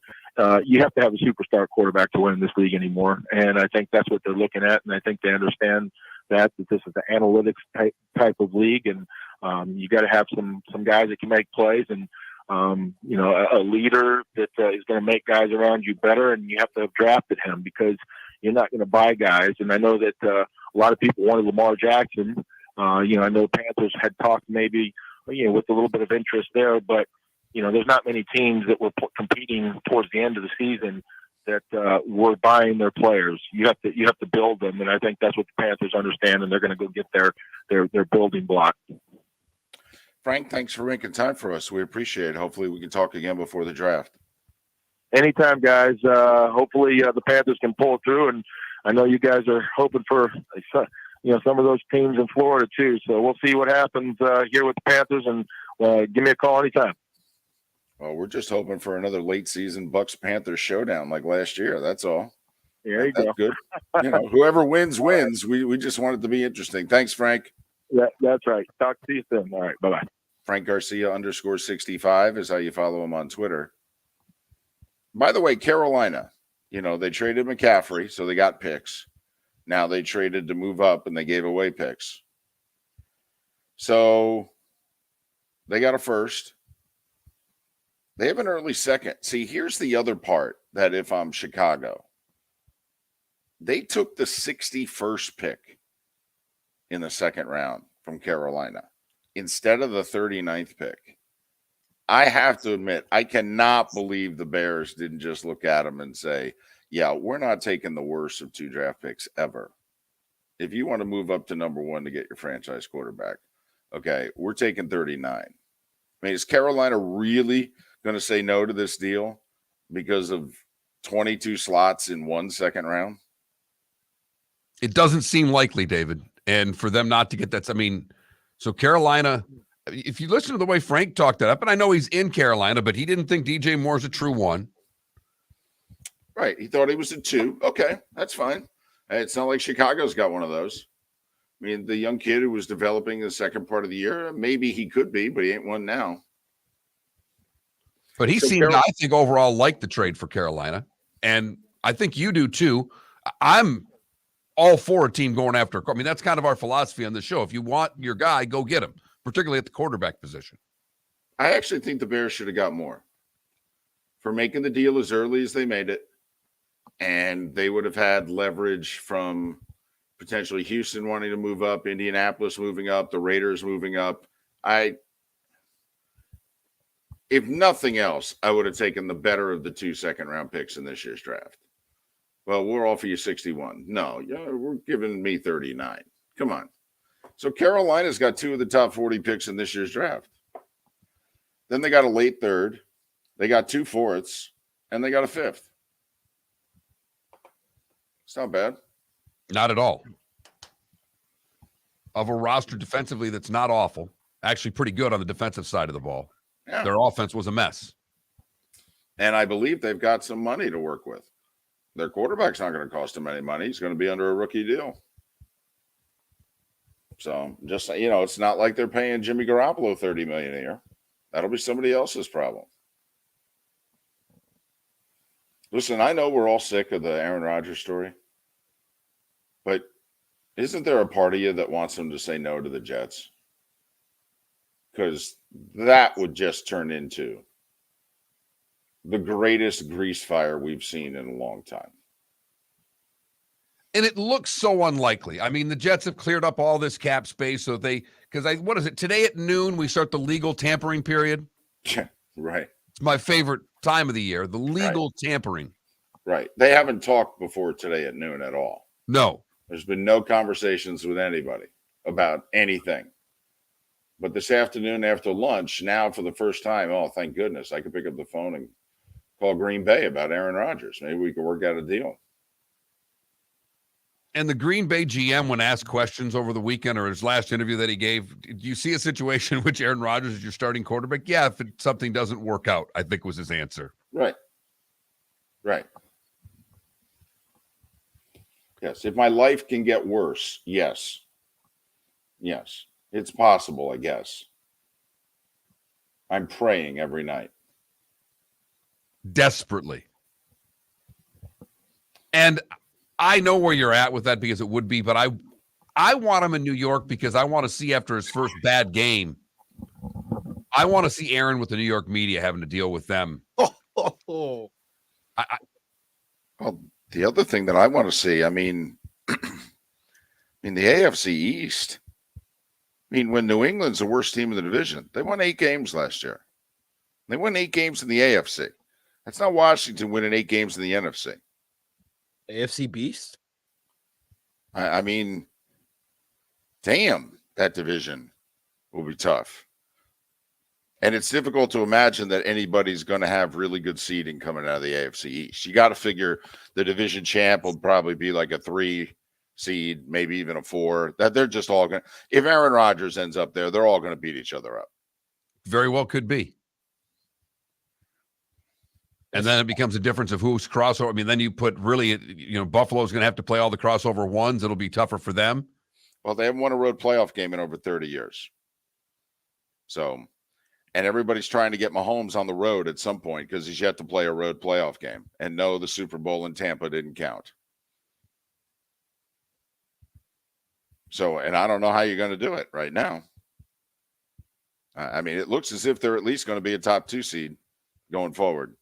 you have to have a superstar quarterback to win in this league anymore, and I think that's what they're looking at, and I think they understand that this is an analytics type of league, and you got to have some guys that can make plays, and a leader that is going to make guys around you better, and you have to have drafted him because you're not going to buy guys. And I know that a lot of people wanted Lamar Jackson. I know Panthers had talked maybe, with a little bit of interest there, but there's not many teams that were competing towards the end of the season that were buying their players. You have to build them, and I think that's what the Panthers understand, and they're going to go get their building block. Frank, thanks for making time for us. We appreciate it. Hopefully we can talk again before the draft. Anytime, guys. Hopefully the Panthers can pull it through, and I know you guys are hoping for some of those teams in Florida too. So we'll see what happens here with the Panthers, and give me a call anytime. Well, we're just hoping for another late season Bucs-Panthers showdown like last year. That's all. There you That's go. Good. Whoever wins, wins. We just want it to be interesting. Thanks, Frank. Yeah, that's right. Talk to you soon. All right. Bye-bye. Frank Garcia _65 is how you follow him on Twitter. By the way, Carolina, they traded McCaffrey, so they got picks. Now they traded to move up, and they gave away picks. So they got a first. They have an early second. See, here's the other part that if I'm Chicago, they took the 61st pick in the second round from Carolina instead of the 39th pick. I have to admit, I cannot believe the Bears didn't just look at them and say, yeah, we're not taking the worst of 2 draft picks ever. If you want to move up to number 1 to get your franchise quarterback, okay, we're taking 39. I mean, is Carolina really going to say no to this deal because of 22 slots in 1 second round? It doesn't seem likely, David. And for them not to get that, so Carolina, if you listen to the way Frank talked that up, and I know he's in Carolina, but he didn't think DJ Moore's a true 1. Right. He thought he was a 2. Okay, that's fine. It's not like Chicago's got one of those. I mean, the young kid who was developing the second part of the year, maybe he could be, but he ain't one now. But he seemed, I think, overall like the trade for Carolina. And I think you do too. I'm all for a team going after. That's kind of our philosophy on the show. If you want your guy, go get him, particularly at the quarterback position. I actually think the Bears should have got more for making the deal as early as they made it. And they would have had leverage from potentially Houston wanting to move up, Indianapolis moving up, the Raiders moving up. If nothing else, I would have taken the better of the 2 second-round picks in this year's draft. Well, we'll offer you 61. No, we're giving me 39. Come on. So Carolina's got 2 of the top 40 picks in this year's draft. Then they got a late third. They got 2 fourths, and they got a 5th. It's not bad. Not at all. Of a roster defensively that's not awful. Actually pretty good on the defensive side of the ball. Yeah. Their offense was a mess. And I believe they've got some money to work with. Their quarterback's not going to cost them any money. He's going to be under a rookie deal. So just, it's not like they're paying Jimmy Garoppolo $30 million a year. That'll be somebody else's problem. Listen, I know we're all sick of the Aaron Rodgers story, but isn't there a part of you that wants him to say no to the Jets? Because that would just turn into the greatest grease fire we've seen in a long time. And it looks so unlikely. I mean, the Jets have cleared up all this cap space, so what is it? Today at noon, we start the legal tampering period. Right. It's my favorite time of the year, the legal tampering. Right. They haven't talked before today at noon at all. No. There's been no conversations with anybody about anything. But this afternoon after lunch, now for the first time, oh, thank goodness, I could pick up the phone and call Green Bay about Aaron Rodgers. Maybe we could work out a deal. And the Green Bay GM, when asked questions over the weekend or his last interview that he gave, do you see a situation in which Aaron Rodgers is your starting quarterback? Yeah, if something doesn't work out, I think was his answer. Right. Right. Yes. If my life can get worse, yes. Yes. It's possible, I guess. I'm praying every night. Desperately. And I know where you're at with that because it would be, but I want him in New York because I want to see after his first bad game. I want to see Aaron with the New York media having to deal with them. Well, the other thing that I want to see, I mean, in the AFC East, I mean, when New England's the worst team in the division, they won 8 games last year. They won 8 games in the AFC. That's not Washington winning 8 games in the NFC. AFC Beast? I mean, damn, that division will be tough. And it's difficult to imagine that anybody's going to have really good seeding coming out of the AFC East. You got to figure the division champ will probably be like a 3 seed, maybe even a 4. That they're just all going to, if Aaron Rodgers ends up there, they're all going to beat each other up. Very well could be. And then it becomes a difference of who's crossover. I mean, then you put really, Buffalo's going to have to play all the crossover ones. It'll be tougher for them. Well, they haven't won a road playoff game in over 30 years. So, and everybody's trying to get Mahomes on the road at some point because he's yet to play a road playoff game. And no, the Super Bowl in Tampa didn't count. So, and I don't know how you're going to do it right now. I mean, it looks as if they're at least going to be a top 2 seed going forward.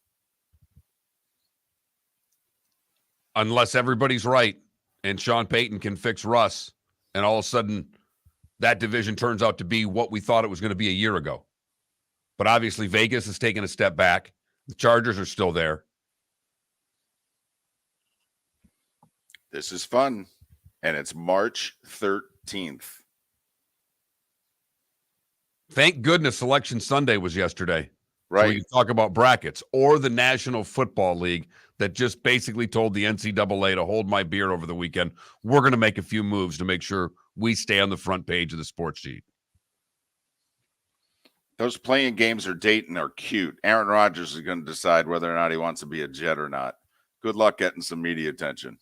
Unless everybody's right and Sean Payton can fix Russ, and all of a sudden that division turns out to be what we thought it was going to be a year ago. But obviously Vegas has taken a step back. The Chargers are still there. This is fun. And it's March 13th. Thank goodness Selection Sunday was yesterday. Right. So we can talk about brackets, or the National Football League that just basically told the NCAA to hold my beer over the weekend. We're going to make a few moves to make sure we stay on the front page of the sports sheet. Those playing games are dating are cute. Aaron Rodgers is going to decide whether or not he wants to be a Jet or not. Good luck getting some media attention.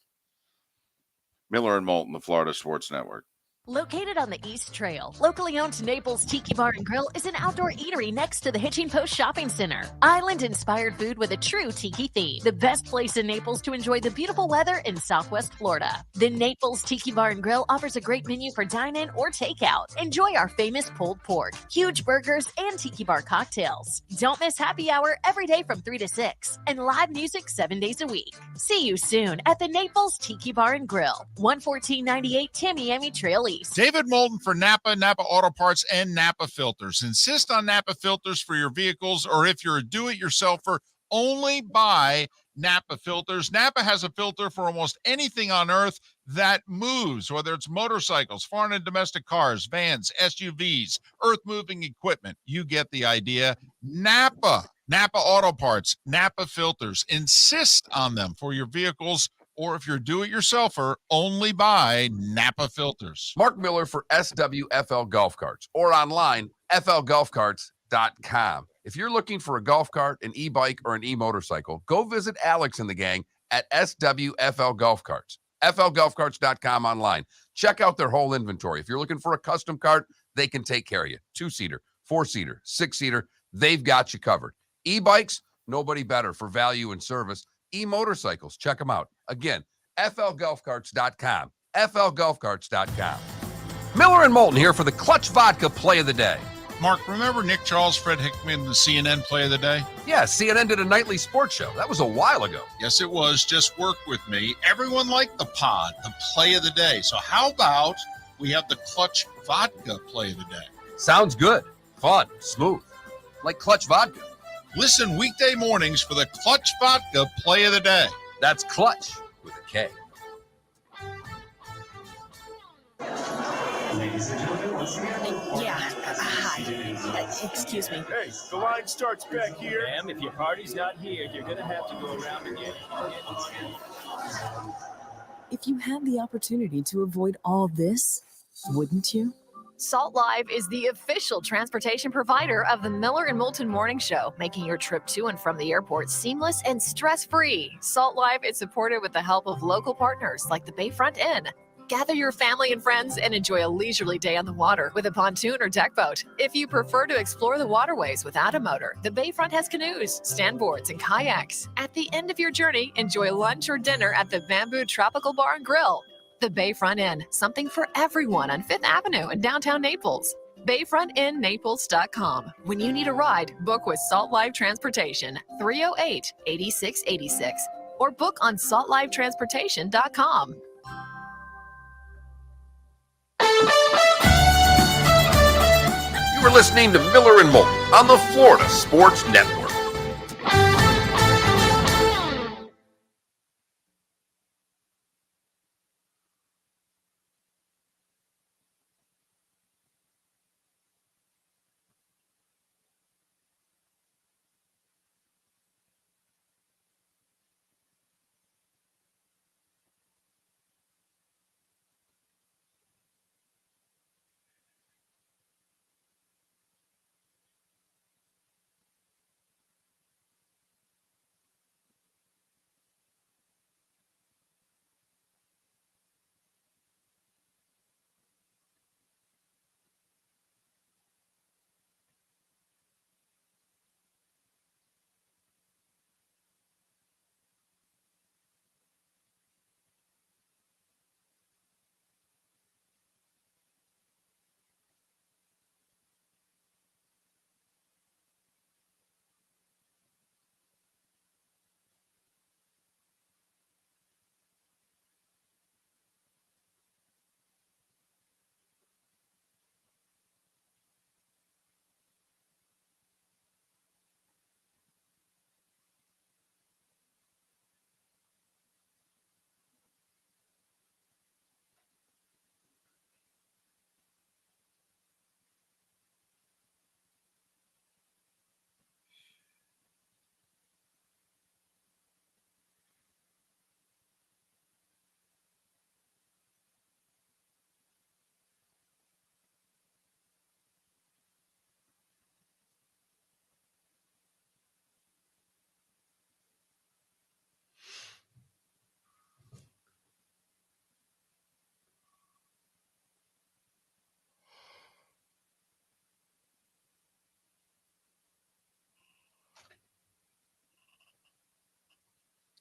Miller and Moulton, the Florida Sports Network. Located on the East Trail, locally owned Naples Tiki Bar and Grill is an outdoor eatery next to the Hitching Post Shopping Center. Island-inspired food with a true tiki theme. The best place in Naples to enjoy the beautiful weather in Southwest Florida. The Naples Tiki Bar and Grill offers a great menu for dine-in or takeout. Enjoy our famous pulled pork, huge burgers, and tiki bar cocktails. Don't miss happy hour every day from 3 to 6 and live music 7 days a week. See you soon at the Naples Tiki Bar and Grill, 11498 Tamiami Trail East. David Moulton for Napa Auto Parts, and Napa Filters. Insist on Napa filters for your vehicles, or if you're a do-it-yourselfer, only buy Napa filters. Napa has a filter for almost anything on earth that moves, whether it's motorcycles, foreign and domestic cars, vans, SUVs, earth-moving equipment. You get the idea. Napa Auto Parts, Napa filters. Insist on them for your vehicles, or if you're a do-it-yourselfer, only buy Napa filters. Mark Miller for SWFL Golf Carts, or online, flgolfcarts.com. If you're looking for a golf cart, an e-bike, or an e-motorcycle, go visit Alex and the gang at SWFL Golf Carts. flgolfcarts.com online. Check out their whole inventory. If you're looking for a custom cart, they can take care of you. 2-seater, 4-seater, 6-seater, they've got you covered. E-bikes, nobody better for value and service e-motorcycles. Check them out. Again, flgolfcarts.com. flgolfcarts.com. Miller and Moulton here for the Clutch Vodka Play of the Day. Mark, remember Nick Charles, Fred Hickman, the CNN Play of the Day? Yeah, CNN did a nightly sports show. That was a while ago. Yes, it was. Just work with me. Everyone liked the pod, the Play of the Day. So how about we have the Clutch Vodka Play of the Day? Sounds good. Fun. Smooth. Like Clutch Vodka. Listen weekday mornings for the Clutch Vodka Play of the Day. That's Clutch with a K. Ladies and gentlemen, once again. Yeah. Hi. Excuse me. Hey, the line starts back here. Ma'am, if your party's not here, you're gonna have to go around again. If you had the opportunity to avoid all this, wouldn't you? Salt Live is the official transportation provider of the Miller and Moulton Morning Show, making your trip to and from the airport seamless and stress-free. Salt Live is supported with the help of local partners like the Bayfront Inn. Gather your family and friends and enjoy a leisurely day on the water with a pontoon or deck boat. If you prefer to explore the waterways without a motor, the Bayfront has canoes, standboards, and kayaks. At the end of your journey, enjoy lunch or dinner at the Bamboo Tropical Bar and Grill. The Bayfront Inn, something for everyone on 5th Avenue in downtown Naples. BayfrontInNaples.com. When you need a ride, book with Salt Live Transportation, 308-8686, or book on saltlivetransportation.com. You were listening to Miller and Moulton on the Florida Sports Network.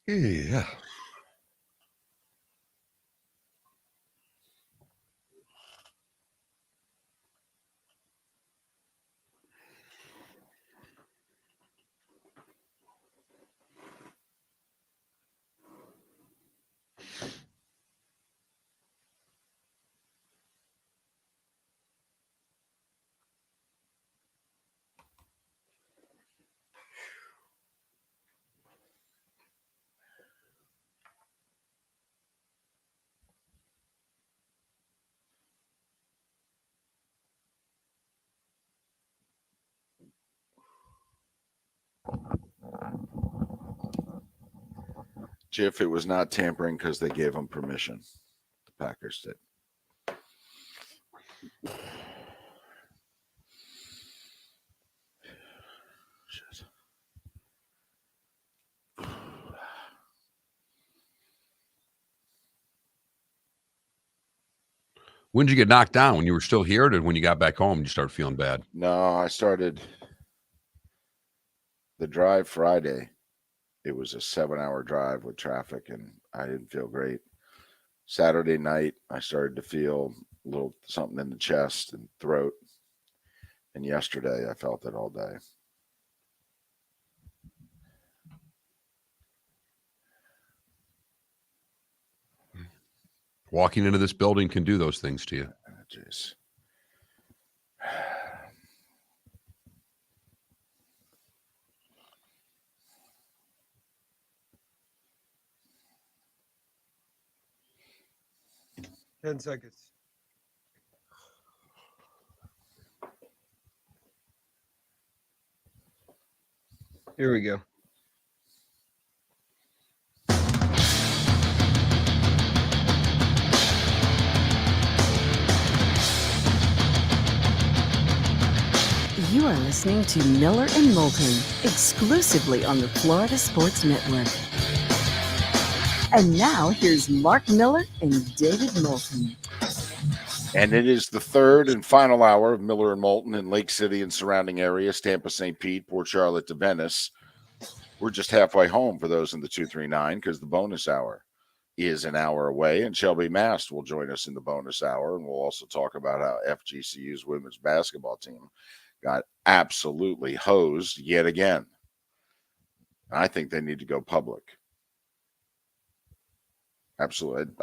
Yeah. Jiff, it was not tampering because they gave them permission. The Packers did. Shit. When did you get knocked down? When you were still here, or did when you got back home, you started feeling bad? No, I started the drive Friday. it was a 7-hour drive with traffic, and I didn't feel great. Saturday night, I started to feel a little something in the chest and throat. And yesterday, I felt it all day. Walking into this building can do those things to you. Jeez. Ten seconds. Here we go. You are listening to Miller and Moulton, exclusively on the Florida Sports Network. And now here's Mark Miller and David Moulton. And it is the third and final hour of Miller and Moulton in Lake City and surrounding areas, Tampa, St. Pete, Port Charlotte to Venice. We're just halfway home for those in the 239 because the bonus hour is an hour away, and Shelby Mast will join us in the bonus hour, and we'll also talk about how FGCU's women's basketball team got absolutely hosed yet again. I think they need to go public. Absolutely.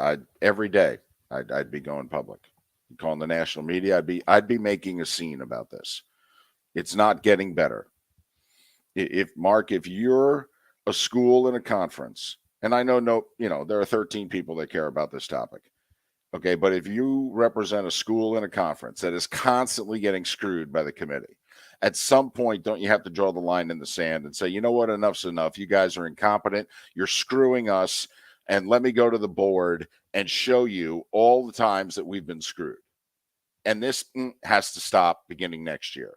Every day I'd be going public. Calling the national media, I'd be making a scene about this. It's not getting better. If you're a school in a conference, and I know there are 13 people that care about this topic. Okay, but if you represent a school in a conference that is constantly getting screwed by the committee, at some point, don't you have to draw the line in the sand and say, you know what, enough's enough. You guys are incompetent. You're screwing us. And let me go to the board and show you all the times that we've been screwed. And this has to stop beginning next year.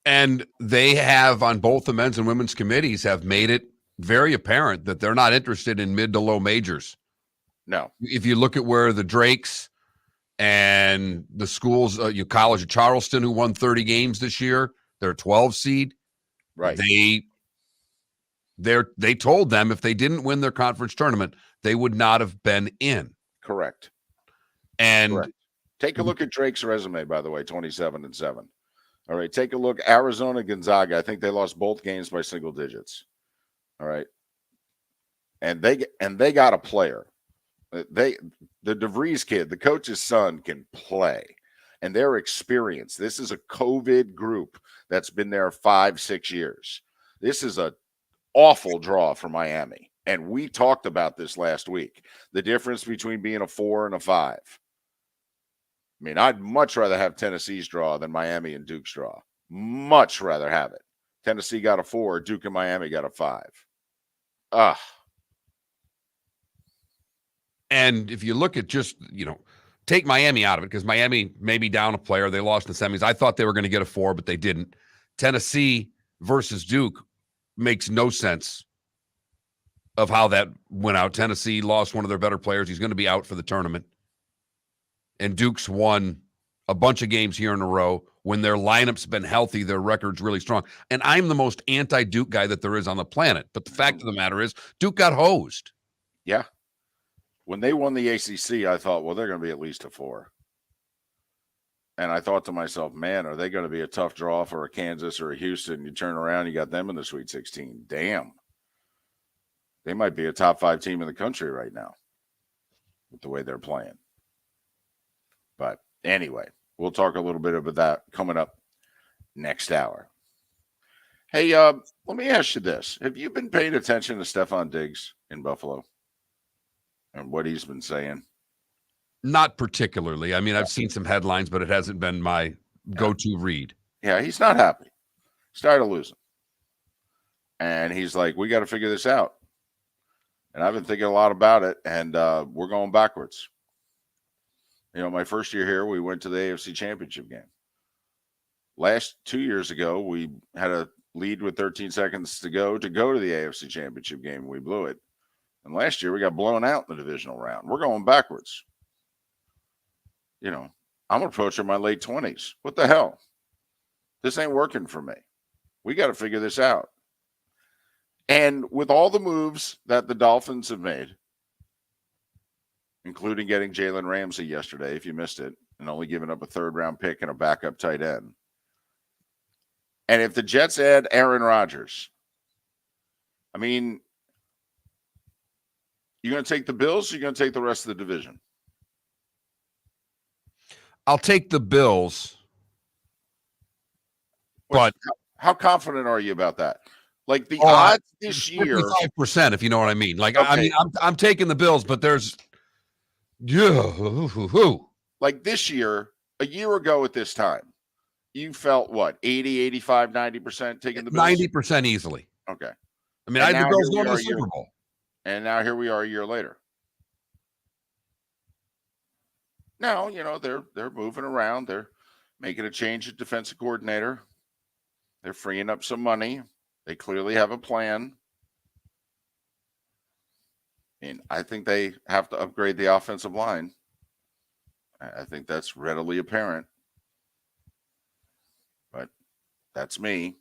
And they have, on both the men's and women's committees, have made it very apparent that they're not interested in mid to low majors. No. If you look at where the Drakes and the schools, College of Charleston, who won 30 games this year, they're a 12 seed. Right. They told them if they didn't win their conference tournament, they would not have been in. Correct. And Correct. Take a look at Drake's resume, by the way, 27-7. All right. Take a look. Arizona, Gonzaga. I think they lost both games by single digits. All right. And they got a player. The DeVries kid, the coach's son, can play. And they're experienced. This is a COVID group that's been there 5-6 years. This is a awful draw for Miami. And we talked about this last week. The difference between being a 4 and a 5. I mean, I'd much rather have Tennessee's draw than Miami and Duke's draw. Much rather have it. Tennessee got a 4, Duke and Miami got a 5. And if you look at just, take Miami out of it, because Miami may be down a player. They lost in the semis. I thought they were going to get a 4, but they didn't. Tennessee versus Duke makes no sense of how that went out. Tennessee lost one of their better players. He's going to be out for the tournament. And Duke's won a bunch of games here in a row. When their lineup's been healthy, their record's really strong. And I'm the most anti-Duke guy that there is on the planet. But the fact of the matter is, Duke got hosed. Yeah. When they won the ACC, I thought, well, they're going to be at least a 4. And I thought to myself, man, are they going to be a tough draw for a Kansas or a Houston? You turn around, you got them in the Sweet 16. Damn. They might be a top 5 team in the country right now with the way they're playing. But anyway, we'll talk a little bit about that coming up next hour. Hey, let me ask you this. Have you been paying attention to Stephon Diggs in Buffalo and what he's been saying? Not particularly. I mean, I've seen some headlines, but it hasn't been my go-to read. Yeah, he's not happy. He's tired of losing. And he's like, we got to figure this out. And I've been thinking a lot about it, and we're going backwards. My first year here, we went to the AFC Championship game. 2 years ago, we had a lead with 13 seconds to go to the AFC Championship game. We blew it. And last year, we got blown out in the divisional round. We're going backwards. I'm approaching my late 20s. What the hell? This ain't working for me. We got to figure this out. And with all the moves that the Dolphins have made, including getting Jalen Ramsey yesterday, if you missed it, and only giving up a third-round pick and a backup tight end. And if the Jets add Aaron Rodgers, I mean, you're going to take the Bills or you're going to take the rest of the division? I'll take the Bills. But how confident are you about that? Like the odds this year, 55%, if you know what I mean. Like, okay. I mean, I'm taking the Bills, but there's, like this year, a year ago at this time, you felt what, 80, 85, 90% taking the Bills? 90% easily. Okay. I mean, I had the Bills going to the Super Bowl. And now here we are a year later. Now, you know, they're moving around. They're making a change at defensive coordinator. They're freeing up some money. They clearly have a plan. And I think they have to upgrade the offensive line. I think that's readily apparent. But that's me.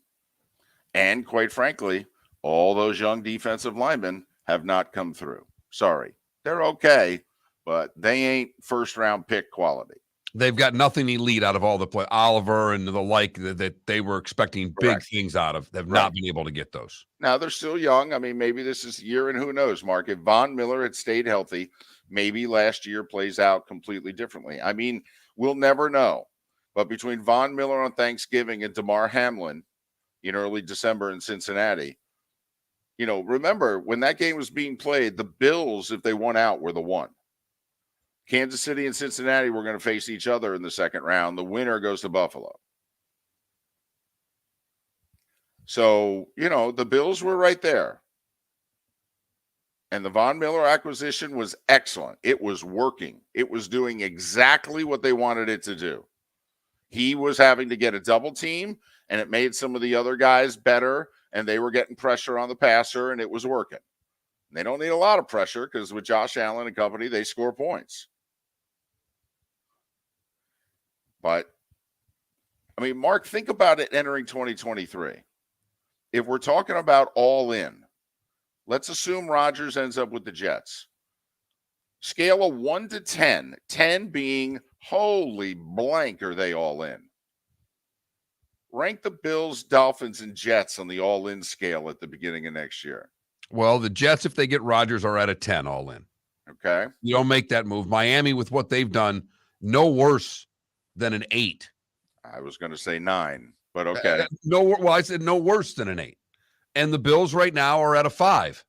And quite frankly, all those young defensive linemen have not come through. Sorry. They're okay, but they ain't first-round pick quality. They've got nothing elite out of all the play. Oliver and the like that they were expecting big things out of. They've not been able to get those. Now, they're still young. I mean, maybe this is the year, and who knows, Mark. If Von Miller had stayed healthy, maybe last year plays out completely differently. I mean, we'll never know. But between Von Miller on Thanksgiving and DeMar Hamlin in early December in Cincinnati, you know, remember when that game was being played, the Bills, if they won out, were the one. Kansas City and Cincinnati were going to face each other in the second round. The winner goes to Buffalo. So, you know, the Bills were right there. And the Von Miller acquisition was excellent. It was working. It was doing exactly what they wanted it to do. He was having to get a double team, and it made some of the other guys better, and they were getting pressure on the passer, and it was working. They don't need a lot of pressure because with Josh Allen and company, they score points. But, I mean, Mark, think about it entering 2023. If we're talking about all in, let's assume Rodgers ends up with the Jets. Scale of 1 to 10, 10 being, holy blank, are they all in? Rank the Bills, Dolphins, and Jets on the all-in scale at the beginning of next year. Well, the Jets, if they get Rodgers, are at a 10 all in. Okay. You don't make that move. Miami, with what they've done, no worse than an 8. I was going to say 9, but okay. Well, I said no worse than an 8. And the Bills right now are at a 5.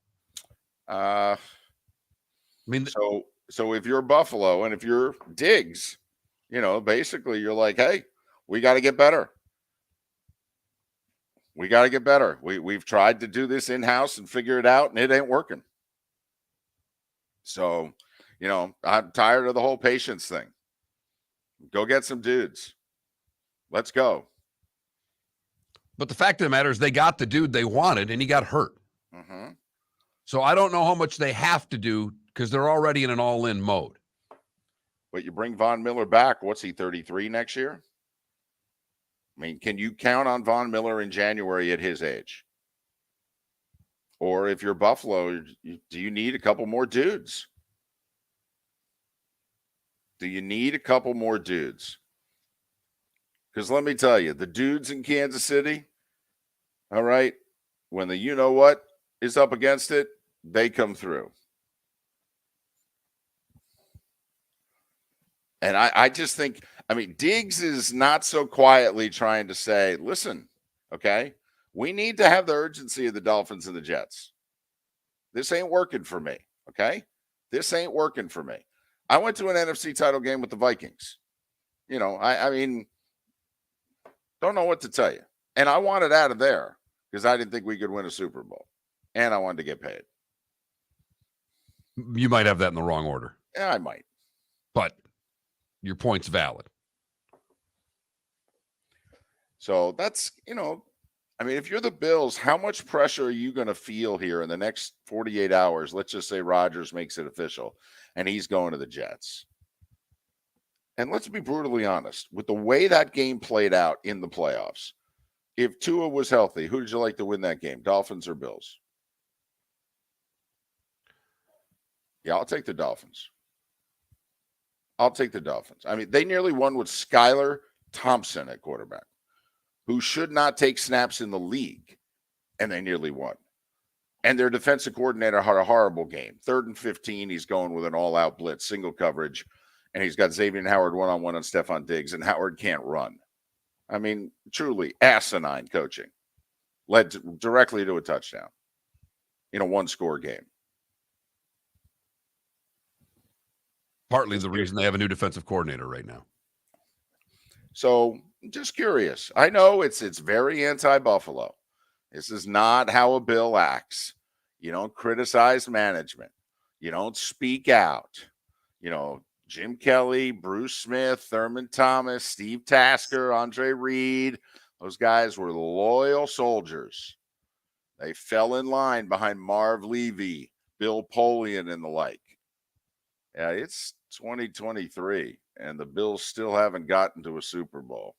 I mean, so if you're Buffalo and if you're Diggs, you know, basically you're like, hey, we got to get better. We got to get better. We've tried to do this in-house and figure it out, and it ain't working. So, you know, I'm tired of the whole patience thing. Go get some dudes. Let's go. But the fact of the matter is they got the dude they wanted, and he got hurt. Mm-hmm. So I don't know how much they have to do because they're already in an all-in mode. But you bring Von Miller back, what's he, 33 next year? I mean, can you count on Von Miller in January at his age? Or if you're Buffalo, do you need a couple more dudes? Do you need a couple more dudes? Because let me tell you, the dudes in Kansas City, all right, when the you-know-what is up against it, they come through. And I just think, I mean, Diggs is not so quietly trying to say, listen, okay, we need to have the urgency of the Dolphins and the Jets. This ain't working for me, okay? This ain't working for me. I went to an NFC title game with the Vikings. You know, I mean, don't know what to tell you. And I wanted out of there because I didn't think we could win a Super Bowl. And I wanted to get paid. You might have that in the wrong order. Yeah, I might. But your point's valid. So that's, you know, I mean, if you're the Bills, how much pressure are you going to feel here in the next 48 hours? Let's just say Rodgers makes it official and he's going to the Jets. And let's be brutally honest, with the way that game played out in the playoffs, if Tua was healthy, who did you like to win that game, Dolphins or Bills? Yeah, I'll take the Dolphins. I mean, they nearly won with Skylar Thompson at quarterback, who should not take snaps in the league, and they nearly won. And their defensive coordinator had a horrible game. 3rd and 15, he's going with an all-out blitz, single coverage, and he's got Xavier Howard one-on-one on Stephon Diggs, and Howard can't run. I mean, truly asinine coaching. Led directly to a touchdown in a one-score game. Partly the reason they have a new defensive coordinator right now. So just curious. I know it's very anti-Buffalo. This is not how a Bill acts. You don't criticize management. You don't speak out. You know, Jim Kelly, Bruce Smith, Thurman Thomas, Steve Tasker, Andre Reed, those guys were loyal soldiers. They fell in line behind Marv Levy, Bill Polian, and the like. Yeah, it's 2023, and the Bills still haven't gotten to a Super Bowl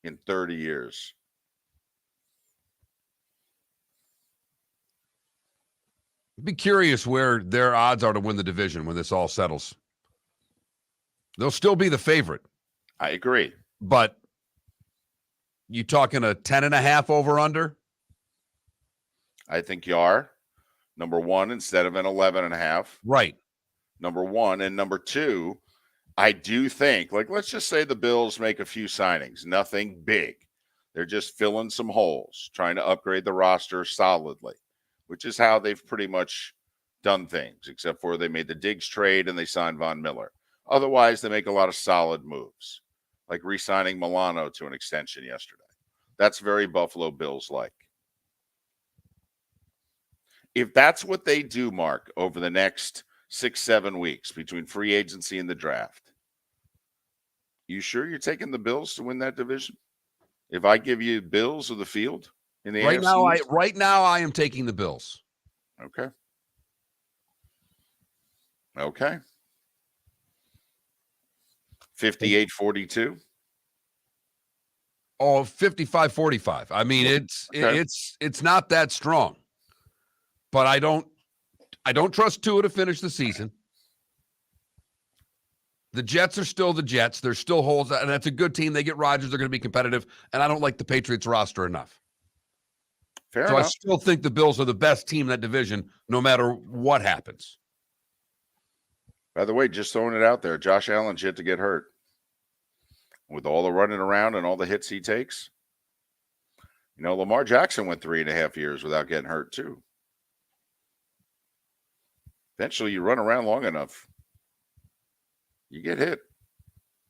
in 30 years. I'd be curious where their odds are to win the division when this all settles. They'll still be the favorite. I agree. But you talking a 10.5 over under? I think you are. Number one, instead of an 11.5. Right. Number one. And number two, I do think, like, let's just say the Bills make a few signings, nothing big. They're just filling some holes, trying to upgrade the roster solidly, which is how they've pretty much done things, except for they made the Diggs trade and they signed Von Miller. Otherwise, they make a lot of solid moves, like re-signing Milano to an extension yesterday. That's very Buffalo Bills-like. If that's what they do, Mark, over the next 6-7 weeks between free agency and the draft, you sure you're taking the Bills to win that division? If I give you Bills of the field in the AFC? Right now, I am taking the Bills. Okay. Okay. 58-42. Oh, 55-45. I mean, it's not that strong. But I don't trust Tua to finish the season. The Jets are still the Jets. There's still holes, and that's a good team. They get Rodgers. They're going to be competitive, and I don't like the Patriots roster enough. Fair so enough. I still think the Bills are the best team in that division, no matter what happens. By the way, just throwing it out there, Josh Allen's yet to get hurt. With all the running around and all the hits he takes. You know, Lamar Jackson went 3.5 years without getting hurt, too. Eventually, you run around long enough, you get hit,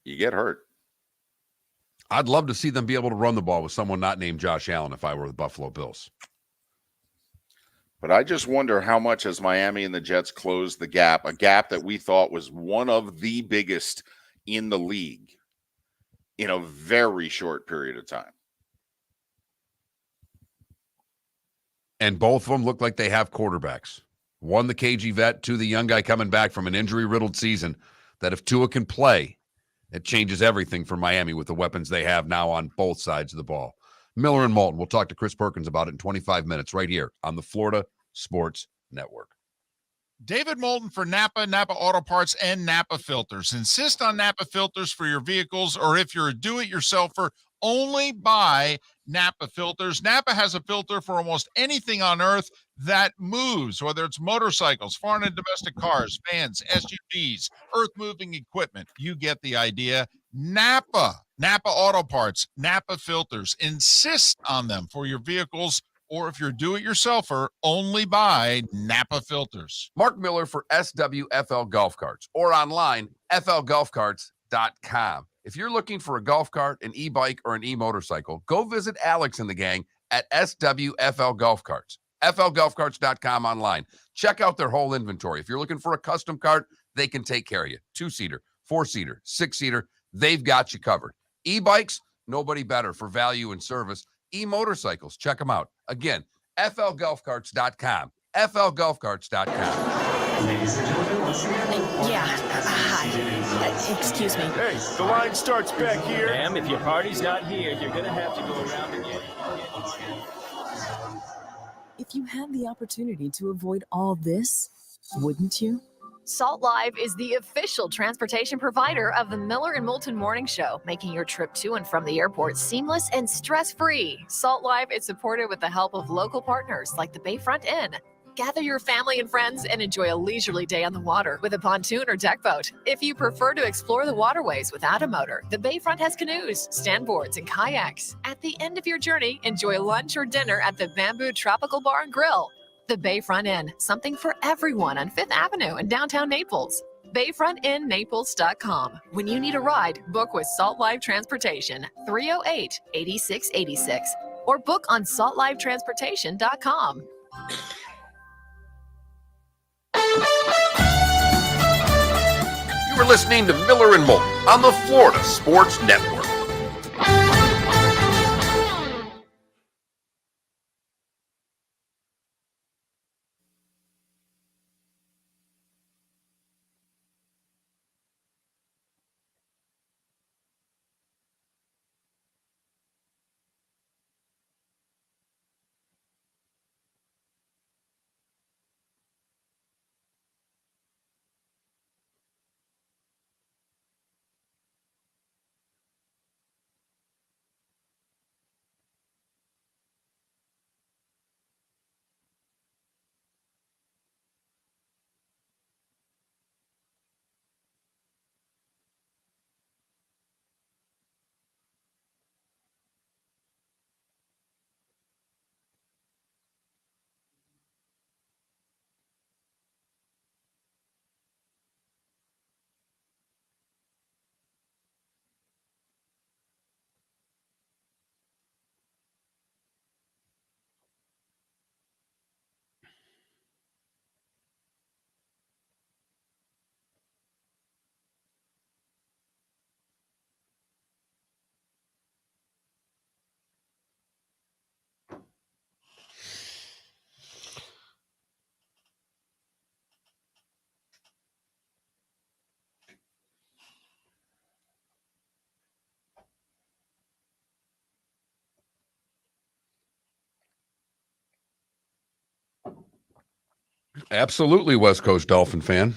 you get hurt. I'd love to see them be able to run the ball with someone not named Josh Allen if I were the Buffalo Bills. But I just wonder how much has Miami and the Jets closed the gap, a gap that we thought was one of the biggest in the league in a very short period of time. And both of them look like they have quarterbacks. One, the KG vet, two, the young guy coming back from an injury-riddled season, that if Tua can play, it changes everything for Miami with the weapons they have now on both sides of the ball. Miller and Moulton. We'll talk to Chris Perkins about it in 25 minutes right here on the Florida Sports Network. David Moulton for Napa Auto Parts, and Napa Filters. Insist on Napa Filters for your vehicles, or if you're a do-it-yourselfer, only buy Napa Filters. Napa has a filter for almost anything on earth that moves, whether it's motorcycles, foreign and domestic cars, vans, SUVs, earth-moving equipment. You get the idea. Napa Auto Parts, Napa Filters. Insist on them for your vehicles, or if you're do-it-yourselfer, only buy Napa Filters. Mark Miller for SWFL Golf Carts, or online, flgolfcarts.com. If you're looking for a golf cart, an e-bike, or an e-motorcycle, go visit Alex and the gang at SWFL Golf Carts. flgolfcarts.com online. Check out their whole inventory. If you're looking for a custom cart, they can take care of you. 2-seater, 4-seater, 6-seater, they've got you covered. E-bikes, nobody better for value and service. E-motorcycles, check them out. Again, flgolfcarts.com. flgolfcarts.com. Ladies and gentlemen, Hi. Excuse me. Hey, the line starts back here. Ma'am, if your party's not here, you're gonna have to go around again. If you had the opportunity to avoid all this Wouldn't you? Salt Live is the official transportation provider of the Miller and Moulton Morning Show, making your trip to and from the airport seamless and stress-free. Salt Live is supported with the help of local partners like the Bayfront Inn. Gather your family and friends and enjoy a leisurely day on the water with a pontoon or deck boat. If you prefer to explore the waterways without a motor, the Bayfront has canoes, standboards, and kayaks. At the end of your journey, enjoy lunch or dinner at the Bamboo Tropical Bar and Grill. The Bayfront Inn, something for everyone on 5th Avenue in downtown Naples. BayfrontInNaples.com. When you need a ride, book with Salt Live Transportation, 308-8686, or book on saltlivetransportation.com. You are listening to Miller and Moulton on the Florida Sports Network. Absolutely, West Coast Dolphin fan.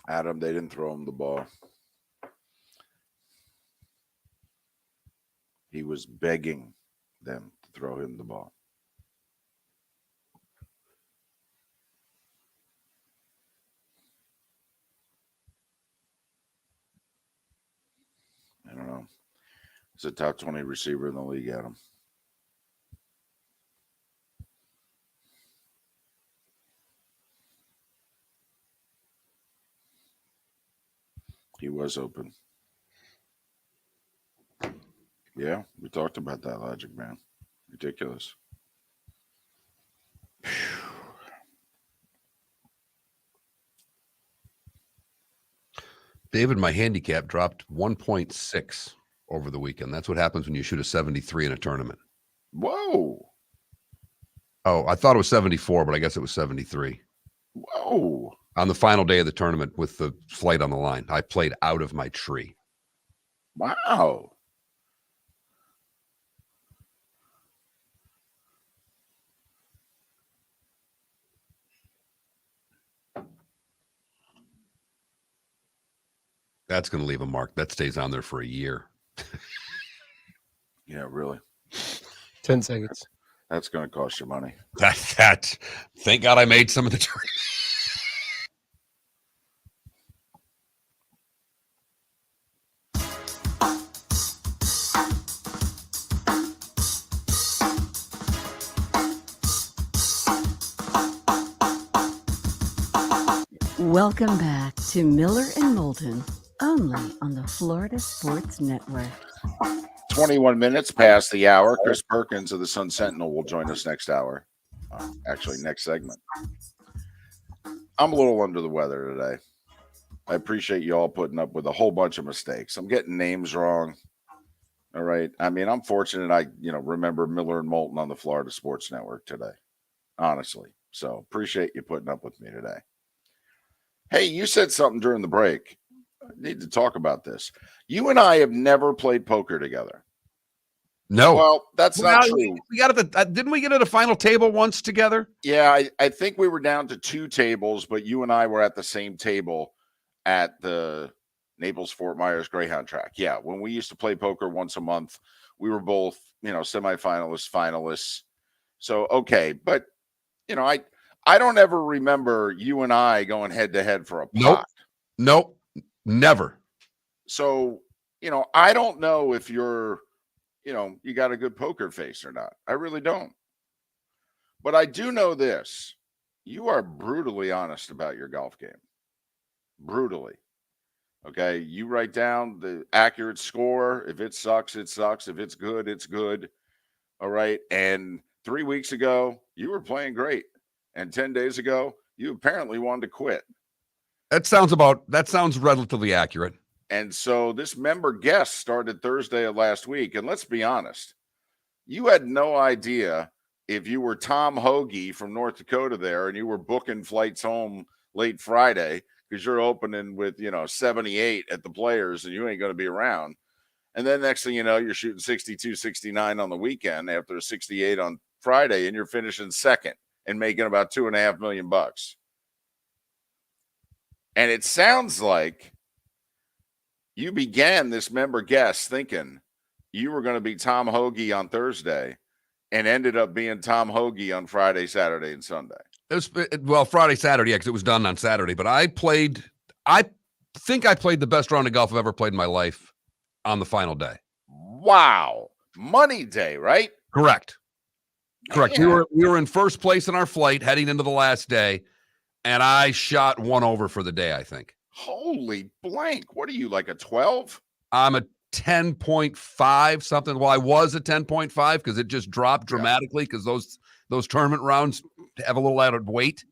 Adam, they didn't throw him the ball. He was begging them to throw him the ball. I don't know. He's a top 20 receiver in the league, Adam. He was open. Yeah, we talked about that logic, man. Ridiculous. David, my handicap dropped 1.6 over the weekend. That's what happens when you shoot a 73 in a tournament. Whoa. Oh, I thought it was 74, but I guess it was 73. Whoa. On the final day of the tournament with the flight on the line, I played out of my tree. Wow. That's going to leave a mark. That stays on there for a year. Yeah, really. 10 seconds. That's going to cost you money. Thank God I made some of the tournament. Welcome back to Miller and Moulton, only on the Florida Sports Network. 21 minutes past the hour. Chris Perkins of the Sun Sentinel will join us next hour. Actually, next segment. I'm a little under the weather today. I appreciate you all putting up with a whole bunch of mistakes. I'm getting names wrong. All right. I mean, I'm fortunate I, remember Miller and Moulton on the Florida Sports Network today. Honestly. So appreciate you putting up with me today. Hey, you said something during the break. I need to talk about this. You and I have never played poker together. No. Well, that's not true. We got didn't we get at a final table once together? Yeah, I think we were down to 2 tables, but you and I were at the same table at the Naples-Fort Myers Greyhound track. Yeah, when we used to play poker once a month, we were both, semifinalists, finalists. So, okay, but, I don't ever remember you and I going head-to-head for a pot. Nope, never. So, I don't know if you're, you got a good poker face or not. I really don't. But I do know this. You are brutally honest about your golf game. Brutally. Okay? You write down the accurate score. If it sucks, it sucks. If it's good, it's good. All right? And 3 weeks ago, you were playing great. And 10 days ago, you apparently wanted to quit. That sounds relatively accurate. And so this member guest started Thursday of last week. And let's be honest, you had no idea if you were Tom Hoagie from North Dakota there and you were booking flights home late Friday because you're opening with, 78 at the Players and you ain't going to be around. And then next thing you know, you're shooting 62, 69 on the weekend after a 68 on Friday and you're finishing second and making about $2.5 million. And it sounds like you began this member guest thinking you were going to be Tom Hoagie on Thursday and ended up being Tom Hoagie on Friday, Saturday, and Sunday. Friday, Saturday, because it was done on Saturday. But I think I played the best round of golf I've ever played in my life on the final day. Wow. Money day, right? Correct. Man. We were in first place in our flight heading into the last day, and I shot one over for the day, I think. Holy blank. What are you, like a 12? I'm a 10.5 something. Well, I was a 10.5 because it just dropped dramatically because those tournament rounds have a little added weight.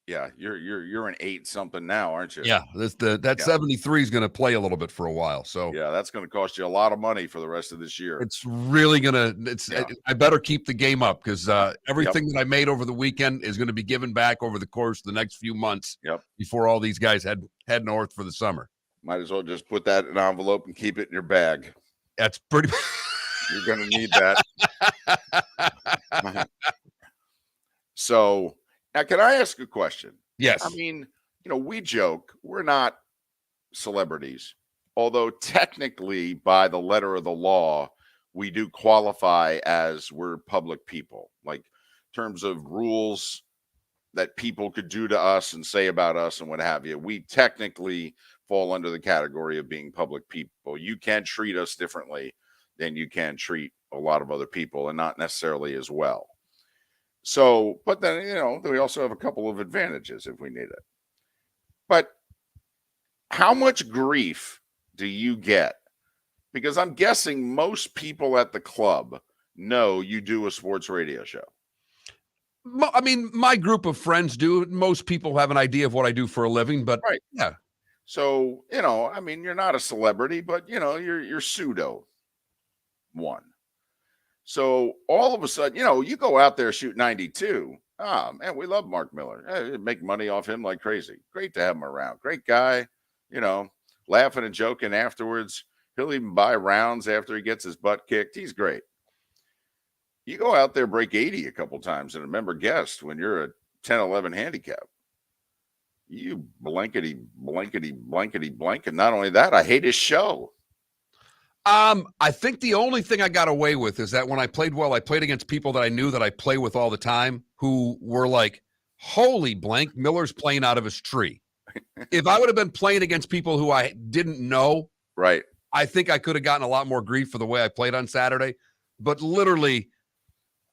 Yeah, you're an 8 something now, aren't you? Yeah, that 73 is going to play a little bit for a while. So yeah, that's going to cost you a lot of money for the rest of this year. It's really I better keep the game up because everything that I made over the weekend is going to be given back over the course of the next few months. Before all these guys head north for the summer. Might as well just put that in an envelope and keep it in your bag. That's pretty. You're going to need that. So now, can I ask a question? Yes. I mean, we joke we're not celebrities, although technically by the letter of the law, we do qualify as we're public people, like in terms of rules that people could do to us and say about us and what have you. We technically fall under the category of being public people. You can treat us differently than you can treat a lot of other people and not necessarily as well. So, but then, we also have a couple of advantages if we need it. But how much grief do you get? Because I'm guessing most people at the club know you do a sports radio show. I mean, my group of friends do. Most people have an idea of what I do for a living, but Right. yeah. So, I mean, you're not a celebrity, but you're pseudo one. So all of a sudden, you go out there shoot 92. Ah, man, we love Mark Miller. Make money off him like crazy. Great to have him around. Great guy, laughing and joking afterwards. He'll even buy rounds after he gets his butt kicked. He's great. You go out there, break 80 a couple times, and a member guest when you're a 10-11 handicap. You blankety, blankety, blankety, blank. And not only that, I hate his show. I think the only thing I got away with is that when I played well, I played against people that I knew that I play with all the time who were like, holy blank, Miller's playing out of his tree. If I would have been playing against people who I didn't know, right, I think I could have gotten a lot more grief for the way I played on Saturday. But literally,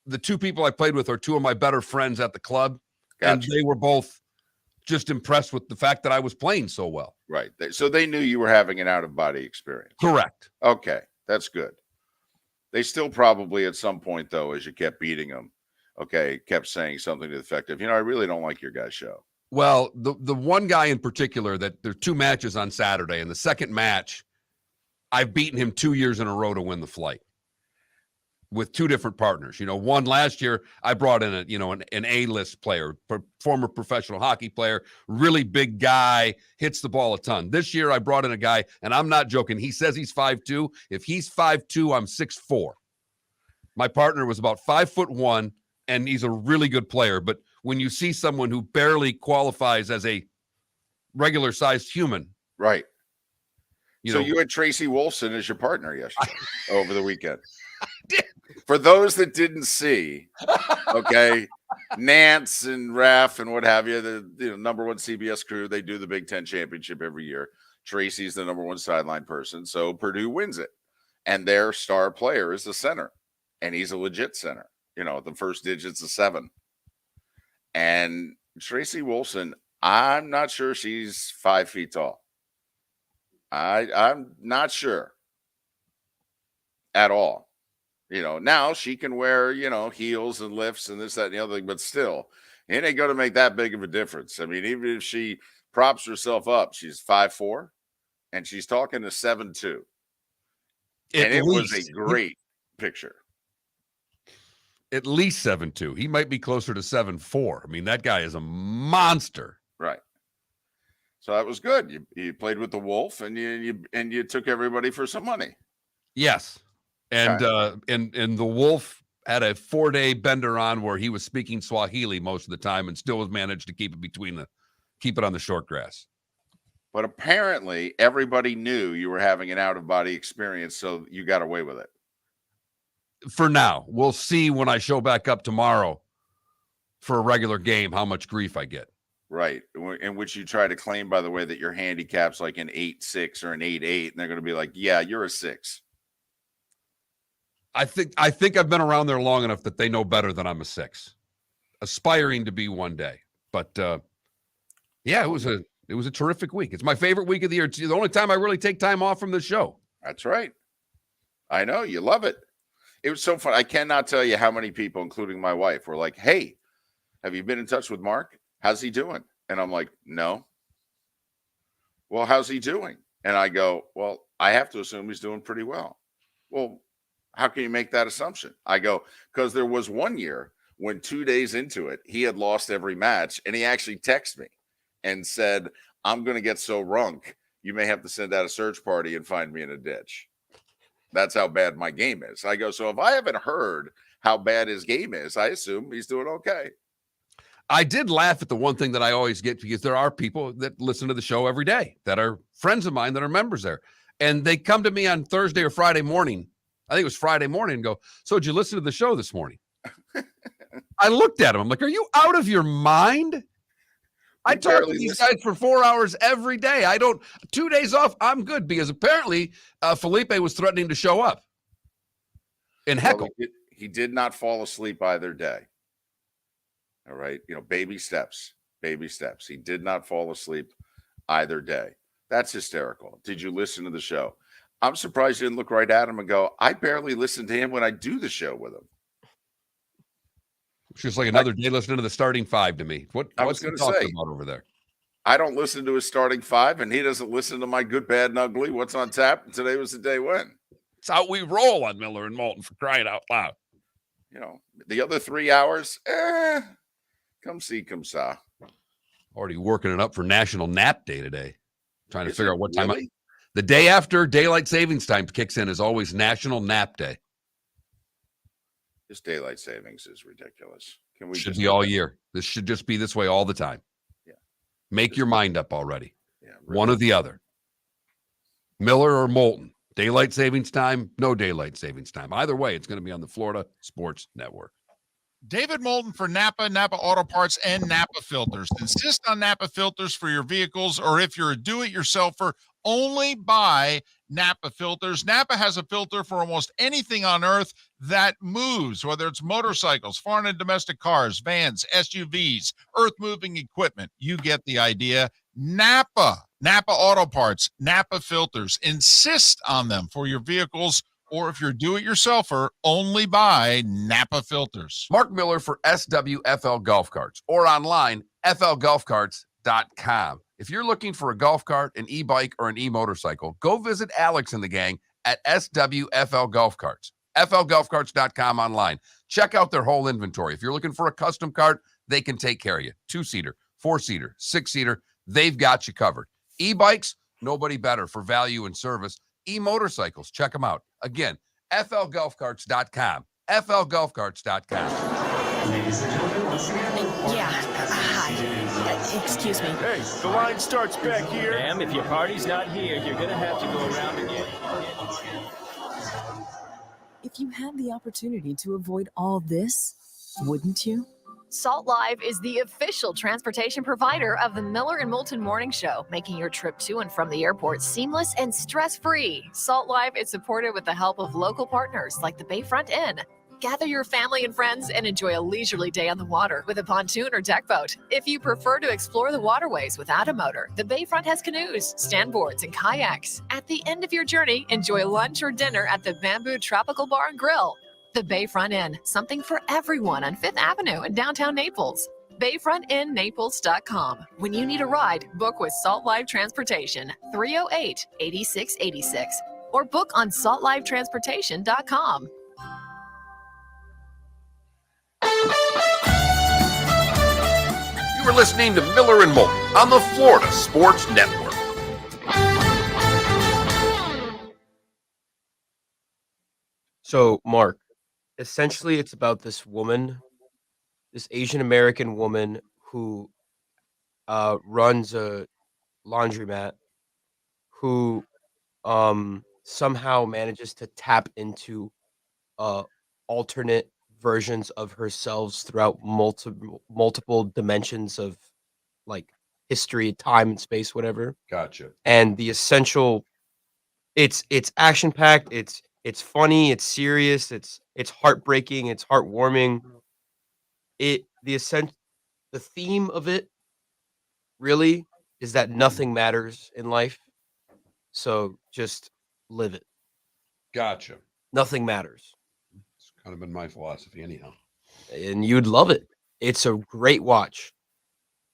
the two people I played with are two of my better friends at the club, and they were both just impressed with the fact that I was playing so well. Right. So they knew you were having an out-of-body experience. Correct. Okay, that's good. They still probably at some point, though, as you kept beating them, kept saying something to the effect of, I really don't like your guys' show. Well, the one guy in particular, that there are two matches on Saturday, and the second match, I've beaten him 2 years in a row to win the flight with two different partners. One last year, I brought in an A-list player, former professional hockey player, really big guy, hits the ball a ton. This year, I brought in a guy, and I'm not joking. He says he's 5'2". If he's 5'2", I'm 6'4". My partner was about 5'1", and he's a really good player. But when you see someone who barely qualifies as a regular-sized human, right? You had Tracy Wolfson as your partner yesterday over the weekend. For those that didn't see, Nance and Raf and what have you, the number one CBS crew, they do the Big Ten championship every year. Tracy's the number one sideline person, so Purdue wins it, and their star player is the center, and he's a legit center. The first digit's a 7, and Tracy Wolfson, I'm not sure she's 5 feet tall. I'm not sure at all. Now she can wear, heels and lifts and this, that, and the other thing, but still, it ain't going to make that big of a difference. I mean, even if she props herself up, she's 5'4", and she's talking to 7'2". And it was a great picture. At least 7'2". He might be closer to 7'4". I mean, that guy is a monster. Right. So that was good. You played with the Wolf, and you took everybody for some money. Yes. And and the Wolf had a 4-day bender on where he was speaking Swahili most of the time and still was managed to keep it on the short grass. But apparently everybody knew you were having an out-of-body experience, so you got away with it. For now. We'll see when I show back up tomorrow for a regular game how much grief I get. Right. In which you try to claim, by the way, that your handicap's like an 8-6 or an 8-8, and they're going to be like, yeah, you're a 6. I think I've been around there long enough that they know better than I'm a 6, aspiring to be one day. But yeah, it was a terrific week. It's my favorite week of the year. It's the only time I really take time off from the show. That's right. I know you love it. It was so fun. I cannot tell you how many people, including my wife, were like, "Hey, have you been in touch with Mark? How's he doing?" And I'm like, "No." Well, how's he doing? And I go, "Well, I have to assume he's doing pretty well." Well, how can you make that assumption? I go, because there was one year when 2 days into it, he had lost every match, and he actually texted me and said, "I'm going to get so runk, you may have to send out a search party and find me in a ditch." That's how bad my game is. I go, so if I haven't heard how bad his game is, I assume he's doing okay. I did laugh at the one thing that I always get, because there are people that listen to the show every day that are friends of mine that are members there. And they come to me on Thursday or Friday morning. I think it was Friday morning, and go, "So did you listen to the show this morning?" I looked at him. I'm like, "Are you out of your mind?" I talk to these guys for 4 hours every day. 2 days off, I'm good, because apparently Felipe was threatening to show up and heckle. Well, he did not fall asleep either day. All right. Baby steps. He did not fall asleep either day. That's hysterical. Did you listen to the show? I'm surprised you didn't look right at him and go, "I barely listen to him when I do the show with him." It's just like another day listening to the starting five to me. What's he gonna talking say. about over there? I don't listen to his starting five, and he doesn't listen to my good, bad, and ugly. What's on tap? And today was the day when. It's how we roll on Miller and Moulton, for crying out loud. You know, the other 3 hours, come see, come saw. Already working it up for National Nap Day today. Trying to Is figure it out what time. really? The day after daylight savings time kicks in is always National Nap Day. This daylight savings is ridiculous. Can we Should just be all year. This should just be this way all the time. Yeah. Make your mind up already. Yeah, One or the other. Miller or Moulton. Daylight savings time, no daylight savings time. Either way, it's going to be on the Florida Sports Network. David Moulton for Napa Auto Parts, and Napa Filters. Insist on Napa filters for your vehicles, or if you're a do-it-yourselfer, only buy Napa filters. Napa has a filter for almost anything on earth that moves, whether it's motorcycles, foreign and domestic cars, vans, SUVs, earth-moving equipment. You get the idea. Napa Auto Parts, Napa filters. Insist on them for your vehicles, or if you're do-it-yourselfer, only buy Napa filters. Mark Miller for SWFL Golf Carts, or online, flgolfcarts.com. If you're looking for a golf cart, an e-bike, or an e-motorcycle, go visit Alex and the gang at SWFL Golf Carts. flgolfcarts.com online. Check out their whole inventory. If you're looking for a custom cart, they can take care of you. 2-seater, 4-seater, 6-seater, they've got you covered. E-bikes, nobody better for value and service. E-motorcycles, check them out. Again, flgolfcarts.com. flgolfcarts.com. Ladies and gentlemen, once again. Hi. Excuse me. Hey, the line starts back here. Ma'am, if your party's not here, you're gonna have to go around again. If you had the opportunity to avoid all this, wouldn't you? Salt Live is the official transportation provider of the Miller and Moulton Morning Show, making your trip to and from the airport seamless and stress-free. Salt Live is supported with the help of local partners like the Bayfront Inn. Gather your family and friends and enjoy a leisurely day on the water with a pontoon or deck boat. If you prefer to explore the waterways without a motor, the Bayfront has canoes, standboards, and kayaks. At the end of your journey, enjoy lunch or dinner at the Bamboo Tropical Bar and Grill. The Bayfront Inn, something for everyone on 5th Avenue in downtown Naples. BayfrontInNaples.com. When you need a ride, book with Salt Live Transportation, 308-8686, or book on saltlivetransportation.com. You are listening to Miller and Moulton on the Florida Sports Network. So, Mark, essentially it's about this woman, this Asian American woman who runs a laundromat, who somehow manages to tap into alternate versions of herself throughout multiple dimensions of like history, time and space, whatever. Gotcha. And the essential, it's action packed, it's funny, it's serious, it's heartbreaking, it's heartwarming. The theme of it really is that nothing matters in life. So just live it. Gotcha. Nothing matters. It's kind of been my philosophy anyhow. And you'd love it. It's a great watch.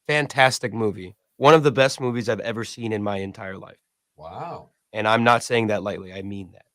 Fantastic movie. One of the best movies I've ever seen in my entire life. Wow. And I'm not saying that lightly. I mean that.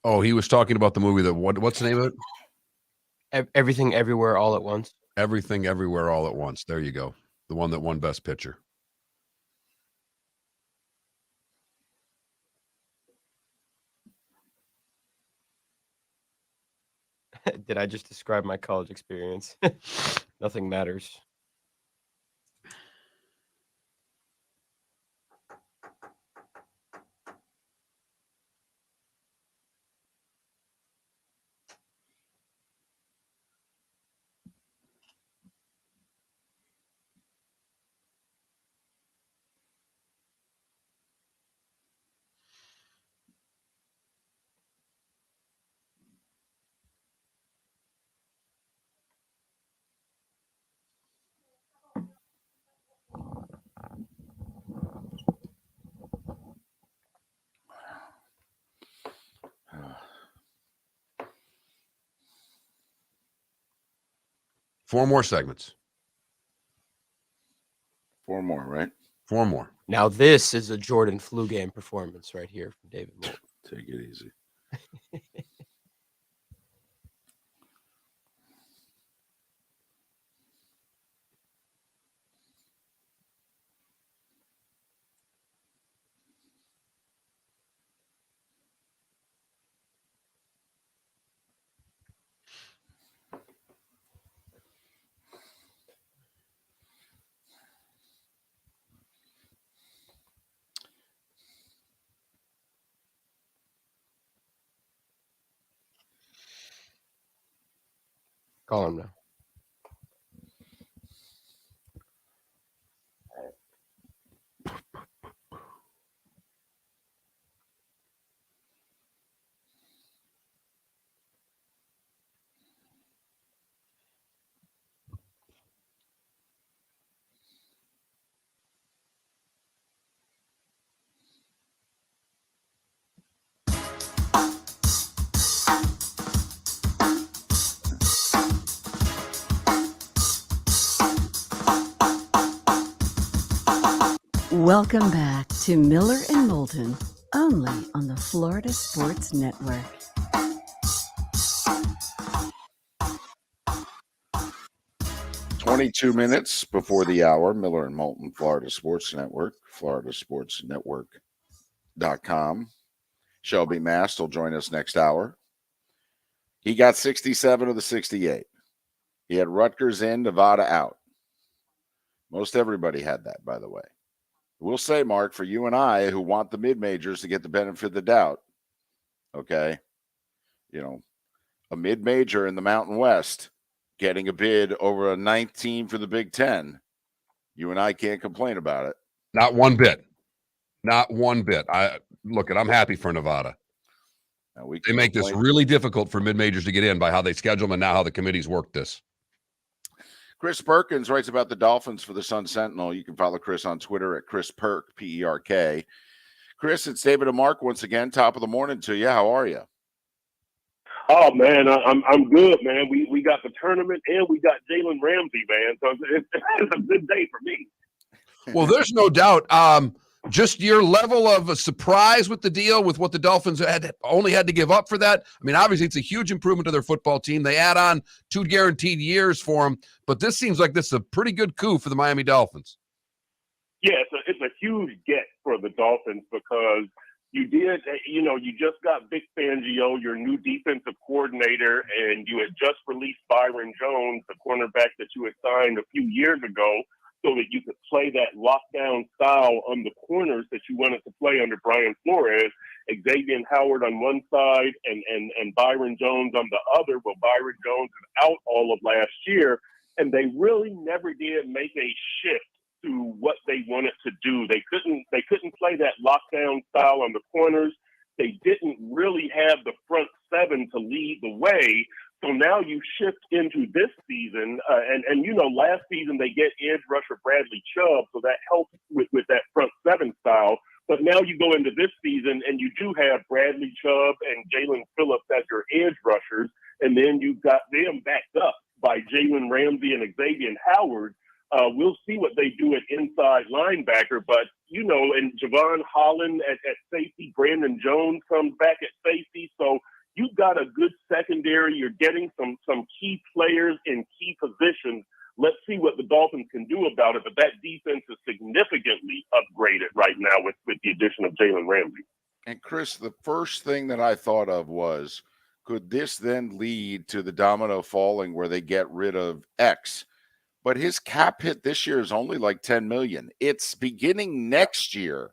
Oh, he was talking about the movie that what's the name of it? Everything Everywhere All at Once. Everything Everywhere All at Once. There you go. The one that won Best Picture. Did I just describe my college experience? Nothing matters. Four more segments. 4 more, right? 4 more. Now this is a Jordan flu game performance right here from David Moulton. Take it easy. Call him now. Welcome back to Miller and Moulton, only on the Florida Sports Network. Twenty-two minutes before the hour, Miller and Moulton, Florida Sports Network, floridasportsnetwork.com. Shelby Mast will join us next hour. He got 67 of the 68. He had Rutgers in, Nevada out. Most everybody had that, by the way. We'll say, Mark, for you and I who want the mid-majors to get the benefit of the doubt, okay, you know, a mid-major in the Mountain West getting a bid over a 19 for the Big Ten, you and I can't complain about it. Not one bit. Not one bit. I'm happy for Nevada. They make this really difficult for mid-majors to get in by how they schedule them and now how the committees work this. Chris Perkins writes about the Dolphins for the Sun Sentinel. You can follow Chris on Twitter at Chris Perk, P-E-R-K. Chris, it's David and Mark once again. Top of the morning to you. How are you? Oh man, I'm good, man. We got the tournament and we got Jalen Ramsey, man. So it's a good day for me. Well, there's no doubt. Just your level of a surprise with the deal, with what the Dolphins only had to give up for that. I mean, obviously, it's a huge improvement to their football team. They add on 2 guaranteed years for them, but this seems like this is a pretty good coup for the Miami Dolphins. Yeah, it's a huge get for the Dolphins because you just got Vic Fangio, your new defensive coordinator, and you had just released Byron Jones, the cornerback that you had signed a few years ago, so that you could play that lockdown style on the corners that you wanted to play under Brian Flores. Xavier Howard on one side and Byron Jones on the other. Well, Byron Jones is out all of last year, and they really never did make a shift to what they wanted to do. They couldn't play that lockdown style on the corners. They didn't really have the front seven to lead the way. So now you shift into this season, and last season they get edge rusher Bradley Chubb, so that helps with that front seven style. But now you go into this season and you do have Bradley Chubb and Jalen Phillips as your edge rushers, and then you've got them backed up by Jalen Ramsey and Xavier Howard. We'll see what they do at inside linebacker, but and Javon Holland at safety, Brandon Jones comes back at safety, so you've got a good secondary. You're getting some key players in key positions. Let's see what the Dolphins can do about it. But that defense is significantly upgraded right now with the addition of Jalen Ramsey. And Chris, the first thing that I thought of was, could this then lead to the domino falling where they get rid of X? But his cap hit this year is only like 10 million. It's beginning next year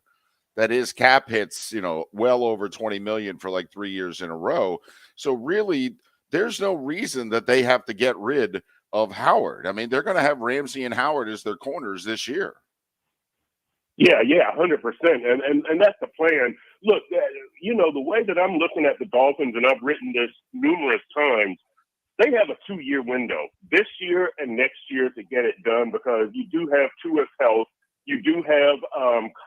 that his cap hits, well over 20 million for like 3 years in a row. So really, there's no reason that they have to get rid of Howard. I mean, they're going to have Ramsey and Howard as their corners this year. Yeah, 100%. And that's the plan. Look, the way that I'm looking at the Dolphins, and I've written this numerous times, they have a 2-year window, this year and next year, to get it done, because you do have Tua's health. You do have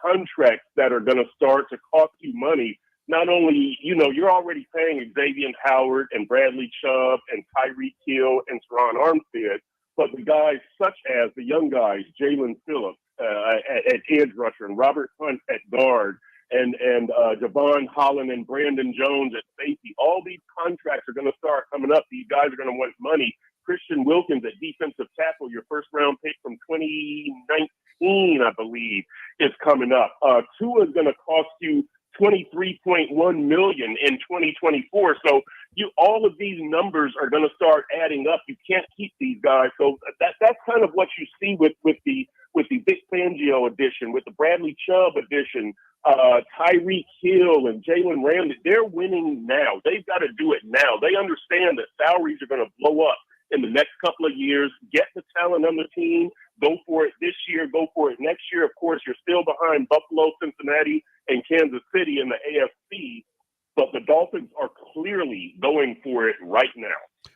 contracts that are going to start to cost you money. Not only, you're already paying Xavier Howard and Bradley Chubb and Tyreek Hill and Teron Armstead, but the guys such as the young guys, Jalen Phillips at edge rusher and Robert Hunt at guard and Javon Holland and Brandon Jones at safety, all these contracts are going to start coming up. These guys are going to want money. Christian Wilkins at defensive tackle, your first-round pick from 2019, I believe, is coming up. Tua is going to cost you $23.1 million in 2024. So all of these numbers are going to start adding up. You can't keep these guys. So that's kind of what you see with the Vic Fangio addition, with the Bradley Chubb addition, Tyreek Hill and Jalen Ramsey. They're winning now. They've got to do it now. They understand that salaries are going to blow up in the next couple of years. Get the talent on the team. Go for it this year. Go for it next year. Of course, you're still behind Buffalo, Cincinnati, and Kansas City in the AFC, but the Dolphins are clearly going for it right now.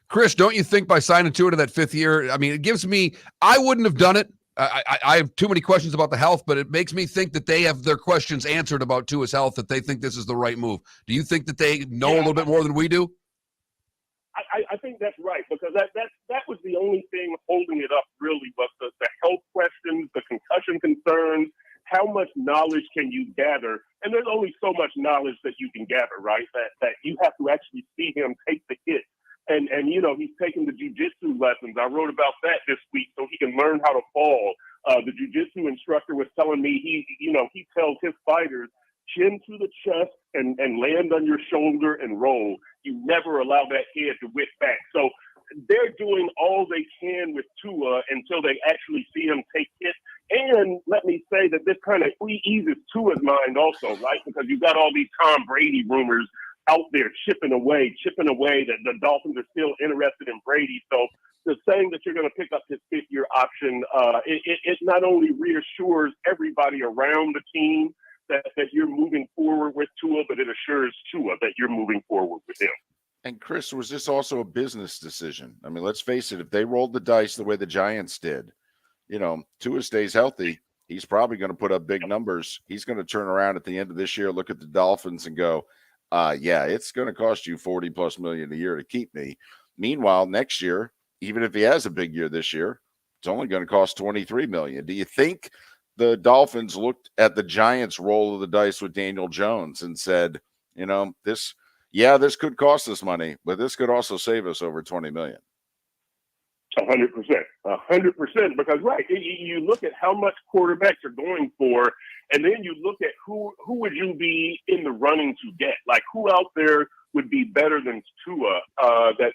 Chris, don't you think by signing Tua to that 5th year, I mean, it gives me – I wouldn't have done it. I have too many questions about the health, but it makes me think that they have their questions answered about Tua's health, that they think this is the right move. Do you think that they know a little bit more than we do? I think that's right, because that was the only thing holding it up, really, was the health questions, the concussion concerns. How much knowledge can you gather? And there's only so much knowledge that you can gather, right? That you have to actually see him take the hit. And he's taking the jiu-jitsu lessons. I wrote about that this week so he can learn how to fall. The jiu-jitsu instructor was telling me he tells his fighters, chin to the chest and land on your shoulder and roll. You never allow that head to whip back. So they're doing all they can with Tua until they actually see him take hits. And let me say that this kind of eases Tua's mind also, right? Because you've got all these Tom Brady rumors out there chipping away that the Dolphins are still interested in Brady. So the saying that you're going to pick up his 5th-year option, it not only reassures everybody around the team that you're moving forward with Tua, but it assures Tua that you're moving forward with him. And Chris, was this also a business decision? I mean, let's face it, if they rolled the dice the way the Giants did, Tua stays healthy, he's probably going to put up big numbers. He's going to turn around at the end of this year, look at the Dolphins and go, it's going to cost you $40+ million a year to keep me. Meanwhile, next year, even if he has a big year this year, it's only going to cost $23 million. Do you think the Dolphins looked at the Giants' roll of the dice with Daniel Jones and said, this could cost us money, but this could also save us over $20 million? 100%, because right, you look at how much quarterbacks are going for, and then you look at who would you be in the running to get, like who out there would be better than Tua. That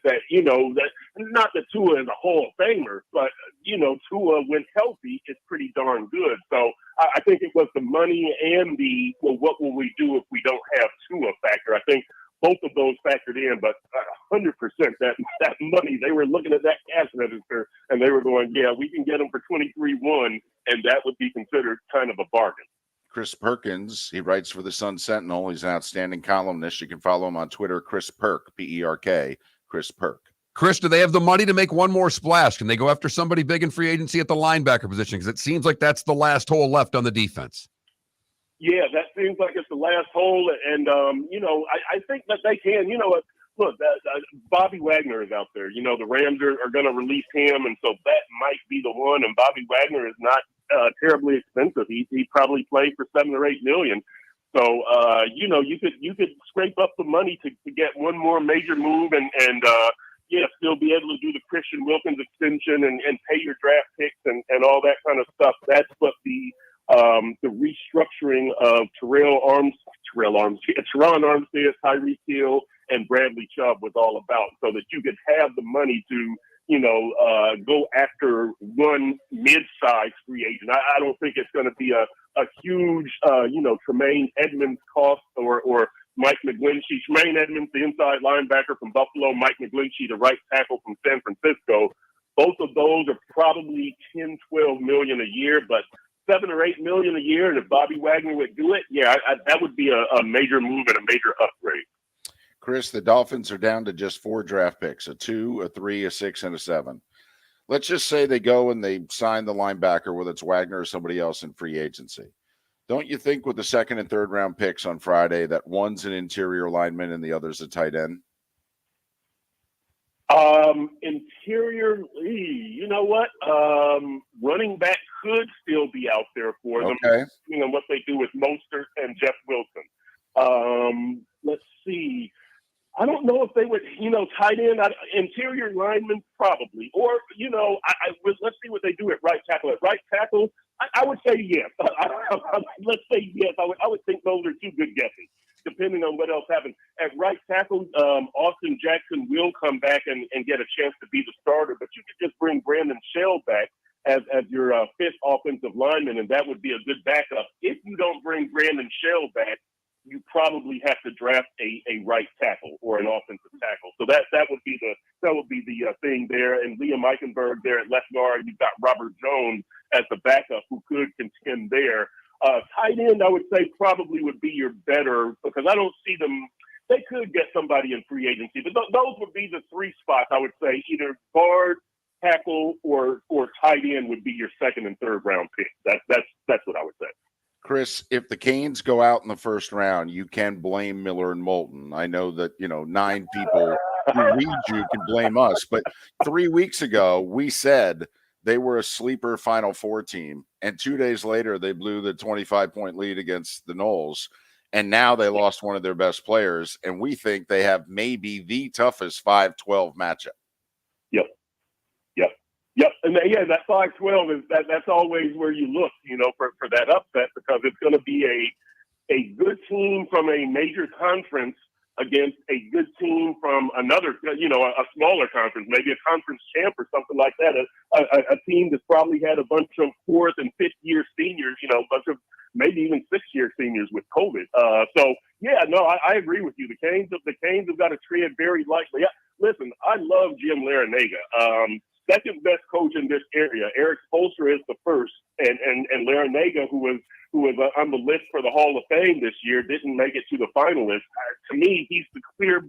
not that Tua is a Hall of Famer, but Tua when healthy is pretty darn good. So I think it was the money and the what will we do if we don't have Tua factor. I think both of those factored in, but 100% that money, they were looking at that cash register and they were going, yeah, we can get them for 23-1, and that would be considered kind of a bargain. Chris Perkins, he writes for the Sun Sentinel. He's an outstanding columnist. You can follow him on Twitter, Chris Perk, P-E-R-K, Chris Perk. Chris, do they have the money to make one more splash? Can they go after somebody big in free agency at the linebacker position? Because it seems like that's the last hole left on the defense. Yeah, that seems like it's the last hole, and I think that they can. Look, Bobby Wagner is out there. The Rams are going to release him, and so that might be the one. And Bobby Wagner is not terribly expensive. He probably played for $7 or $8 million. So, you could scrape up the money to get one more major move and still be able to do the Christian Wilkins extension and pay your draft picks and all that kind of stuff. That's what the restructuring of Teron Armstead, Tyreek Hill, and Bradley Chubb was all about, so that you could have the money to, go after one mid-sized free agent. I don't think it's going to be a huge, Tremaine Edmonds cost or Mike McGlinchey. Tremaine Edmonds, the inside linebacker from Buffalo, Mike McGlinchey, the right tackle from San Francisco. Both of those are probably 10, 12 million a year, but 7 or 8 million a year. And if Bobby Wagner would do it, that would be a major move and a major upgrade. Chris, the Dolphins are down to just 4 draft picks, a 2, a 3, a 6, and a 7. Let's just say they go and they sign the linebacker, whether it's Wagner or somebody else in free agency. Don't you think with the 2nd and 3rd round picks on Friday that one's an interior lineman and the other's a tight end? Interior, you know what? Running back could still be out there for them, depending on what they do with Mostert and Jeff Wilson. Let's see. I don't know if they would, tight end, interior lineman probably, or let's see what they do at right tackle. At right tackle, I would say yes. Let's say yes. I would think those are 2 good guesses, depending on what else happens. At right tackle, Austin Jackson will come back and get a chance to be the starter, but you could just bring Brandon Shell back as your 5th offensive lineman, and that would be a good backup. If you don't bring Brandon Shell back, you probably have to draft a right tackle or an offensive tackle. So that would be the thing there. And Liam Eichenberg there at left guard. You've got Robert Jones as the backup who could contend there. Tight end, I would say probably would be your better, because I don't see them. They could get somebody in free agency, but those would be the 3 spots. I would say either guard, tackle, or tight end would be your 2nd and 3rd round pick. That's what I would say. Chris, if the Canes go out in the 1st round, you can blame Miller and Moulton. I know that, 9 people who read you can blame us, but 3 weeks ago, we said they were a sleeper Final Four team, and 2 days later, they blew the 25-point lead against the Knolls, and now they lost one of their best players, and we think they have maybe the toughest 5-12 matchup. Yep. And that 5-12 is that's always where you look, for that upset, because it's going to be a good team from a major conference against a good team from another, a smaller conference, maybe a conference champ or something like that. A team that's probably had a bunch of 4th and 5th year seniors, a bunch of maybe even 6th-year seniors with COVID. I agree with you. The Canes have got to tread very lightly. Listen, I love Jim Larinaga. 2nd best coach in this area. Eric Spoelstra is the 1st, and Larinaga, who was on the list for the Hall of Fame this year, didn't make it to the finalists. To me, he's the clear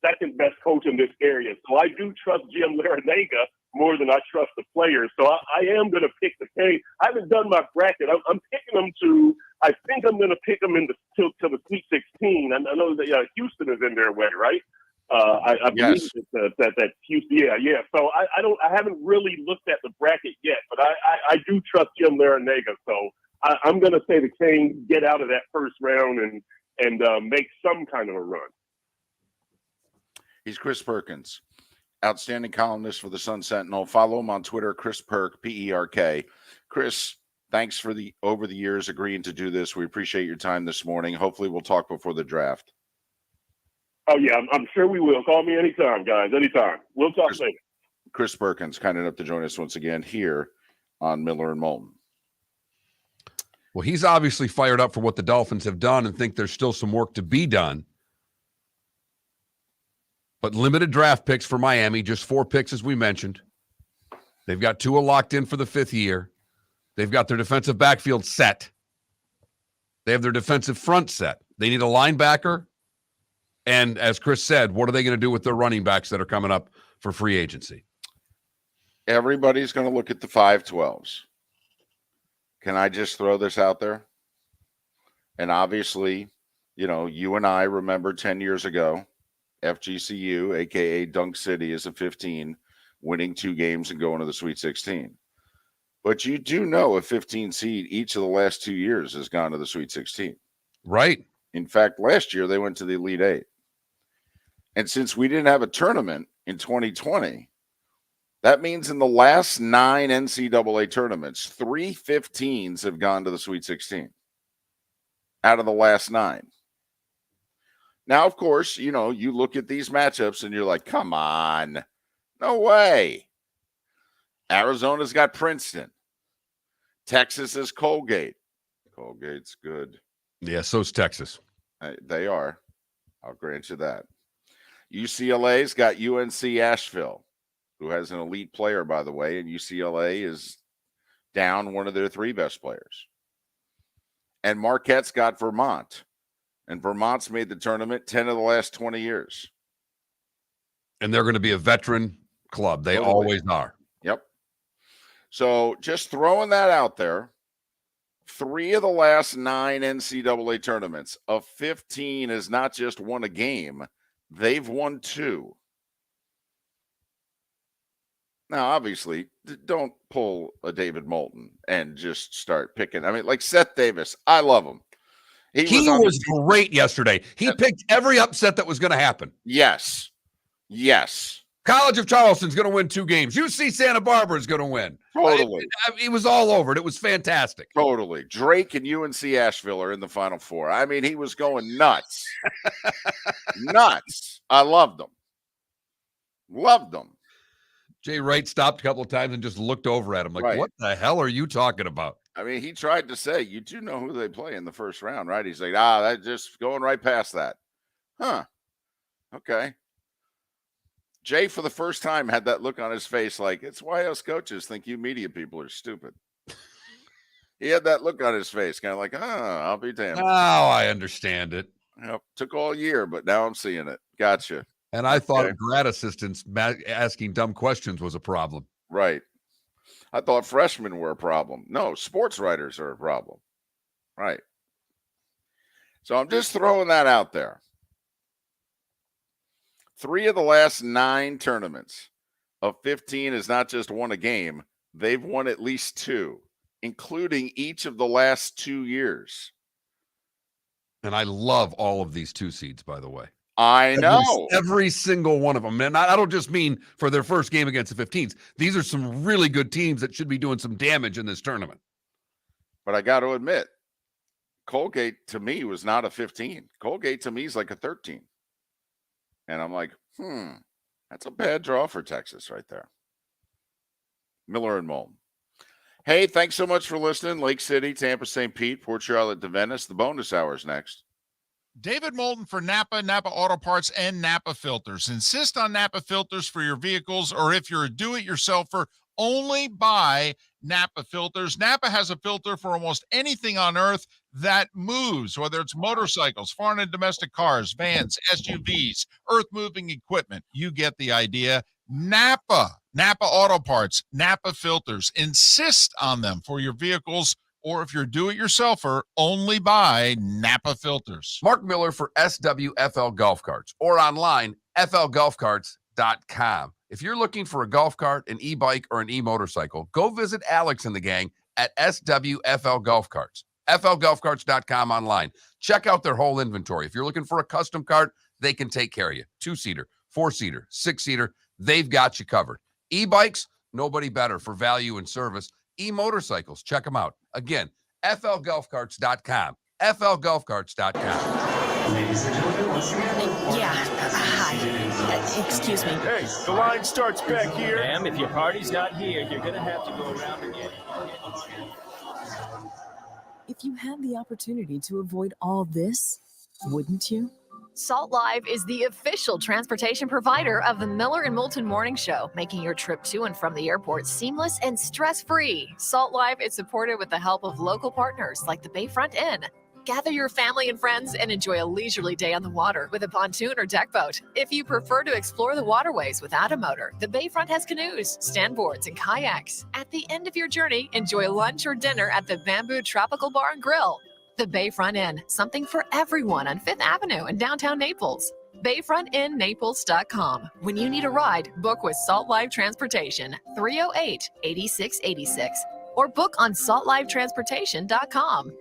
2nd best coach in this area. So I do trust Jim Larinaga more than I trust the players. So I am going to pick the Canes. I haven't done my bracket. I'm picking them to. I think I'm going to pick them to the Sweet 16. I know that Houston is in their way, right? I believe that Houston. Yeah. So I haven't really looked at the bracket yet, but I do trust Jim Larinaga. So I'm going to say the Canes get out of that 1st round and make some kind of a run. He's Chris Perkins, outstanding columnist for the Sun Sentinel. Follow him on Twitter, Chris Perk, Perk. Chris, thanks for over the years agreeing to do this. We appreciate your time this morning. Hopefully we'll talk before the draft. Oh, yeah, I'm sure we will. Call me anytime, guys, anytime. We'll talk later. Chris Perkins, kind enough to join us once again here on Miller and Moulton. Well, he's obviously fired up for what the Dolphins have done and think there's still some work to be done. But limited draft picks for Miami, just 4 picks as we mentioned. They've got Tua locked in for the 5th year. They've got their defensive backfield set. They have their defensive front set. They need a linebacker. And as Chris said, what are they going to do with their running backs that are coming up for free agency? Everybody's going to look at the 5-12s. Can I just throw this out there? And obviously, you and I remember 10 years ago, FGCU, a.k.a. Dunk City, is a 15, winning 2 games and going to the Sweet 16. But you do know a 15 seed each of the last 2 years has gone to the Sweet 16. Right. In fact, last year they went to the Elite Eight. And since we didn't have a tournament in 2020, that means in the last 9 NCAA tournaments, 3 15s have gone to the Sweet 16 out of the last 9. Now, of course, you look at these matchups and you're like, come on, no way. Arizona's got Princeton. Texas is Colgate. Colgate's good. Yeah, so's Texas. They are. I'll grant you that. UCLA's got UNC Asheville, who has an elite player, by the way, and UCLA is down one of their 3 best players. And Marquette's got Vermont, and Vermont's made the tournament 10 of the last 20 years. And they're going to be a veteran club. They Totally. always are. Yep. So just throwing that out there, 3 of the last 9 NCAA tournaments of 15 is not just won a game. They've won 2. Now, obviously, don't pull a David Moulton and just start picking. I mean, like Seth Davis, I love him. He was great yesterday. He picked every upset that was going to happen. Yes. Yes. College of Charleston's going to win 2 games. UC Santa Barbara is going to win. Totally. It was all over it. It was fantastic. Totally. Drake and UNC Asheville are in the Final Four. I mean, he was going nuts. Nuts. I loved them. Loved them. Jay Wright stopped a couple of times and just looked over at him like, What the hell are you talking about? I mean, he tried to say, you do know who they play in the first round, right? He's like, that's just going right past that. Huh. Okay. Jay, for the first time, had that look on his face like, it's why us coaches think you media people are stupid. He had that look on his face, kind of like, I'll be damned. Oh, I understand it. Yep. Took all year, but now I'm seeing it. Gotcha. And I thought grad assistants asking dumb questions was a problem. Right. I thought freshmen were a problem. No, sports writers are a problem. Right. So I'm just throwing that out there. 3 of the last 9 tournaments of 15 is not just won a game. They've won at least 2, including each of the last 2 years. And I love all of these 2 seeds, by the way. I know. Every single one of them. And I don't just mean for their first game against the 15s. These are some really good teams that should be doing some damage in this tournament. But I got to admit, Colgate to me was not a 15. Colgate to me is like a 13. And I'm like, that's a bad draw for Texas right there. Miller and Moulton. Hey, thanks so much for listening. Lake City, Tampa, St. Pete, Port Charlotte, DeVenice. The bonus hour's next. David Moulton for Napa, Napa Auto Parts, and Napa Filters. Insist on Napa filters for your vehicles, or if you're a do-it-yourselfer, only buy Napa filters. Napa has a filter for almost anything on earth that moves, whether it's motorcycles, foreign and domestic cars, vans, SUVs, earth-moving equipment. You get the idea. Napa Auto Parts, Napa filters. Insist on them for your vehicles, or if you're do-it-yourselfer, only buy Napa filters. Mark Miller for SWFL Golf Carts, or online, flgolfcarts.com. If you're looking for a golf cart, an e-bike, or an e-motorcycle, go visit Alex and the gang at SWFL Golf Carts. flgolfcarts.com online. Check out their whole inventory. If you're looking for a custom cart, they can take care of you. 2-seater, 4-seater, 6-seater, they've got you covered. E-bikes, nobody better for value and service. E-motorcycles, check them out. Again, flgolfcarts.com. flgolfcarts.com. Ladies and gentlemen, once again. Hi. Excuse me. Hey, the line starts back here. Ma'am, if your party's not here, you're going to have to go around again. If you had the opportunity to avoid all this, wouldn't you? Salt Live is the official transportation provider of the Miller and Moulton Morning Show, making your trip to and from the airport seamless and stress-free. Salt Live is supported with the help of local partners like the Bayfront Inn. Gather your family and friends and enjoy a leisurely day on the water with a pontoon or deck boat. If you prefer to explore the waterways without a motor, the Bayfront has canoes, standboards, and kayaks. At the end of your journey, enjoy lunch or dinner at the Bamboo Tropical Bar and Grill. The Bayfront Inn, something for everyone on 5th Avenue in downtown Naples. BayfrontInNaples.com. When you need a ride, book with Salt Live Transportation, 308-8686, or book on saltlivetransportation.com.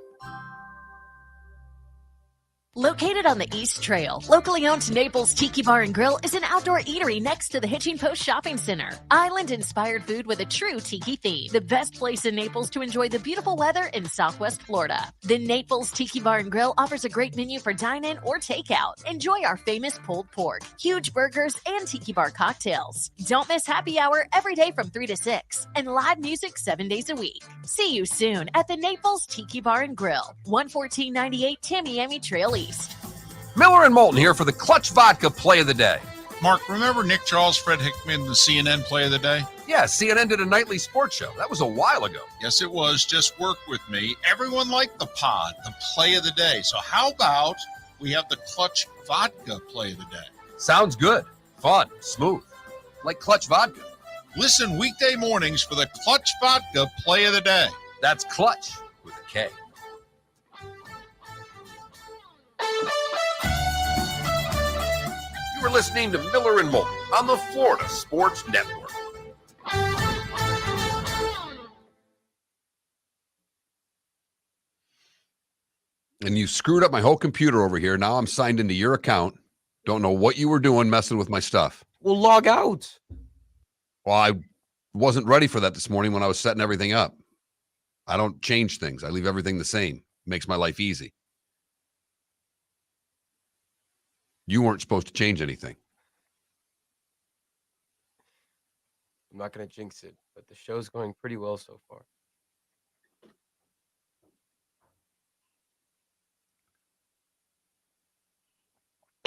Located on the East Trail, locally owned Naples Tiki Bar and Grill is an outdoor eatery next to the Hitching Post Shopping Center. Island-inspired food with a true tiki theme. The best place in Naples to enjoy the beautiful weather in Southwest Florida. The Naples Tiki Bar and Grill offers a great menu for dine-in or takeout. Enjoy our famous pulled pork, huge burgers, and tiki bar cocktails. Don't miss happy hour every day from 3 to 6 and live music 7 days a week. See you soon at the Naples Tiki Bar and Grill, 11498 Tamiami Trail East. Miller and Moulton here for the Clutch Vodka Play of the Day. Mark, remember Nick Charles, Fred Hickman, the CNN Play of the Day? Yeah, CNN did a nightly sports show. That was a while ago. Yes, it was. Just work with me. Everyone liked the pod, the Play of the Day. So how about we have the Clutch Vodka Play of the Day? Sounds good. Fun. Smooth. Like Clutch Vodka. Listen weekday mornings for the Clutch Vodka Play of the Day. That's Clutch with a K. You were listening to Miller and Moulton on the Florida Sports Network. And you screwed up my whole computer over here. Now I'm signed into your account. Don't know what you were doing messing with my stuff. Well, log out. Well, I wasn't ready for that this morning when I was setting everything up. I don't change things. I leave everything the same. Makes my life easy. You weren't supposed to change anything. I'm not going to jinx it, but the show's going pretty well so far.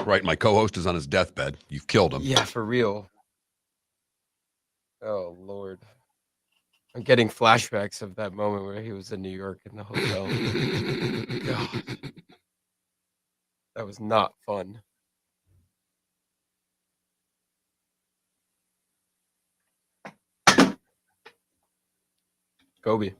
Right, my co-host is on his deathbed. You've killed him. Yeah, for real. Oh, Lord. I'm getting flashbacks of that moment where he was in New York in the hotel. God. That was not fun. Kobe.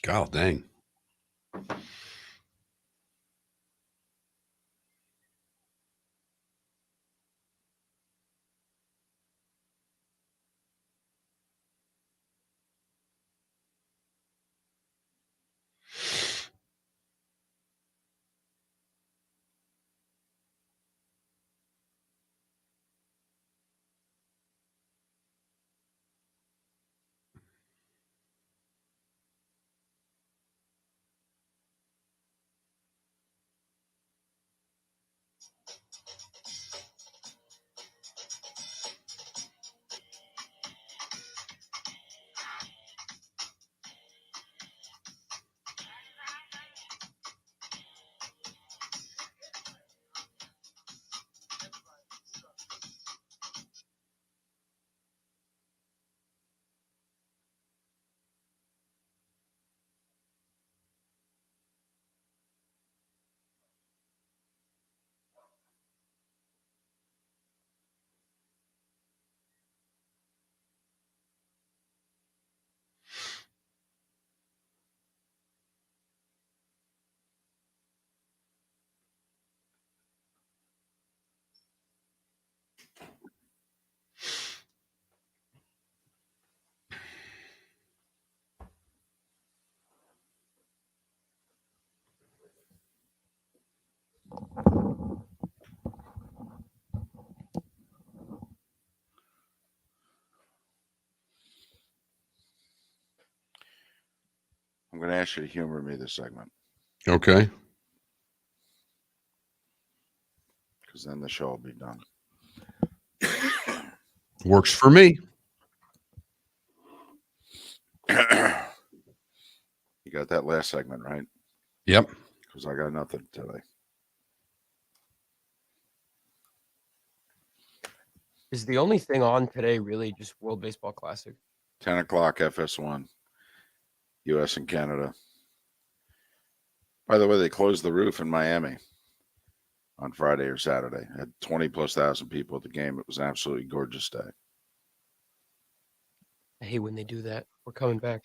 God dang. I'm going to ask you to humor me this segment. Okay. Because then the show will be done. Works for me. You got that last segment, right? Yep. Because I got nothing today. Is the only thing on today really just World Baseball Classic? 10 o'clock FS1. U.S. and Canada. By the way, they closed the roof in Miami. on Friday or Saturday. Had 20,000+ people at the game. It was an absolutely gorgeous day. I hate when they do that. We're coming back.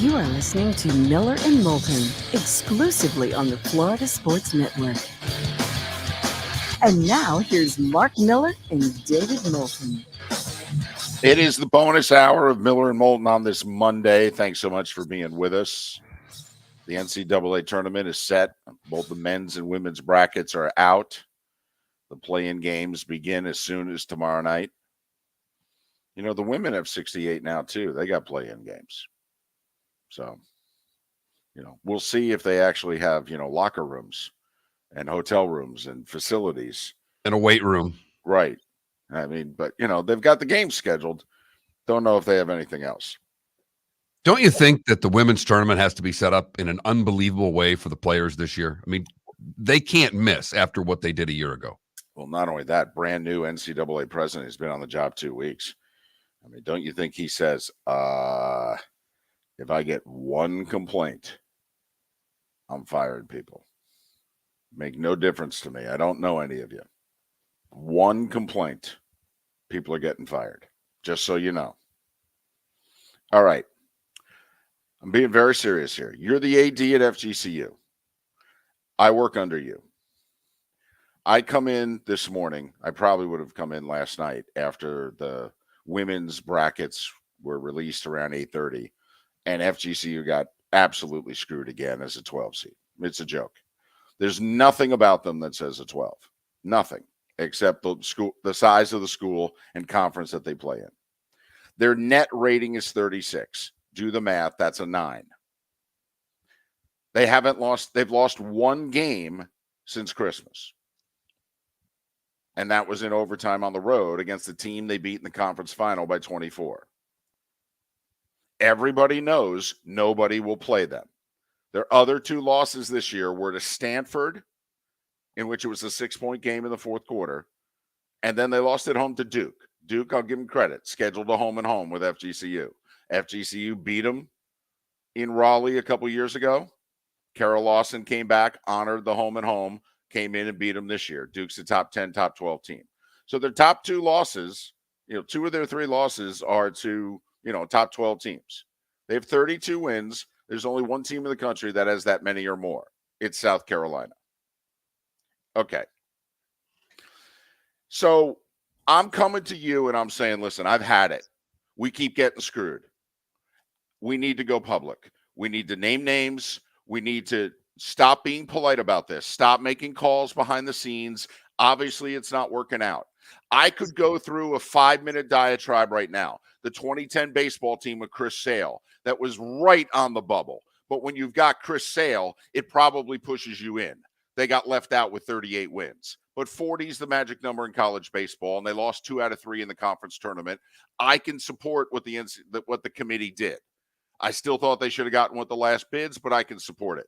You are listening to Miller and Moulton, exclusively on the Florida Sports Network. And now here's Mark Miller and David Moulton. It is the bonus hour of Miller and Moulton on this Monday. Thanks so much for being with us. The NCAA tournament is set. Both the men's and women's brackets are out. The play-in games begin as soon as tomorrow night. You know, the women have 68 now, too. They got play-in games. So, you know, we'll see if they actually have, you know, locker rooms and hotel rooms and facilities. And a weight room. Right. I mean, but, you know, they've got the games scheduled. Don't know if they have anything else. Don't you think that the women's tournament has to be set up in an unbelievable way for the players this year? I mean, they can't miss after what they did a year ago. Well, not only that, brand new NCAA president has been on the job 2 weeks. I mean, don't you think he says, if I get one complaint, I'm firing people. Make no difference to me. I don't know any of you. One complaint, people are getting fired, just so you know. All right. I'm being very serious here. You're the AD at FGCU. I work under you. I come in this morning. I probably would have come in last night after the women's brackets were released around 8:30. And FGCU got absolutely screwed again as a 12 seed. It's a joke. There's nothing about them that says a 12. Nothing except the size of the school and conference that they play in. Their net rating is 36. Do the math. That's a 9. They've lost one game since Christmas. And that was in overtime on the road against the team they beat in the conference final by 24. Everybody knows nobody will play them. Their other 2 losses this year were to Stanford, in which it was a 6-point game in the fourth quarter, and then they lost at home to Duke. Duke, I'll give them credit, scheduled a home and home with FGCU. FGCU beat them in Raleigh a couple years ago. Carol Lawson came back, honored the home and home, came in and beat them this year. Duke's a top 10, top 12 team. So their top 2 losses, 2 of their 3 losses are to top 12 teams. They have 32 wins. There's only one team in the country that has that many or more. It's South Carolina. Okay. So I'm coming to you and I'm saying, listen, I've had it. We keep getting screwed. We need to go public. We need to name names. We need to stop being polite about this. Stop making calls behind the scenes. Obviously, it's not working out. I could go through a 5-minute diatribe right now. The 2010 baseball team with Chris Sale, that was right on the bubble. But when you've got Chris Sale, it probably pushes you in. They got left out with 38 wins. But 40 is the magic number in college baseball, and they lost 2 out of 3 in the conference tournament. I can support what the committee did. I still thought they should have gotten with the last bids, but I can support it.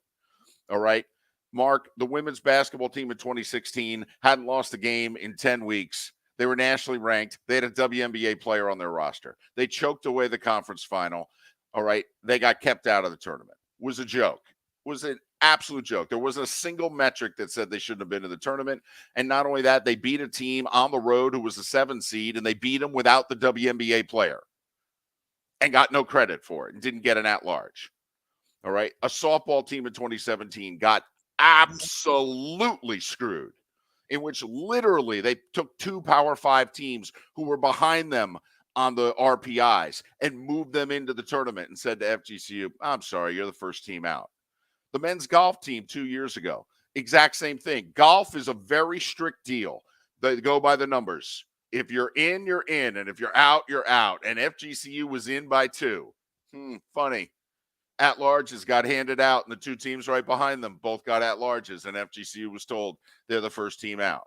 All right. Mark, the women's basketball team in 2016 hadn't lost a game in 10 weeks. They were nationally ranked. They had a WNBA player on their roster. They choked away the conference final. All right. They got kept out of the tournament. It was a joke. It was an absolute joke. There wasn't a single metric that said they shouldn't have been in the tournament. And not only that, they beat a team on the road who was a 7 seed, and they beat them without the WNBA player and got no credit for it and didn't get an at-large. All right. A softball team in 2017 got absolutely screwed, in which literally they took 2 Power 5 teams who were behind them on the RPIs and moved them into the tournament and said to FGCU, I'm sorry, you're the first team out. The men's golf team 2 years ago, exact same thing. Golf is a very strict deal. They go by the numbers. If you're in, you're in. And if you're out, you're out. And FGCU was in by 2. Funny. At-larges got handed out, and the 2 teams right behind them both got at-larges, and FGCU was told they're the first team out.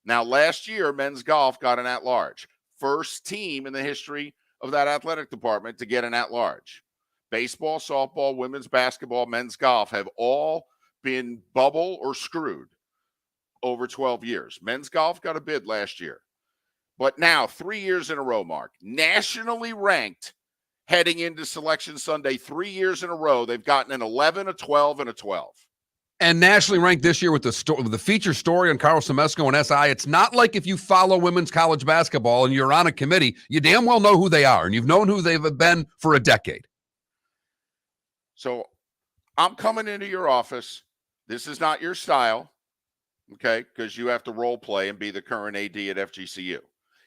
Now, last year, men's golf got an at-large. First team in the history of that athletic department to get an at-large. Baseball, softball, women's basketball, men's golf have all been bubble or screwed over 12 years. Men's golf got a bid last year. But now, 3 years in a row, Mark, nationally ranked heading into Selection Sunday, 3 years in a row, they've gotten an 11, a 12, and a 12. And nationally ranked this year with the feature story on Carl Semesco and SI. It's not like if you follow women's college basketball and you're on a committee, you damn well know who they are, and you've known who they've been for a decade. So I'm coming into your office. This is not your style, okay, because you have to role play and be the current AD at FGCU.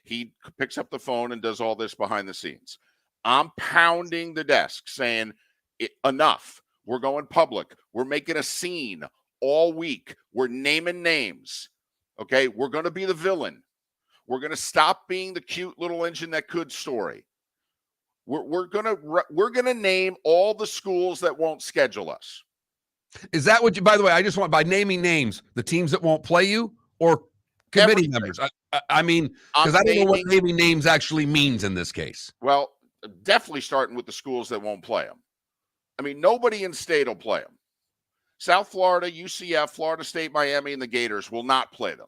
He picks up the phone and does all this behind the scenes. I'm pounding the desk saying, enough. We're going public. We're making a scene all week. We're naming names. Okay, we're going to be the villain. We're going to stop being the cute little engine that could story. We're gonna name all the schools that won't schedule us. Is that what you? By the way, I just want by naming names the teams that won't play you or committee members. I mean, because I don't know what naming names actually means in this case. Well, definitely starting with the schools that won't play them. I mean, nobody in state will play them. South Florida, UCF, Florida State, Miami, and the Gators will not play them.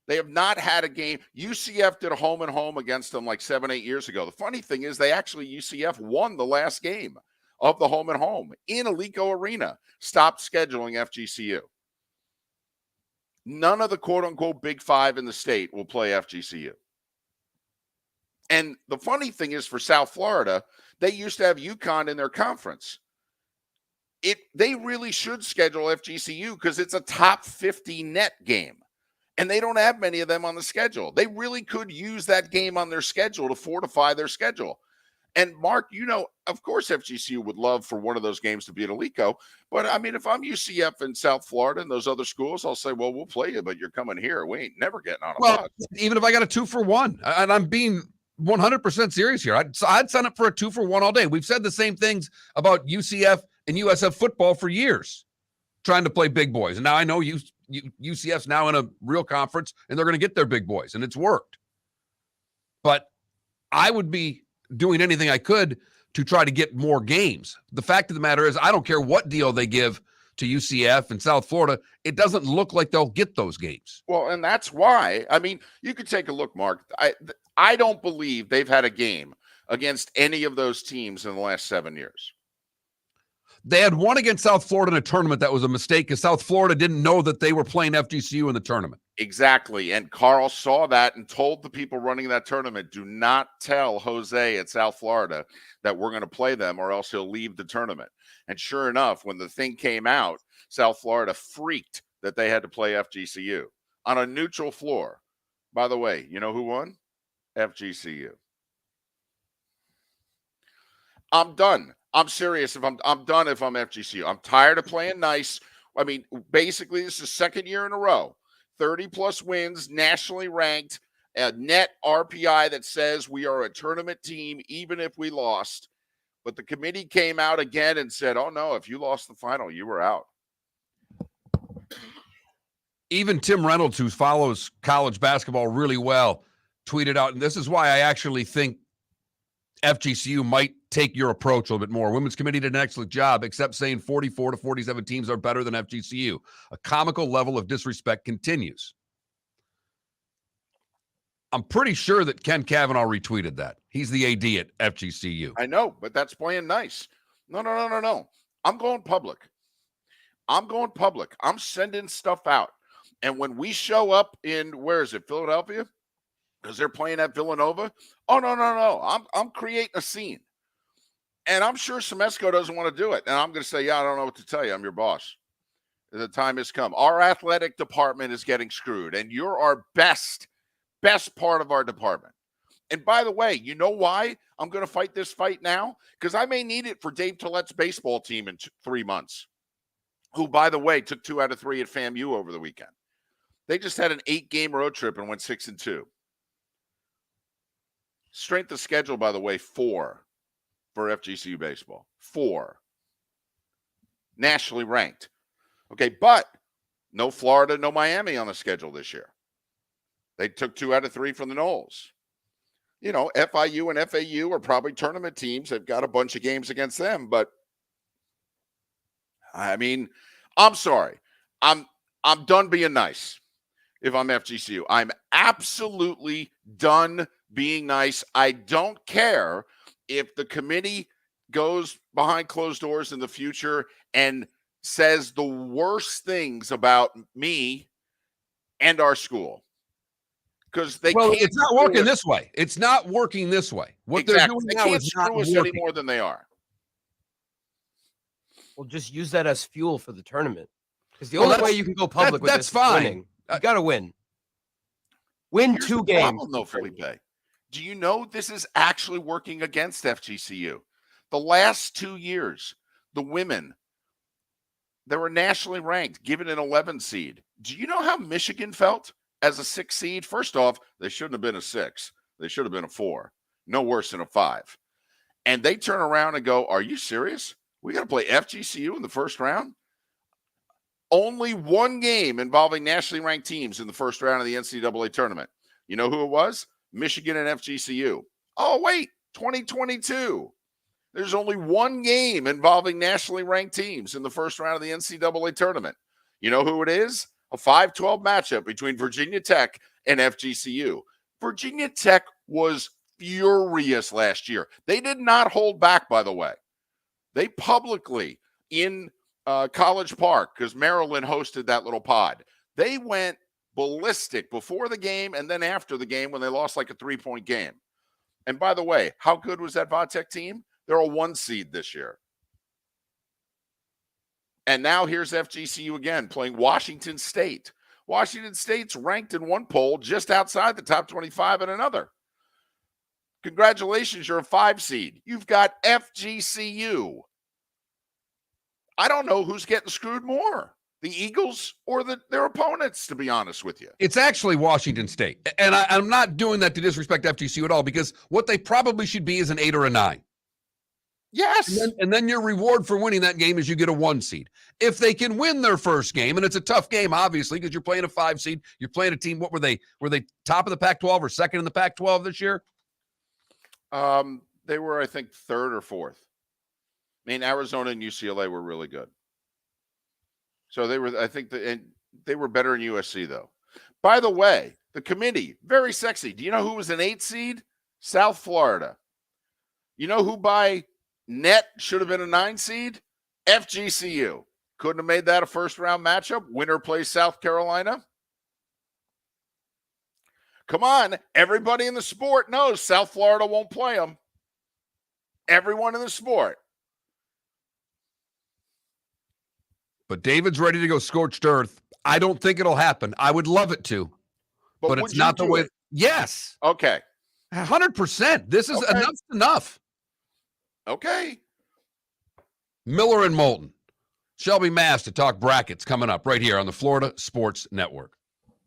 They have not had a game. UCF did a home and home against them like 7-8 years ago. The funny thing is UCF won the last game of the home and home in Alico Arena, stopped scheduling FGCU. None of the quote-unquote Big Five in the state will play FGCU. And the funny thing is for South Florida, they used to have UConn in their conference. They really should schedule FGCU because it's a top 50 net game. And they don't have many of them on the schedule. They really could use that game on their schedule to fortify their schedule. And Mark, of course, FGCU would love for one of those games to be at Alico. But I mean, if I'm UCF in South Florida and those other schools, I'll say, well, we'll play you, but you're coming here. We ain't never getting on a bus. Even if I got a 2-for-1, and I'm being 100% serious here, I'd sign up for a 2-for-1 all day. We've said the same things about UCF and USF football for years, trying to play big boys. And now I know UCF's now in a real conference, and they're going to get their big boys, and it's worked. But I would be doing anything I could to try to get more games. The fact of the matter is, I don't care what deal they give to UCF and South Florida. It doesn't look like they'll get those games. Well, and that's why, I mean, you could take a look, Mark. I don't believe they've had a game against any of those teams in the last 7 years. They had one against South Florida in a tournament that was a mistake because South Florida didn't know that they were playing FGCU in the tournament. Exactly. And Carl saw that and told the people running that tournament, do not tell Jose at South Florida that we're going to play them or else he'll leave the tournament. And sure enough, when the thing came out, South Florida freaked that they had to play FGCU on a neutral floor. By the way, you know who won? FGCU. I'm done. I'm serious. I'm done if I'm FGCU. I'm tired of playing nice. I mean, basically, this is the second year in a row. 30-plus wins, nationally ranked, a net RPI that says we are a tournament team even if we lost. But the committee came out again and said, oh, no, if you lost the final, you were out. Even Tim Reynolds, who follows college basketball really well, tweeted out, and this is why I actually think FGCU might take your approach a little bit more. Women's committee did an excellent job, except saying 44 to 47 teams are better than FGCU. A comical level of disrespect continues. I'm pretty sure that Ken Cavanaugh retweeted that. He's the AD at FGCU. I know, but that's playing nice. No. I'm going public. I'm sending stuff out. And when we show up in, where is it, Philadelphia? Because they're playing at Villanova. Oh, no. I'm creating a scene. And I'm sure Semesco doesn't want to do it. And I'm going to say, yeah, I don't know what to tell you. I'm your boss. The time has come. Our athletic department is getting screwed. And you're our best part of our department. And by the way, you know why I'm going to fight this fight now? Because I may need it for Dave Tillett's baseball team in 3 months, who, by the way, took 2 out of 3 at FAMU over the weekend. They just had an 8-game road trip and went 6-2. Strength of schedule, by the way, 4 for FGCU baseball. 4. Nationally ranked. Okay, but no Florida, no Miami on the schedule this year. They took 2 out of 3 from the Knolls. You know, FIU and FAU are probably tournament teams. They've got a bunch of games against them, but I mean, I'm sorry. I'm done being nice. if I'm FGCU. I'm absolutely done being nice. I don't care if the committee goes behind closed doors in the future and says the worst things about me and our school. Because it's not working this way. It's not working this way. What they're doing they now can't is not screw us working. any more than they are. Well, just use that as fuel for the tournament. Because the only way you can go public with that's this fine. is winning. You got to win. Win Here's 2 the games. problem, though, Felipe. Do you know this is actually working against FGCU? The last 2 years, the women, they were nationally ranked, given an 11 seed. Do you know how Michigan felt as a 6 seed? First off, they shouldn't have been a 6. They should have been a 4. No worse than a 5. And they turn around and go, are you serious? We got to play FGCU in the first round? Only one game involving nationally ranked teams in the first round of the NCAA tournament. You know who it was? Michigan and FGCU. Oh, wait, 2022. There's only one game involving nationally ranked teams in the first round of the NCAA tournament. You know who it is? A 5-12 matchup between Virginia Tech and FGCU. Virginia Tech was furious last year. They did not hold back, by the way. They publicly, in College Park, because Maryland hosted that little pod, they went ballistic before the game and then after the game when they lost like a 3-point game. And by the way, how good was that Vodtech team? They're a 1 seed this year. And now here's FGCU again playing Washington State. Washington State's ranked in one poll just outside the top 25 in another. Congratulations, you're a 5 seed. You've got FGCU. I don't know who's getting screwed more, the Eagles or their opponents, to be honest with you. It's actually Washington State. And I'm not doing that to disrespect FGCU at all, because what they probably should be is an 8 or a 9. Yes. And then your reward for winning that game is you get a 1 seed. If they can win their first game, and it's a tough game, obviously, because you're playing a 5 seed, you're playing a team. What were they? Were they top of the Pac-12 or second in the Pac-12 this year? They were, I think, 3rd or 4th. I mean, Arizona and UCLA were really good. So they were, I think, they were better than USC, though. By the way, the committee, very sexy. Do you know who was an 8 seed? South Florida. You know who by net should have been a 9 seed? FGCU. Couldn't have made that a first-round matchup. Winner plays South Carolina. Come on. Everybody in the sport knows South Florida won't play them. Everyone in the sport. But David's ready to go scorched earth. I don't think it'll happen. I would love it to, but it's not the way. Yes. Okay. 100%. This is enough. Okay. Miller and Moulton. Shelby Mast to talk brackets coming up right here on the Florida Sports Network.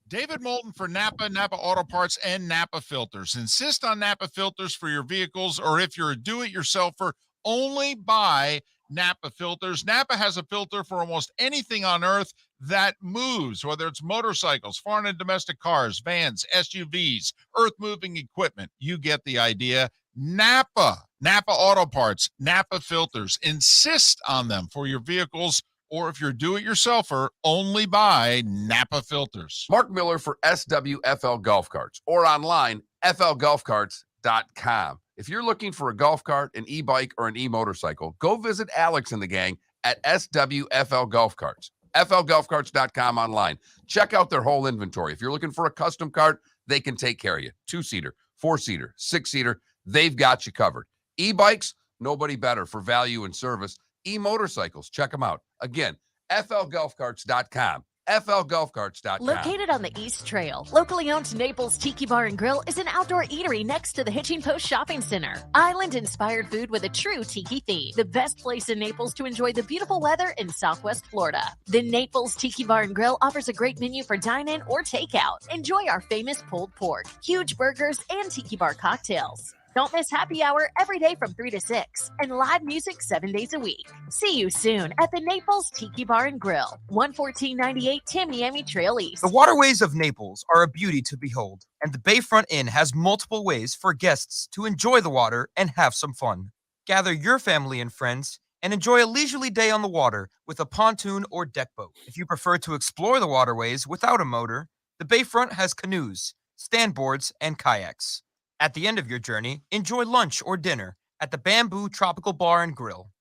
David Moulton for Napa, Napa Auto Parts, and Napa Filters. Insist on Napa filters for your vehicles, or if you're a do-it-yourselfer, only buy Napa filters. Napa has a filter for almost anything on earth that moves, whether it's motorcycles, foreign and domestic cars, vans, SUVs, earth-moving equipment. You get the idea. Napa Auto Parts, Napa filters. Insist on them for your vehicles, or if you're do-it-yourselfer, only buy Napa filters. Mark Miller for SWFL Golf Carts, or online, flgolfcarts.com. If you're looking for a golf cart, an e-bike, or an e-motorcycle, go visit Alex and the gang at SWFL Golf Carts. flgolfcarts.com online. Check out their whole inventory. If you're looking for a custom cart, they can take care of you. 2-seater, 4-seater, 6-seater, they've got you covered. E-bikes, nobody better for value and service. E-motorcycles, check them out. Again, flgolfcarts.com. flgolfcarts.com. Located on the East Trail, locally owned Naples Tiki Bar and Grill is an outdoor eatery next to the Hitching Post Shopping Center. Island-inspired food with a true tiki theme. The best place in Naples to enjoy the beautiful weather in Southwest Florida. The Naples Tiki Bar and Grill offers a great menu for dine-in or takeout. Enjoy our famous pulled pork, huge burgers, and tiki bar cocktails. Don't miss happy hour every day from 3 to 6 and live music 7 days a week. See you soon at the Naples Tiki Bar and Grill, 11498 Tamiami Trail East. The waterways of Naples are a beauty to behold, and the Bayfront Inn has multiple ways for guests to enjoy the water and have some fun. Gather your family and friends and enjoy a leisurely day on the water with a pontoon or deck boat. If you prefer to explore the waterways without a motor, The bayfront has canoes, standboards, and kayaks. At the end of your journey, enjoy lunch or dinner at the Bamboo Tropical Bar and Grill.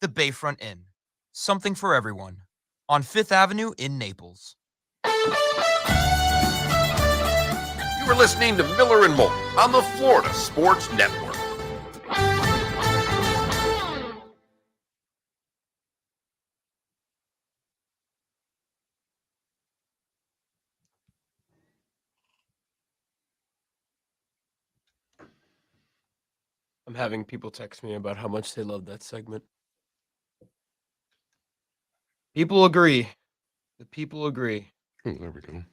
The Bayfront Inn. Something for everyone. On 5th Avenue in Naples. You were listening to Miller and Moulton on the Florida Sports Network. I'm having people text me about how much they love that segment. People agree. The people agree. Oh, there we go.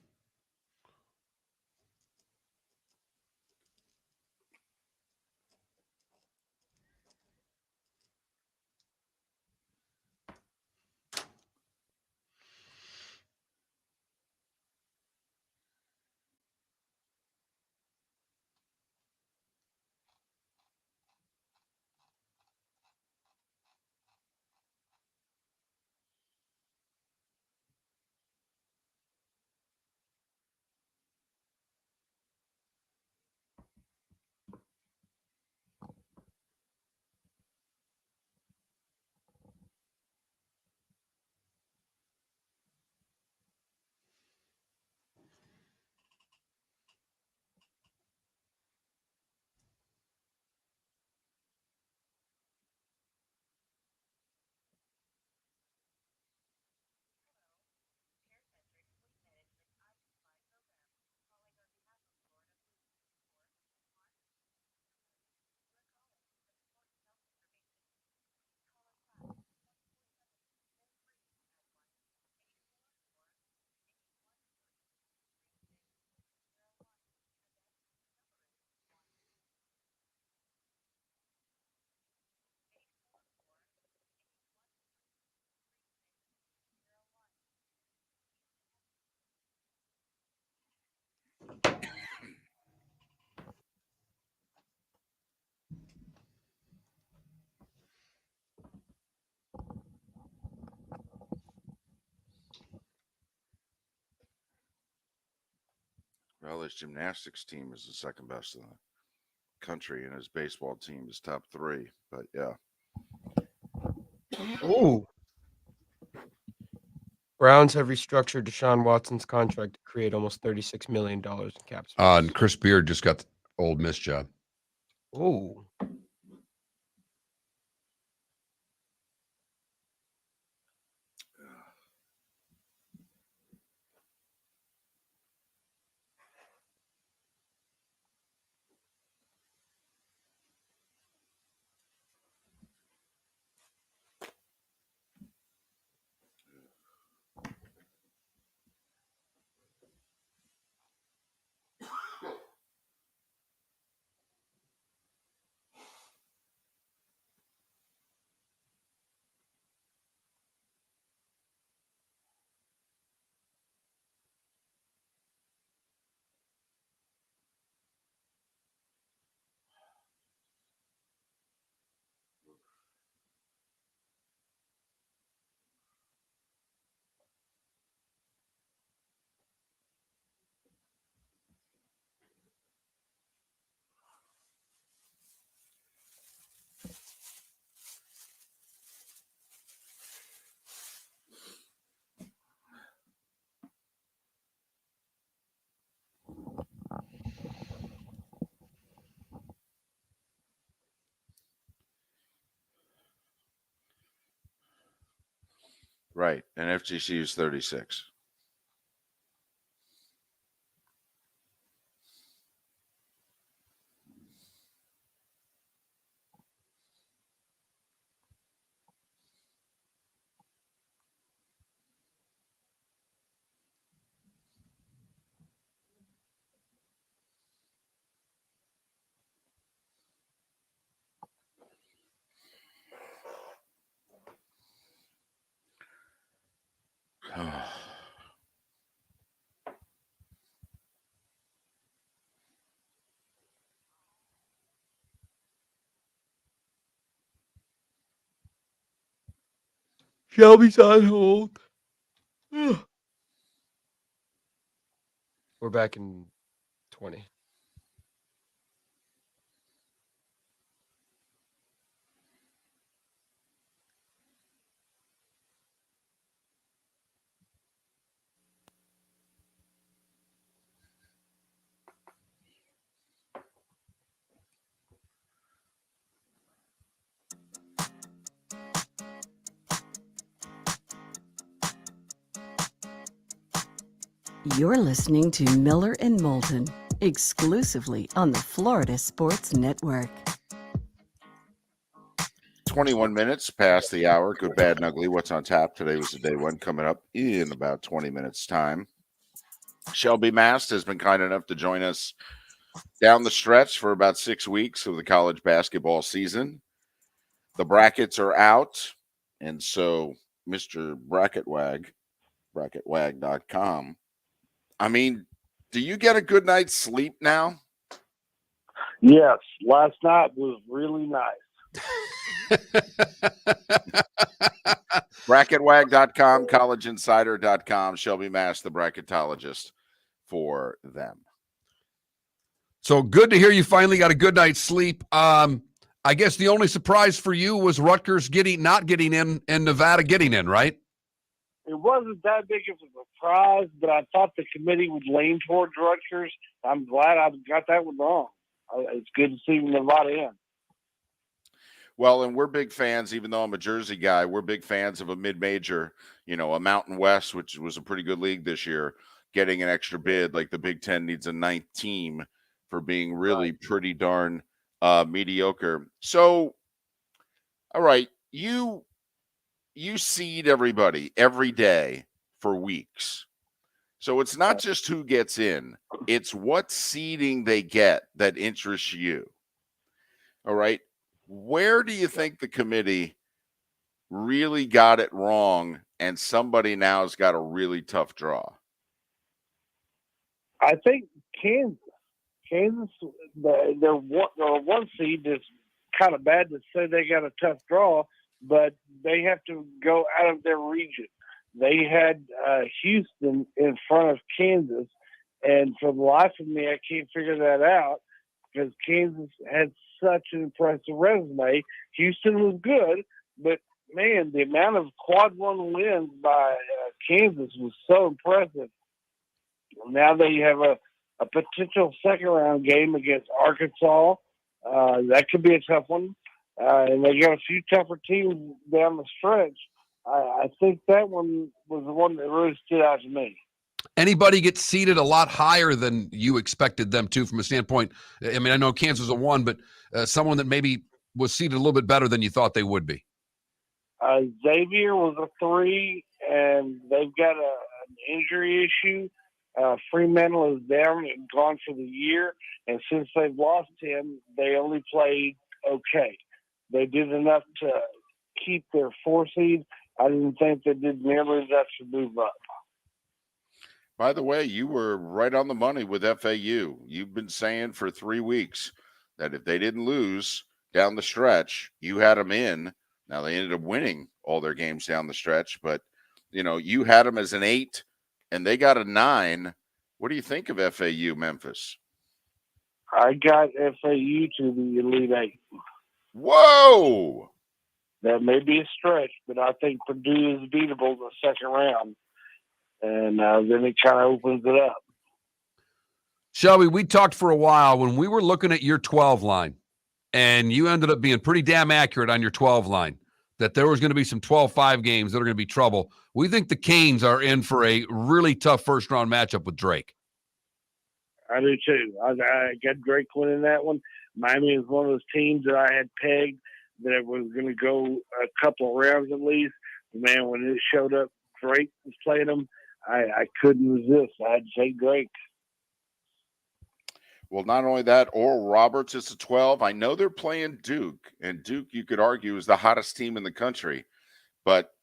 Well, his gymnastics team is the second best in the country, and his baseball team is top 3. But yeah. Ooh. Browns have restructured Deshaun Watson's contract to create almost $36 million in cap space. And Chris Beard just got the Old Miss job. Ooh. Right. And FGC is 36. Shelby's on hold. We're back in 20. You're listening to Miller and Moulton, exclusively on the Florida Sports Network. 21 minutes past the hour. Good, bad, and ugly. What's on tap? Today was the day one, coming up in about 20 minutes' time. Shelby Mast has been kind enough to join us down the stretch for about 6 weeks of the college basketball season. The brackets are out, and so Mr. Bracketwag, bracketwag.com. I mean, do you get a good night's sleep now? Yes, last night was really nice. Bracketwag.com, collegeinsider.com, Shelby Mast, the bracketologist for them. So good to hear you finally got a good night's sleep. I guess the only surprise for you was Rutgers not getting in and Nevada getting in, right? It wasn't that big of a surprise, but I thought the committee would lean towards Rutgers. I'm glad I got that one wrong. It's good to see Nevada in. Well, and we're big fans, even though I'm a Jersey guy, we're big fans of a mid-major, a Mountain West, which was a pretty good league this year, getting an extra bid. Like the Big Ten needs a ninth team for being really pretty darn mediocre. So, all right, you seed everybody every day for weeks. So it's not just who gets in, it's what seeding they get that interests you. All right. Where do you think the committee really got it wrong and somebody now has got a really tough draw? I think Kansas, their one seed is kind of bad to say they got a tough draw, but they have to go out of their region. They had Houston in front of Kansas, and for the life of me, I can't figure that out because Kansas had such an impressive resume. Houston was good, but man, the amount of quad one wins by Kansas was so impressive. Now they have a potential second round game against Arkansas. That could be a tough one. And they got a few tougher teams down the stretch. I think that one was the one that really stood out to me. Anybody get seeded a lot higher than you expected them to from a standpoint? I mean, I know Kansas is a 1, but someone that maybe was seeded a little bit better than you thought they would be. Xavier was a 3, and they've got an injury issue. Fremantle is down and gone for the year, and since they've lost him, they only played okay. They did enough to keep their 4 seed. I didn't think they did nearly enough to move up. By the way, you were right on the money with FAU. You've been saying for 3 weeks that if they didn't lose down the stretch, you had them in. Now, they ended up winning all their games down the stretch, but, you had them as an 8, and they got a 9. What do you think of FAU, Memphis? I got FAU to the Elite 8. Whoa! That may be a stretch, but I think Purdue is beatable in the second round. And then it kind of opens it up. Shelby, we talked for a while when we were looking at your 12 line, and you ended up being pretty damn accurate on your 12 line, that there was going to be some 12-5 games that are going to be trouble. We think the Canes are in for a really tough first-round matchup with Drake. I do, too. I got Drake winning that one. Miami is one of those teams that I had pegged that it was going to go a couple of rounds at least. Man, when it showed up, Drake was playing them. I couldn't resist. I had to say Drake. Well, not only that, Oral Roberts is a 12. I know they're playing Duke, and Duke, you could argue, is the hottest team in the country. But,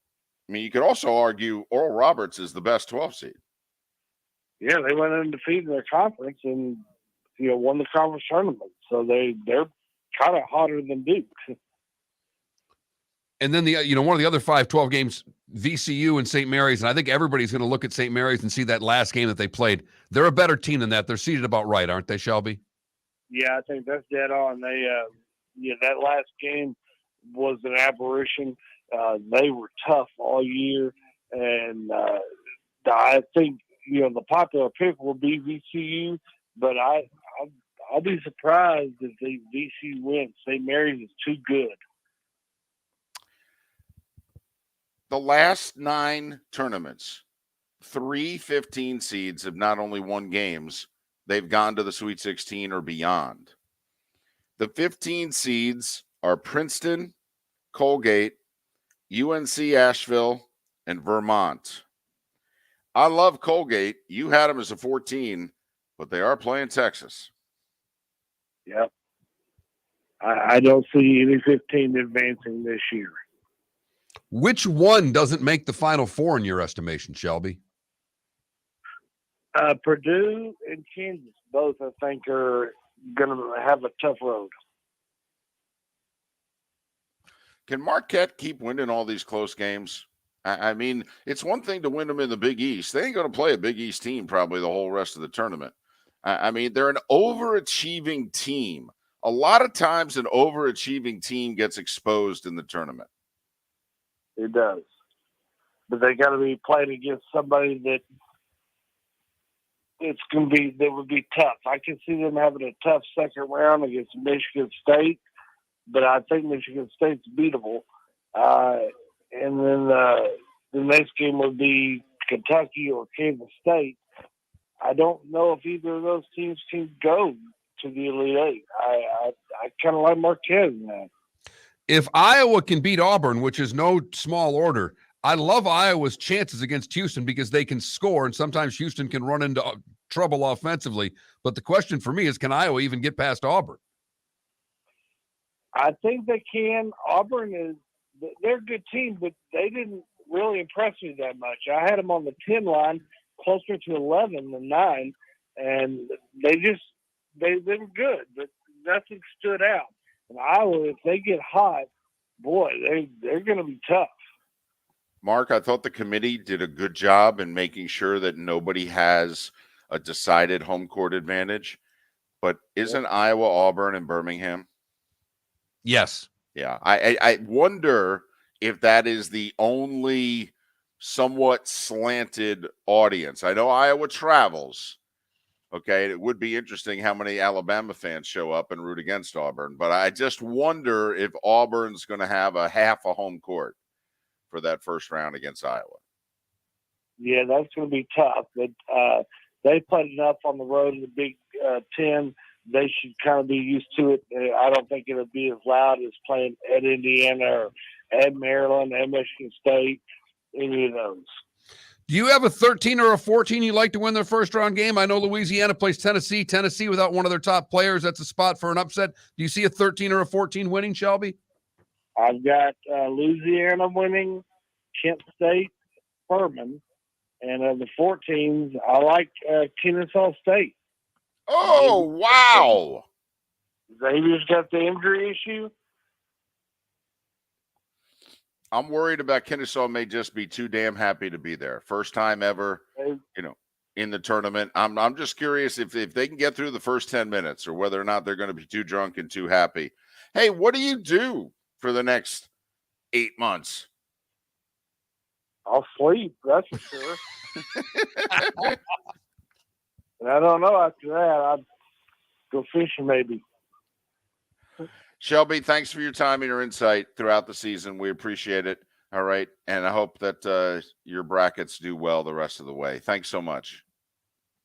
I mean, you could also argue Oral Roberts is the best 12 seed. Yeah, they went undefeated in their conference and, won the conference tournament. So they're kind of hotter than Duke. And then one of the other 5-12 games, VCU and St. Mary's, and I think everybody's going to look at St. Mary's and see that last game that they played. They're a better team than that. They're seeded about right, aren't they, Shelby? Yeah, I think that's dead on. They, that last game was an aberration. They were tough all year, and I think the popular pick will be VCU, but I'll be surprised if the VCU wins. St. Mary's is too good. The last 9 tournaments, 3 15 seeds have not only won games, they've gone to the Sweet 16 or beyond. The 15 seeds are Princeton, Colgate, UNC Asheville, and Vermont. I love Colgate. You had them as a 14, but they are playing Texas. Yep. I don't see any 15 advancing this year. Which one doesn't make the Final Four in your estimation, Shelby? Purdue and Kansas both, I think, are going to have a tough road. Can Marquette keep winning all these close games? I mean, it's one thing to win them in the Big East. They ain't going to play a Big East team probably the whole rest of the tournament. I mean, they're an overachieving team. A lot of times an overachieving team gets exposed in the tournament. It does. But they got to be playing against somebody that would be tough. I can see them having a tough second round against Michigan State, but I think Michigan State's beatable. And then the next game would be Kentucky or Kansas State. I don't know if either of those teams can go to the Elite Eight. I kind of like Marquette in that. If Iowa can beat Auburn, which is no small order, I love Iowa's chances against Houston because they can score, and sometimes Houston can run into trouble offensively. But the question for me is, can Iowa even get past Auburn? I think they can. Auburn they're a good team, but they didn't really impress me that much. I had them on the 10 line, closer to 11 than 9, and they were good, but nothing stood out. And Iowa, if they get hot, boy, they're going to be tough. Mark, I thought the committee did a good job in making sure that nobody has a decided home court advantage. But isn't Iowa, Auburn, and Birmingham? Yes. Yeah. I wonder if that is the only somewhat slanted audience. I know Iowa travels. Okay, it would be interesting how many Alabama fans show up and root against Auburn, but I just wonder if Auburn's going to have a half a home court for that first round against Iowa. Yeah, that's going to be tough, but they played enough on the road in the Big Ten. They should kind of be used to it. I don't think it'll be as loud as playing at Indiana or at Maryland, at Michigan State, any of those. Do you have a 13 or a 14 you'd like to win their first round game? I know Louisiana plays Tennessee. Tennessee without one of their top players, that's a spot for an upset. Do you see a 13 or a 14 winning, Shelby? I've got Louisiana winning, Kent State, Furman, and of the 14s, I like Kennesaw State. Oh, wow. Xavier's got the injury issue. I'm worried about Kennesaw may just be too damn happy to be there. First time ever, in the tournament. I'm just curious if they can get through the first 10 minutes or whether or not they're going to be too drunk and too happy. Hey, what do you do for the next 8 months? I'll sleep, that's for sure. And I don't know after that. I'd go fishing maybe. Shelby, thanks for your time and your insight throughout the season. We appreciate it. All right. And I hope that your brackets do well the rest of the way. Thanks so much.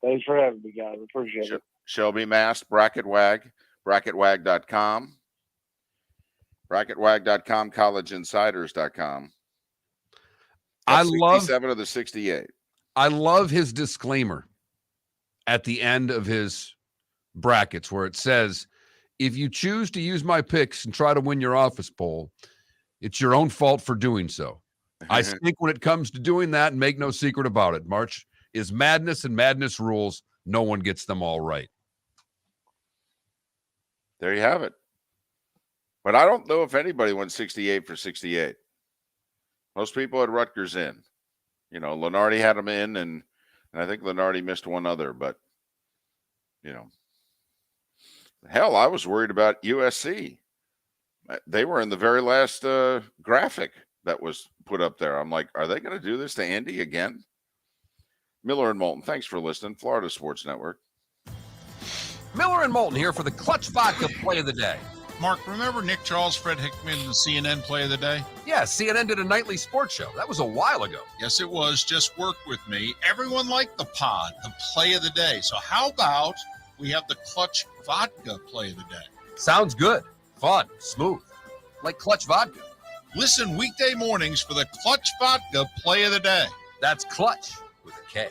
Thanks for having me, guys. Appreciate it. Shelby Mast, Bracket Wag, bracketwag.com, bracketwag.com, collegeinsiders.com. I love 67 of the 68. I love his disclaimer at the end of his brackets where it says, if you choose to use my picks and try to win your office poll, it's your own fault for doing so. I think when it comes to doing that, and make no secret about it, March is madness and madness rules. No one gets them all right. There you have it. But I don't know if anybody went 68 for 68. Most people had Rutgers in. You know, Lenardi had them in, and I think Lenardi missed one other, but, you know. Hell, I was worried about USC. They were in the very last graphic that was put up there. I'm like, are they going to do this to Andy again? Miller and Moulton, thanks for listening. Florida Sports Network. Miller and Moulton here for the Clutch Vodka Play of the Day. Mark, remember Nick Charles, Fred Hickman, and the CNN Play of the Day? Yeah, CNN did a nightly sports show. That was a while ago. Yes, it was. Just work with me. Everyone liked the pod, the Play of the Day. So how about we have the Clutch Vodka Play of the Day? Sounds good. Fun. Smooth. Like Clutch Vodka. Listen weekday mornings for the Clutch Vodka Play of the Day. That's Clutch with a K.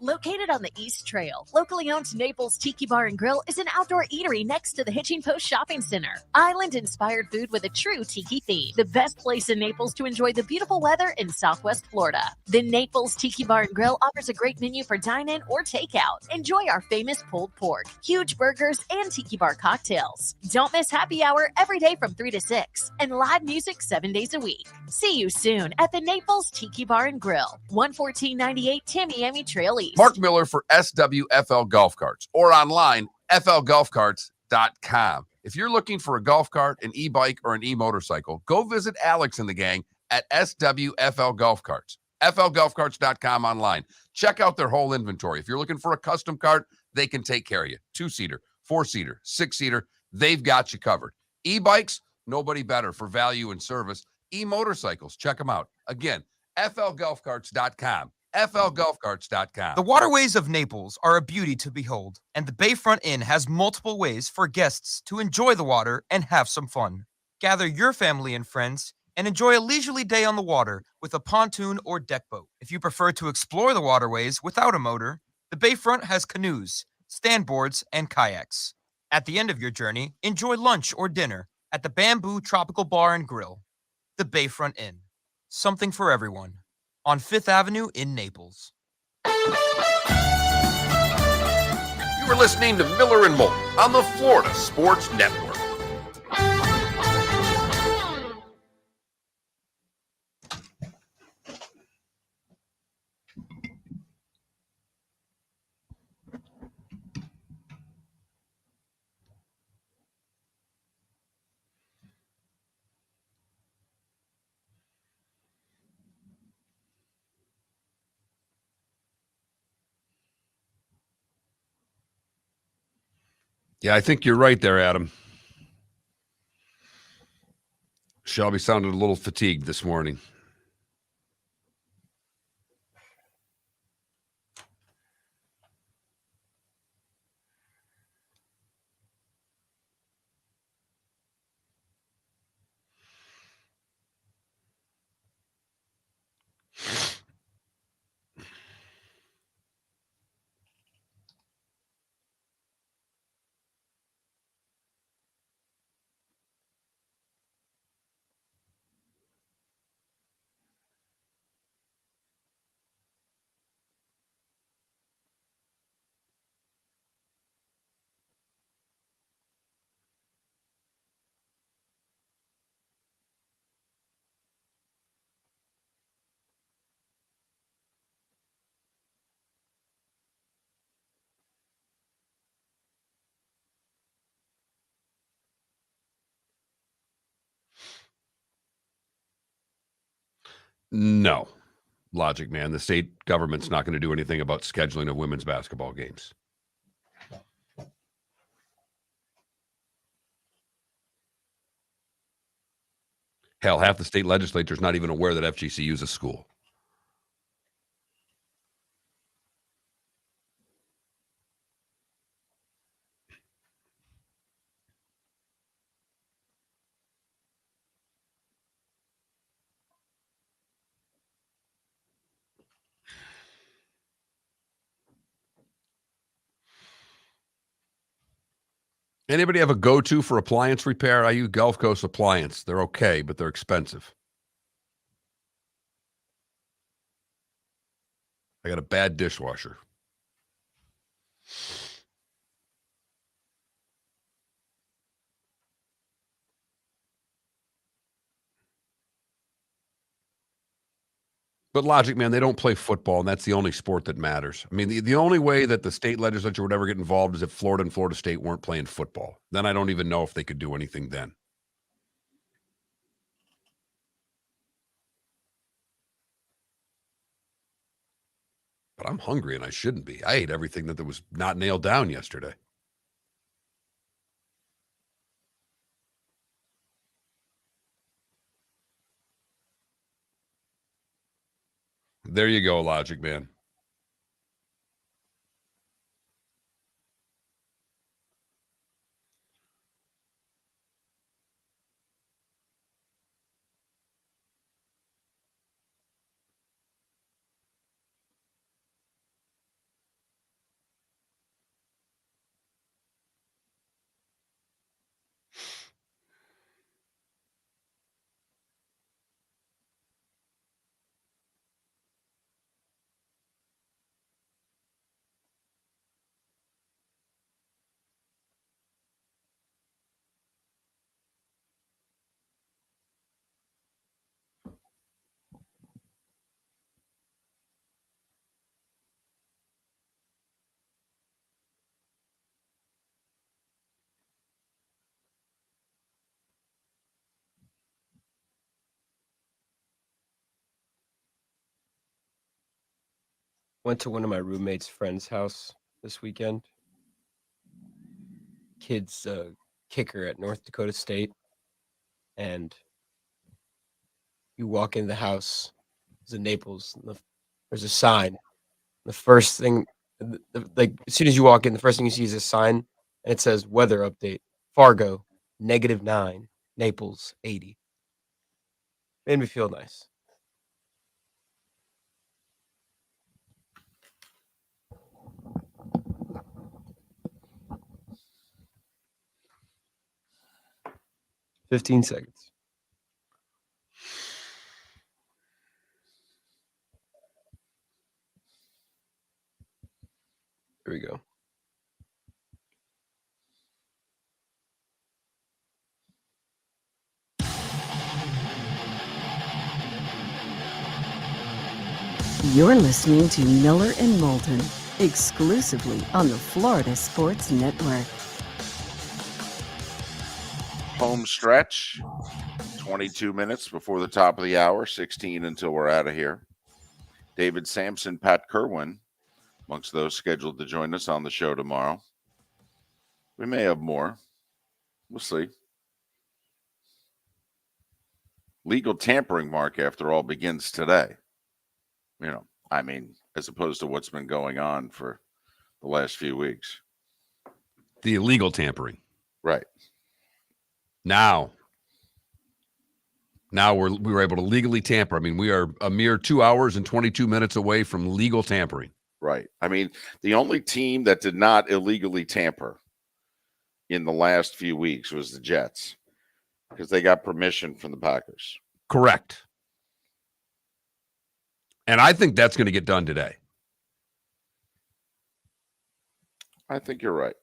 Located on the East Trail, locally owned Naples Tiki Bar and Grill is an outdoor eatery next to the Hitching Post Shopping Center. Island-inspired food with a true tiki theme. The best place in Naples to enjoy the beautiful weather in Southwest Florida. The Naples Tiki Bar and Grill offers a great menu for dine-in or takeout. Enjoy our famous pulled pork, huge burgers, and tiki bar cocktails. Don't miss happy hour every day from 3 to 6 and live music 7 days a week. See you soon at the Naples Tiki Bar and Grill, 11498 Tamiami Trail East. Mark Miller for SWFL Golf Carts or online, flgolfcarts.com. If you're looking for a golf cart, an e-bike, or an e-motorcycle, go visit Alex and the gang at SWFL Golf Carts. flgolfcarts.com online. Check out their whole inventory. If you're looking for a custom cart, they can take care of you. 2-seater, 4-seater, 6-seater, they've got you covered. E-bikes, nobody better for value and service. E-motorcycles, check them out. Again, flgolfcarts.com. flgolfcarts.com. The waterways of Naples are a beauty to behold, and the Bayfront Inn has multiple ways for guests to enjoy the water and have some fun. Gather your family and friends and enjoy a leisurely day on the water with a pontoon or deck boat. If you prefer to explore the waterways without a motor, the Bayfront has canoes, standboards, and kayaks. At the end of your journey, enjoy lunch or dinner at the Bamboo Tropical Bar and Grill. The Bayfront Inn. Something for everyone. On 5th Avenue in Naples. You were listening to Miller and Moulton on the Florida Sports Network. Yeah, I think you're right there, Adam. Shelby sounded a little fatigued this morning. No. Logic, man. The state government's not going to do anything about scheduling of women's basketball games. Hell, half the state legislature is not even aware that FGCU is a school. Anybody have a go-to for appliance repair? I use Gulf Coast Appliance. They're okay, but they're expensive. I got a bad dishwasher. But logic, man, they don't play football, and that's the only sport that matters. I mean, the only way that the state legislature would ever get involved is if Florida and Florida State weren't playing football. Then I don't even know if they could do anything then. But I'm hungry, and I shouldn't be. I ate everything that was not nailed down yesterday. There you go, logic, man. Went to one of my roommate's friend's house this weekend. Kid's kicker at North Dakota State. And you walk in the house, it's in Naples. There's a sign. The first thing, like as soon as you walk in, the first thing you see is a sign, and it says weather update. Fargo, -9. Naples, 80. Made me feel nice. $15. Here we go. You're listening to Miller and Moulton, exclusively on the Florida Sports Network. Home stretch, 22 minutes before the top of the hour, 16 until we're out of here. David Sampson, Pat Kerwin, amongst those scheduled to join us on the show tomorrow. We may have more. We'll see. Legal tampering, Mark, after all, begins today. You know, I mean, as opposed to what's been going on for the last few weeks. The illegal tampering. Right. Now we were able to legally tamper. I mean, we are a mere 2 hours and 22 minutes away from legal tampering. Right. I mean, the only team that did not illegally tamper in the last few weeks was the Jets because they got permission from the Packers. Correct. And I think that's going to get done today. I think you're right.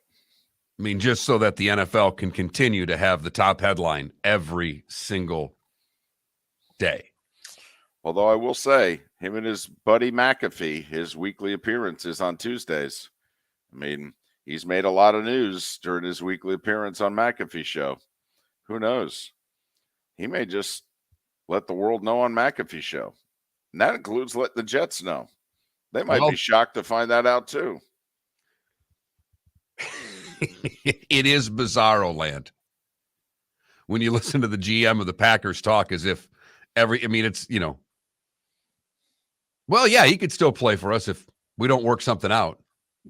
I mean, just so that the NFL can continue to have the top headline every single day. Although I will say, him and his buddy McAfee, his weekly appearances on Tuesdays. I mean, he's made a lot of news during his weekly appearance on McAfee show. Who knows? He may just let the world know on McAfee show. And that includes letting the Jets know. They might be shocked to find that out too. It is bizarro land. When you listen to the GM of the Packers talk as if it's, you know, well, yeah, he could still play for us if we don't work something out.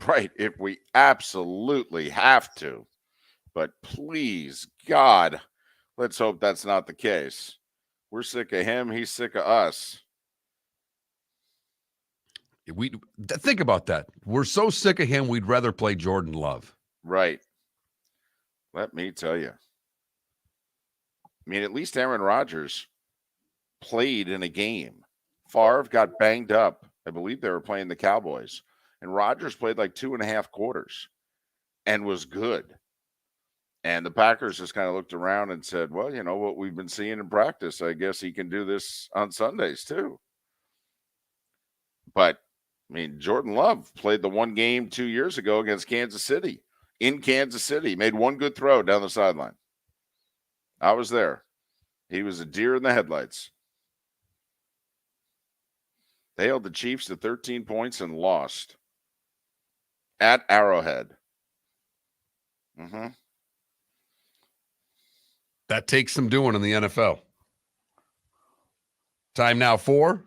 Right. If we absolutely have to. But please, God, let's hope that's not the case. We're sick of him. He's sick of us. Think about that. We're so sick of him, we'd rather play Jordan Love. Right. Let me tell you. I mean, at least Aaron Rodgers played in a game. Favre got banged up. I believe they were playing the Cowboys. And Rodgers played like 2.5 quarters and was good. And the Packers just kind of looked around and said, well, you know what we've been seeing in practice. I guess he can do this on Sundays too. But, I mean, Jordan Love played the one game 2 years ago against Kansas City. In Kansas City, made one good throw down the sideline. I was there. He was a deer in the headlights. They held the Chiefs to 13 points and lost at Arrowhead. That takes some doing in the NFL. Time now for...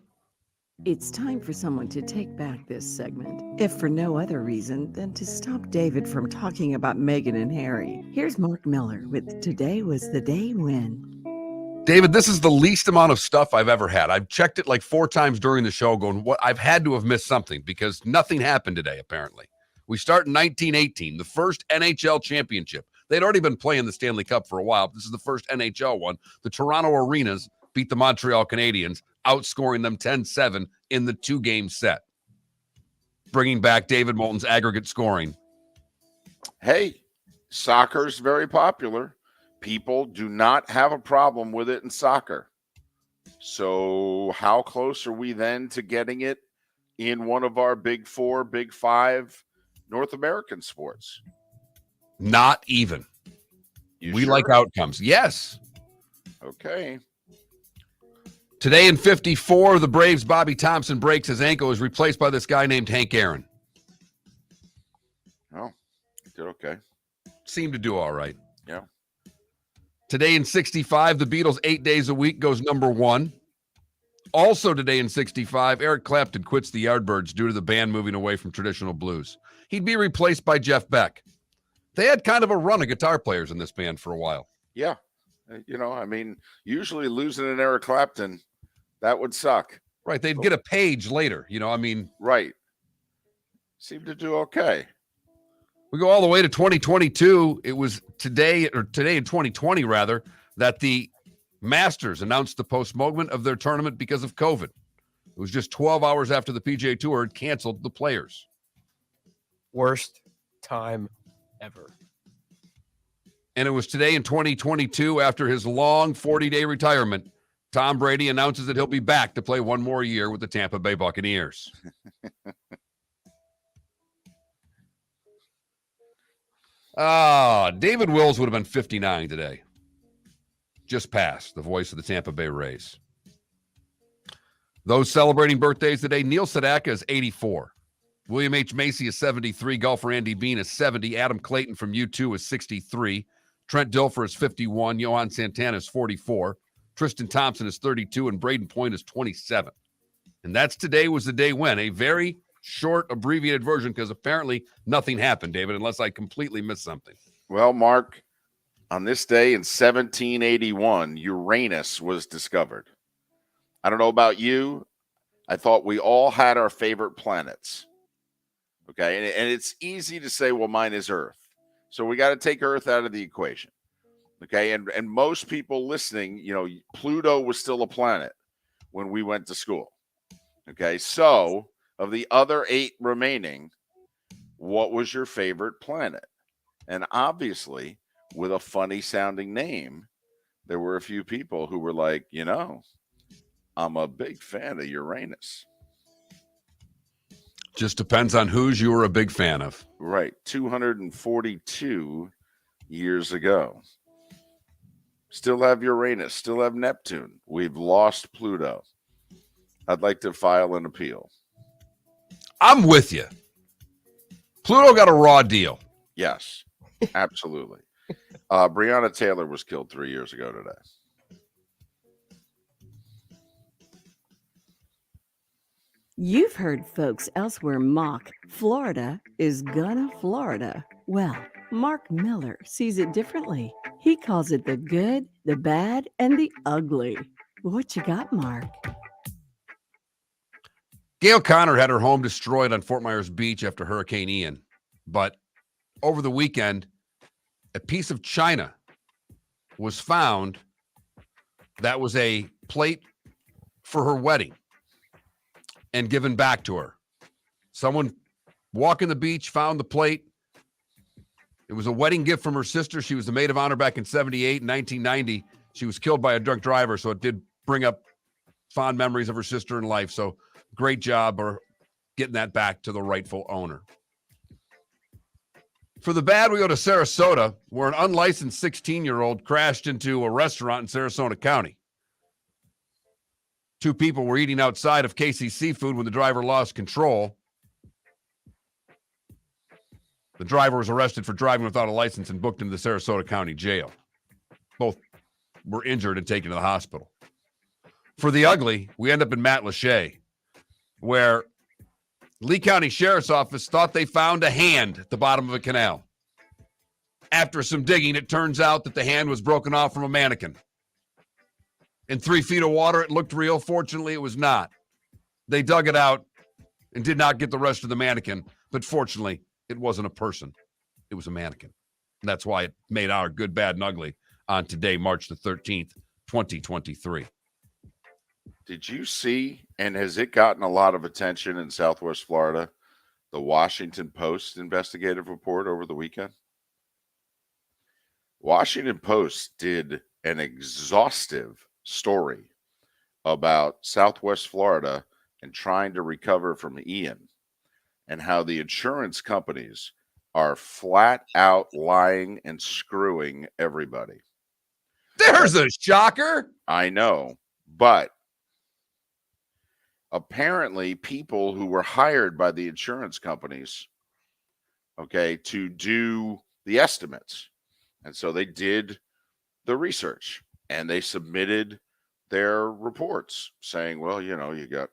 It's time for someone to take back this segment, if for no other reason than to stop David from talking about Meghan and Harry. Here's Mark Miller with Today Was the Day When. David, this is the least amount of stuff I've ever had. I've checked it like 4 times during the show going, what I've had to have missed something because nothing happened today, apparently. We start in 1918, the first NHL championship. They'd already been playing the Stanley Cup for a while. This is the first NHL one. The Toronto Arenas beat the Montreal Canadiens, outscoring them 10-7 in the 2-game set, bringing back David Moulton's aggregate scoring. Hey, soccer's very popular. People do not have a problem with it in soccer. So how close are we then to getting it in one of our big 4, big 5 North American sports? Not even. We sure? like outcomes. Yes. Okay. Today in 54, the Braves' Bobby Thompson breaks his ankle, is replaced by this guy named Hank Aaron. Oh, did okay. Seemed to do all right. Yeah. Today in 65, the Beatles' 8 Days a Week goes number 1. Also today in 65, Eric Clapton quits the Yardbirds due to the band moving away from traditional blues. He'd be replaced by Jeff Beck. They had kind of a run of guitar players in this band for a while. Yeah. I mean, usually losing an Eric Clapton, that would suck. Right. They'd get a Page later, Right. Seemed to do okay. We go all the way to 2022. It was today in 2020, rather, that the Masters announced the postponement of their tournament because of COVID. It was just 12 hours after the PGA Tour had canceled the players. Worst time ever. And it was today in 2022, after his long 40-day retirement, Tom Brady announces that he'll be back to play one more year with the Tampa Bay Buccaneers. David Wills would have been 59 today. Just passed, the voice of the Tampa Bay Rays. Those celebrating birthdays today, Neil Sedaka is 84. William H. Macy is 73. Golfer Andy Bean is 70. Adam Clayton from U2 is 63. Trent Dilfer is 51. Johan Santana is 44. Tristan Thompson is 32. And Braden Point is 27. And that's Today Was the Day When, a very short, abbreviated version because apparently nothing happened, David, unless I completely missed something. Well, Mark, on this day in 1781, Uranus was discovered. I don't know about you. I thought we all had our favorite planets. Okay, and it's easy to say, well, mine is Earth. So we got to take Earth out of the equation. Okay, and most people listening, Pluto was still a planet when we went to school. Okay, so of the other 8 remaining, what was your favorite planet? And obviously, with a funny sounding name, there were a few people who were like, I'm a big fan of Uranus. Just depends on whose you were a big fan of. Right. 242 years ago. Still have Uranus, still have Neptune. We've lost Pluto. I'd like to file an appeal. I'm with you. Pluto got a raw deal. Yes, absolutely. Breonna Taylor was killed 3 years ago today. You've heard folks elsewhere mock Florida is gonna Florida. Well, Mark Miller sees it differently. He calls it the good, the bad, and the ugly. What you got, Mark? Gail Connor had her home destroyed on Fort Myers Beach after Hurricane Ian. But over the weekend, a piece of china was found that was a plate for her wedding and given back to her. Someone walking the beach found the plate. It was a wedding gift from her sister. She was the maid of honor back in 78. In 1990, she was killed by a drunk driver, so it did bring up fond memories of her sister in life. So great job, or getting that back to the rightful owner. For the bad, we go to Sarasota, where an unlicensed 16-year-old crashed into a restaurant in Sarasota County. 2 people were eating outside of Casey's Seafood when the driver lost control. The driver was arrested for driving without a license and booked into the Sarasota County Jail. Both were injured and taken to the hospital. For the ugly, we end up in Matlacha, where Lee County Sheriff's Office thought they found a hand at the bottom of a canal. After some digging, it turns out that the hand was broken off from a mannequin. In 3 feet of water, it looked real. Fortunately, it was not. They dug it out and did not get the rest of the mannequin, but fortunately, it wasn't a person. It was a mannequin. And that's why it made our Good, Bad, and Ugly on today, March the 13th, 2023. Did you see, and has it gotten a lot of attention in Southwest Florida, the Washington Post investigative report over the weekend? Washington Post did an exhaustive story about Southwest Florida and trying to recover from Ian, and how the insurance companies are flat out lying and screwing everybody. There's a shocker. I know, but apparently people who were hired by the insurance companies, okay, to do the estimates. And so they did the research and they submitted their reports saying, well, you know, you got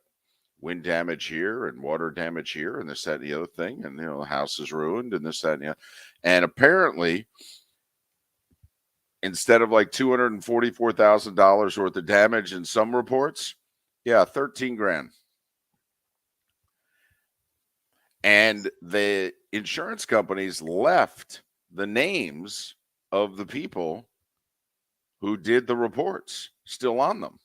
wind damage here and water damage here and this, that, and the other thing. And, you know, the house is ruined and this, that, and the other. And apparently, instead of like $244,000 worth of damage in some reports, yeah, 13 grand. And the insurance companies left the names of the people who did the reports still on them.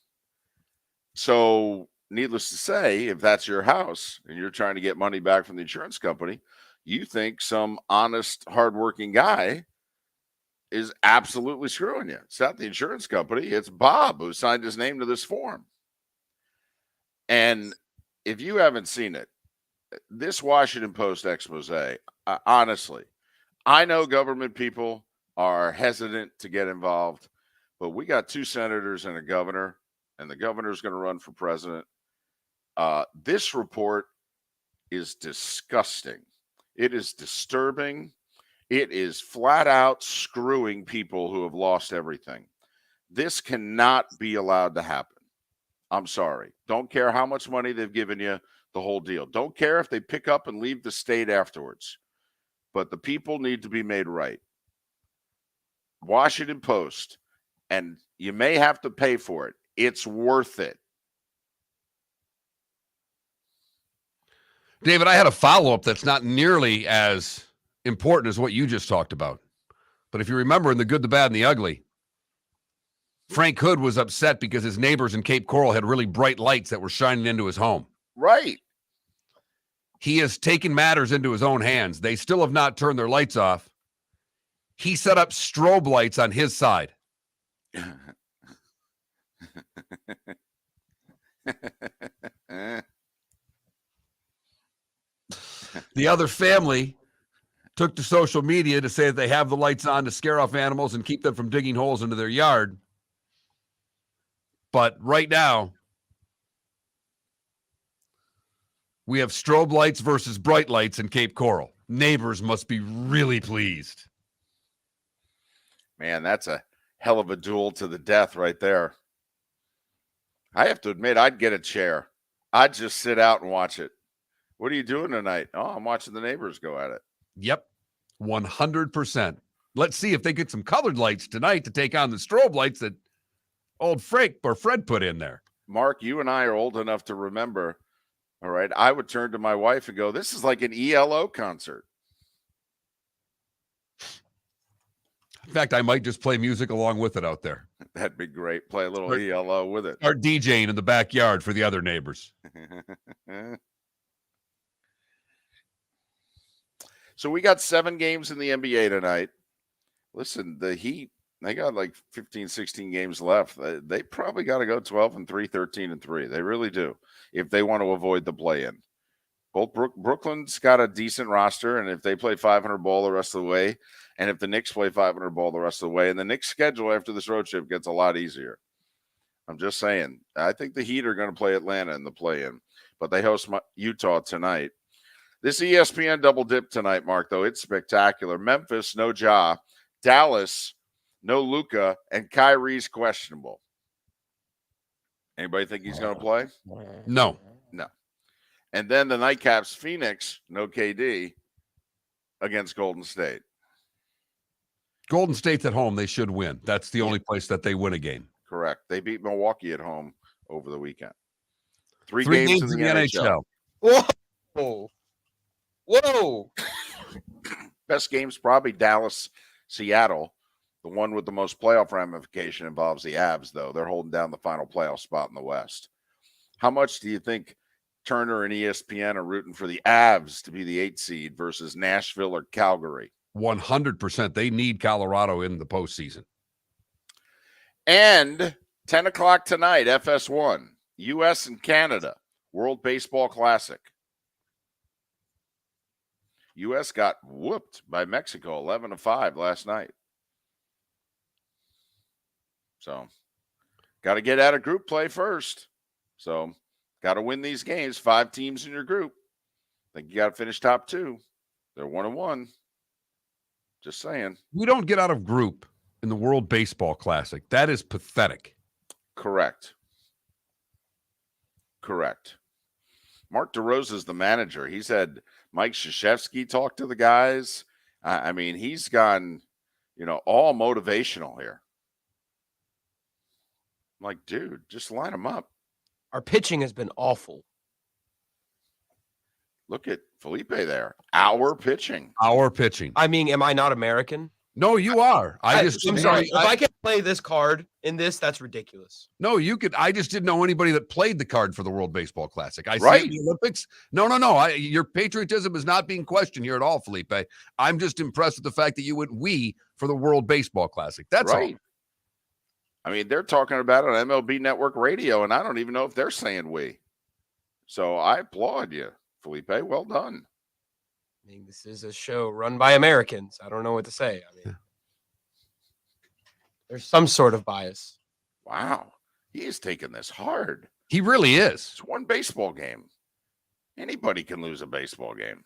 So needless to say, if that's your house and you're trying to get money back from the insurance company, you think some honest, hardworking guy is absolutely screwing you. It's not the insurance company. It's Bob who signed his name to this form. And if you haven't seen it, this Washington Post expose, honestly, I know government people are hesitant to get involved, but we got 2 senators and a governor, and the governor's going to run for president. This report is disgusting. It is disturbing. It is flat out screwing people who have lost everything. This cannot be allowed to happen. I'm sorry. Don't care how much money they've given you, the whole deal. Don't care if they pick up and leave the state afterwards. But the people need to be made right. Washington Post, and you may have to pay for it. It's worth it. David, I had a follow-up that's not nearly as important as what you just talked about. But if you remember in The Good, the Bad, and the Ugly, Frank Hood was upset because his neighbors in Cape Coral had really bright lights that were shining into his home. Right. He has taken matters into his own hands. They still have not turned their lights off. He set up strobe lights on his side. The other family took to social media to say that they have the lights on to scare off animals and keep them from digging holes into their yard. But right now, we have strobe lights versus bright lights in Cape Coral. Neighbors must be really pleased. Man, that's a hell of a duel to the death right there. I have to admit, I'd get a chair. I'd just sit out and watch it. What are you doing tonight? Oh, I'm watching the neighbors go at it. Yep, 100%. Let's see if they get some colored lights tonight to take on the strobe lights that old Fred put in there. Mark, you and I are old enough to remember, all right, I would turn to my wife and go, this is like an ELO concert. In fact, I might just play music along with it out there. That'd be great. Play a little ELO with it. Start DJing in the backyard for the other neighbors. So we got 7 games in the NBA tonight. Listen, the Heat, they got like 15, 16 games left. They probably got to go 12-3, 13-3. They really do, if they want to avoid the play-in. Both Brooklyn's got a decent roster, and if they play 500 ball the rest of the way, and if the Knicks play 500 ball the rest of the way, and the Knicks' schedule after this road trip gets a lot easier. I'm just saying. I think the Heat are going to play Atlanta in the play-in, but they host Utah tonight. This ESPN double dip tonight, Mark, though, it's spectacular. Memphis, no Ja. Dallas, no Luka, and Kyrie's questionable. Anybody think he's going to play? No. No. And then the nightcaps, Phoenix, no KD, against Golden State. Golden State's at home. They should win. That's the only place that they win a game. Correct. They beat Milwaukee at home over the weekend. Three games games in in the NHL. Whoa. Whoa. Best game's probably Dallas, Seattle. The one with the most playoff ramification involves the Avs, though. They're holding down the final playoff spot in the West. How much do you think Turner and ESPN are rooting for the Avs to be the 8th seed versus Nashville or Calgary? 100%. They need Colorado in the postseason. And 10 o'clock tonight, FS1, U.S. and Canada, World Baseball Classic. U.S. got whooped by Mexico 11-5 last night. So, got to get out of group play first. So, got to win these games. 5 teams in your group. I think you got to finish top 2. They're 1-1. Just saying. We don't get out of group in the World Baseball Classic. That is pathetic. Correct. Mark DeRosa's the manager. He's had Mike Krzyzewski talk to the guys. I mean, he's gone, all motivational here. I'm like, dude, just line them up. Our pitching has been awful. Look at Felipe there. Our pitching. I mean, am I not American? No, you are. I'm sorry. If I can play this card in this, that's ridiculous. No, you could. I just didn't know anybody that played the card for the World Baseball Classic. I see it in the Olympics. No. Your patriotism is not being questioned here at all, Felipe. I'm just impressed with the fact that you went for the World Baseball Classic. That's all. I mean, they're talking about it on MLB Network Radio, and I don't even know if they're saying we. So I applaud you, Felipe. Well done. I mean, this is a show run by Americans. I don't know what to say. I mean, there's some sort of bias. Wow. He is taking this hard. He really is. It's one baseball game. Anybody can lose a baseball game.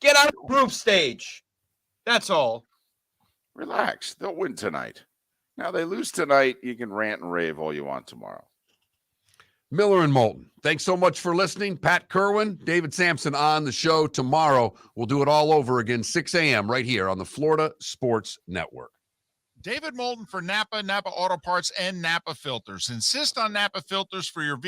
Get out of the group stage. That's all. Relax. They'll win tonight. Now they lose tonight. You can rant and rave all you want tomorrow. Miller and Moulton, thanks so much for listening. Pat Kerwin, David Sampson on the show tomorrow. We'll do it all over again, 6 a.m. right here on the Florida Sports Network. David Moulton for Napa Auto Parts, and Napa Filters. Insist on Napa filters for your vehicle